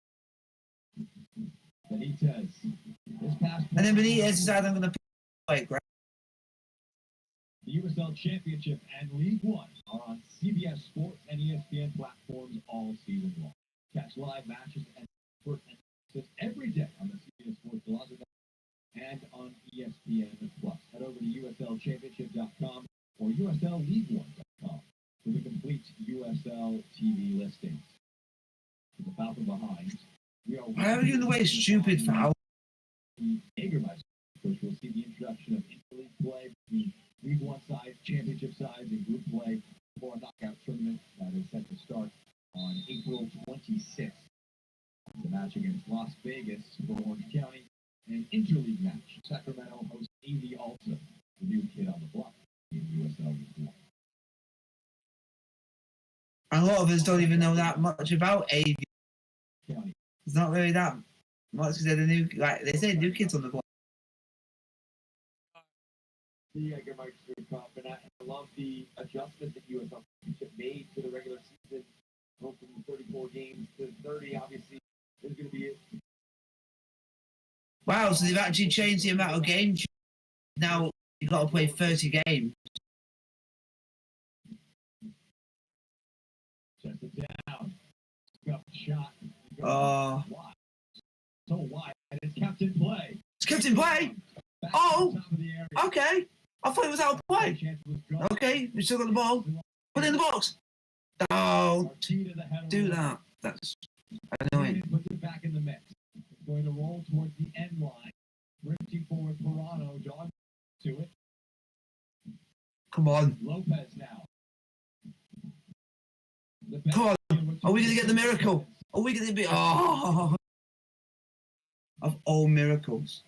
Benitez. And then Benitez decided I'm going to play, right? The USL Championship and League One are on CBS Sports and ESPN platforms all season long. Catch live matches and Just every day on the CBS Sports Plaza and on ESPN Plus. Head over to USLChampionship.com or USLLeague1.com for the complete USL TV listings. With the Falcon behind, we are Why are you in the way, stupid foul? the Jägermeister, which will see the introduction of interleague play between League One sides, Championship sides, and group play for a knockout tournament that is set to start on April 26th. The match against Las Vegas for Orange County, an interleague match. Sacramento hosts AV Alta, the new kid on the block in USL League One. A lot of us don't even know that much about AV. County. It's not really that much because they're the new, like they say, new kids on the block. The Jägermeister Cup, and I love the adjustment that USL Championship made to the regular season. Go from 34 games to 30, obviously, is going to be it. Wow, so they've actually changed the amount of games. Now you've got to play 30 games. Sets it down. Got shot. Oh. Wide. So wide, and it's kept in play. It's kept in play? Back Oh. to the top of the area. Okay. I thought it was out of play. Chance was gone. Okay, we still got the ball. Put it in the box. Don't Marquis to the header. do that. That's annoying. Puts it back in the mix. It's going to roll towards the end line. Reaching forward, Toronto, dog to it. Come on. Lopez now. Come on. Are we going to get the miracle? Are we going to be... Oh. Of all miracles.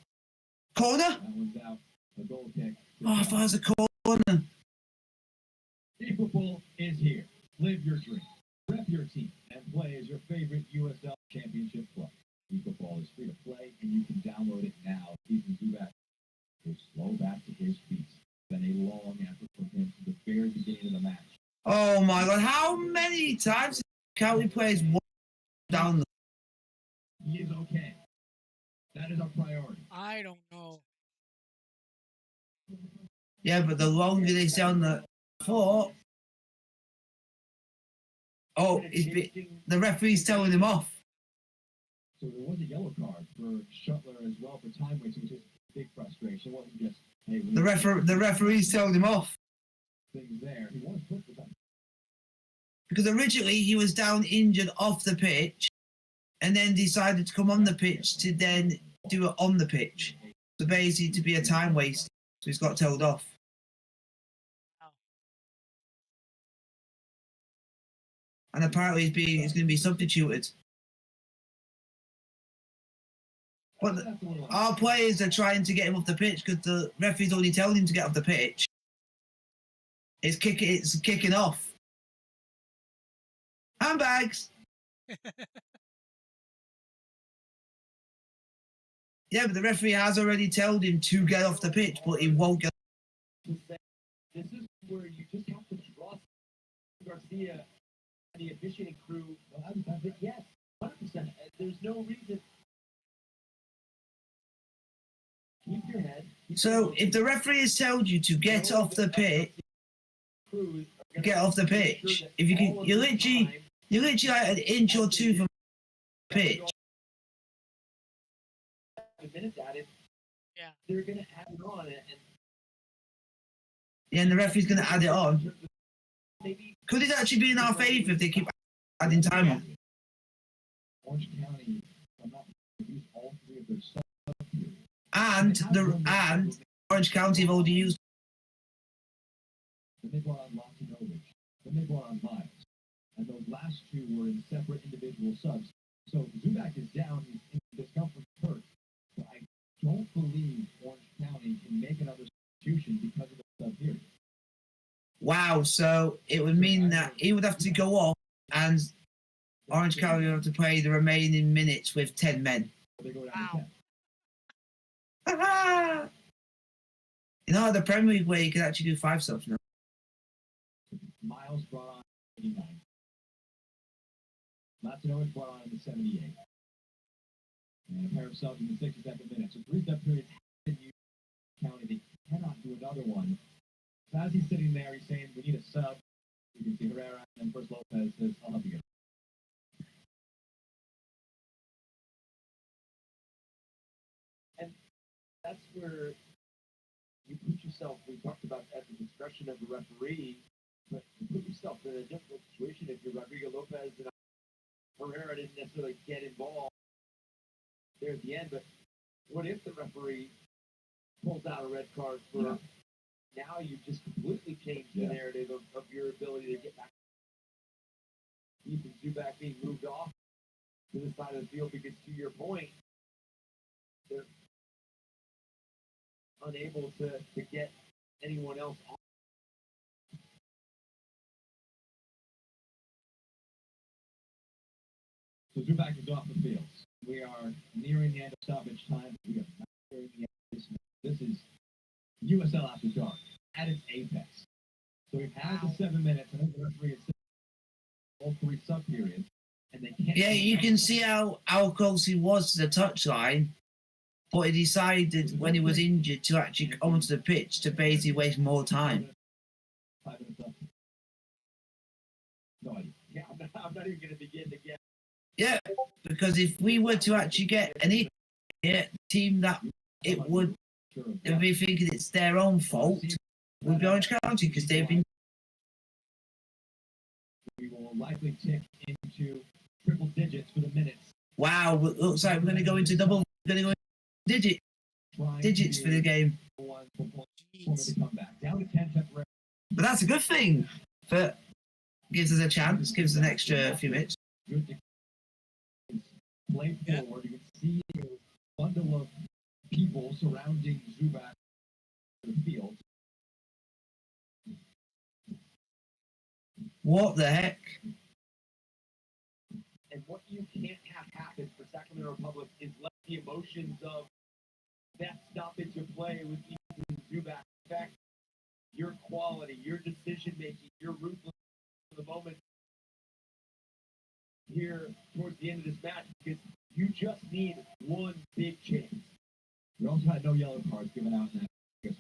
Corner? That one's out. A goal kick. Oh, I thought it was a corner. eFootball is here. Live your dream. Rep your team and play as your favorite USL Championship club. eFootball is free to play, and you can download it now. Ethan Zubak will slow back to his feet. Then a long effort from him to the very beginning of the match. Oh my God. How many times did County players walk down the... He is okay. That is our priority. I don't know. Yeah, but the longer they stay on the floor... Oh, the referee's telling him off. So there was a yellow card for Shuttler as well for time wasting, which is a big frustration. It wasn't just, hey, The referee's telling him off. things there. He was put for time. Because originally he was down injured off the pitch and then decided to come on the pitch to then do it on the pitch. So basically to be a time waste. So he's got told off. And apparently he's going to be substituted. But our players are trying to get him off the pitch because the referee's already telling him to get off the pitch. It's kicking off. Handbags. Yeah, but the referee has already told him to get off the pitch, but he won't get. This is where you just have to trust Garcia and the officiating crew. Yes, 100%. There's no reason. Keep your head. So if the referee has told you to get off the pitch, get off the pitch. If you can, you're literally like an inch or two from the pitch. Minutes at it, Yeah. they're gonna add it on, and Yeah, and the referee's going to add it on. maybe Could it actually be in our favour if they keep adding time on? Orange County, I'm not use all three of their subs here. And Orange County have already used. Then they brought on Latinovich. Then they brought on Miles, and those last two were in separate individual subs. So Zubak is down. He's in discomfort hurt. But I don't believe Orange County can make another substitution because of the sub here. Wow, so it would mean that he would have to go off and Orange County would have to play the remaining minutes with 10 men. They go down Wow. to 10. Ha-ha! You know, the Premier League where you can actually do 5 subs now. Miles brought on 89. Latinovich brought on in the 78. And a pair of subs in the 62nd minute. So 3 step periods have been used in County. They cannot do another one. So as he's sitting there, he's saying, we need a sub. You can see Herrera, and then first Lopez says, I'll help you get that's where you put yourself. We talked about at the discretion of the referee, but you put yourself in a difficult situation if you're Rodrigo Lopez and Herrera didn't necessarily get involved there at the end. But what if the referee pulls out a red card for? Now you've just completely changed the narrative of your ability to get back. Ethan Zubak being moved off to the side of the field because, to your point, they're unable to get anyone else off. So Zubak is off the field. We are nearing the end of stoppage time. We are not nearing the end of this. This is USL After Dark at its apex. So we've had the 7 minutes. I think the referee has said all 3 sub periods, and they can't. Yeah, you can see how close he was to the touchline, but he decided when he was injured to actually come onto the pitch to basically waste more time. 5 minutes left. No idea. Yeah, I'm not even going to begin to get. Yeah, because if we were to actually get any team that it would be thinking it's their own fault, would be Orange County because they've been. We will likely tick into triple digits for the minutes. Wow, it looks like we're going to go into double. We're going to go into digits for the game. To come back. Down to 10 temporary. But that's a good thing. But gives us a chance. Gives us an extra few minutes. Good to play forward. You can see a bundle of people surrounding Zubak in the field. What the heck? And what you can't have happen for Sacramento Republic is let the emotions of that stoppage of play with Ethan Zubak affect your quality, your decision making, your ruthlessness for the moment here towards the end of this match, because you just need one big chance. We also had no yellow cards given out in that,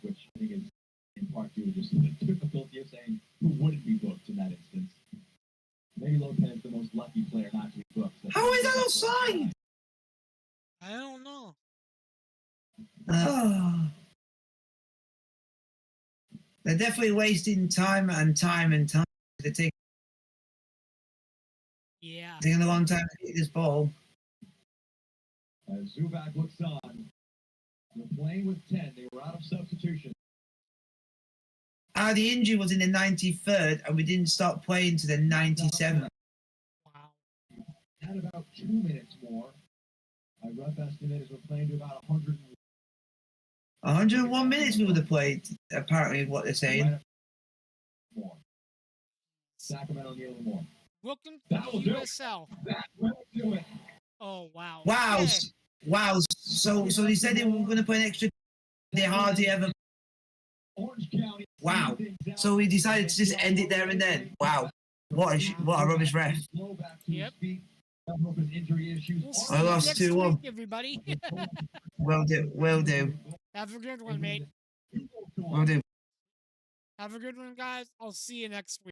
which I think is in part due to just the difficulty of saying who wouldn't be booked in that instance. Maybe Lopez is the most lucky player not to be booked. How is that offside? I don't know. Oh. They're definitely wasting time and time and time. They're taking a long time to get this ball. As Zubak looks on, they're playing with 10. They were out of substitution. The injury was in the 93rd, and we didn't start playing to the 97th. Wow. Had about 2 minutes more. My rough estimate is we're playing to about 101 minutes we would have played, apparently, what they're saying. More. Sacramento need a little more. Welcome to That will the do it. USL. That will do it. Oh, wow. Wow. Okay. Wow. So they said they were going to play an extra. They hardly ever. Orange County. Wow. So we decided to just end it there and then. Wow. What a rubbish ref. Yep. Injury issues. We'll see I you lost next 2-1. week, everybody. Will do. Have a good one, mate. Will do. Have a good one, guys. I'll see you next week.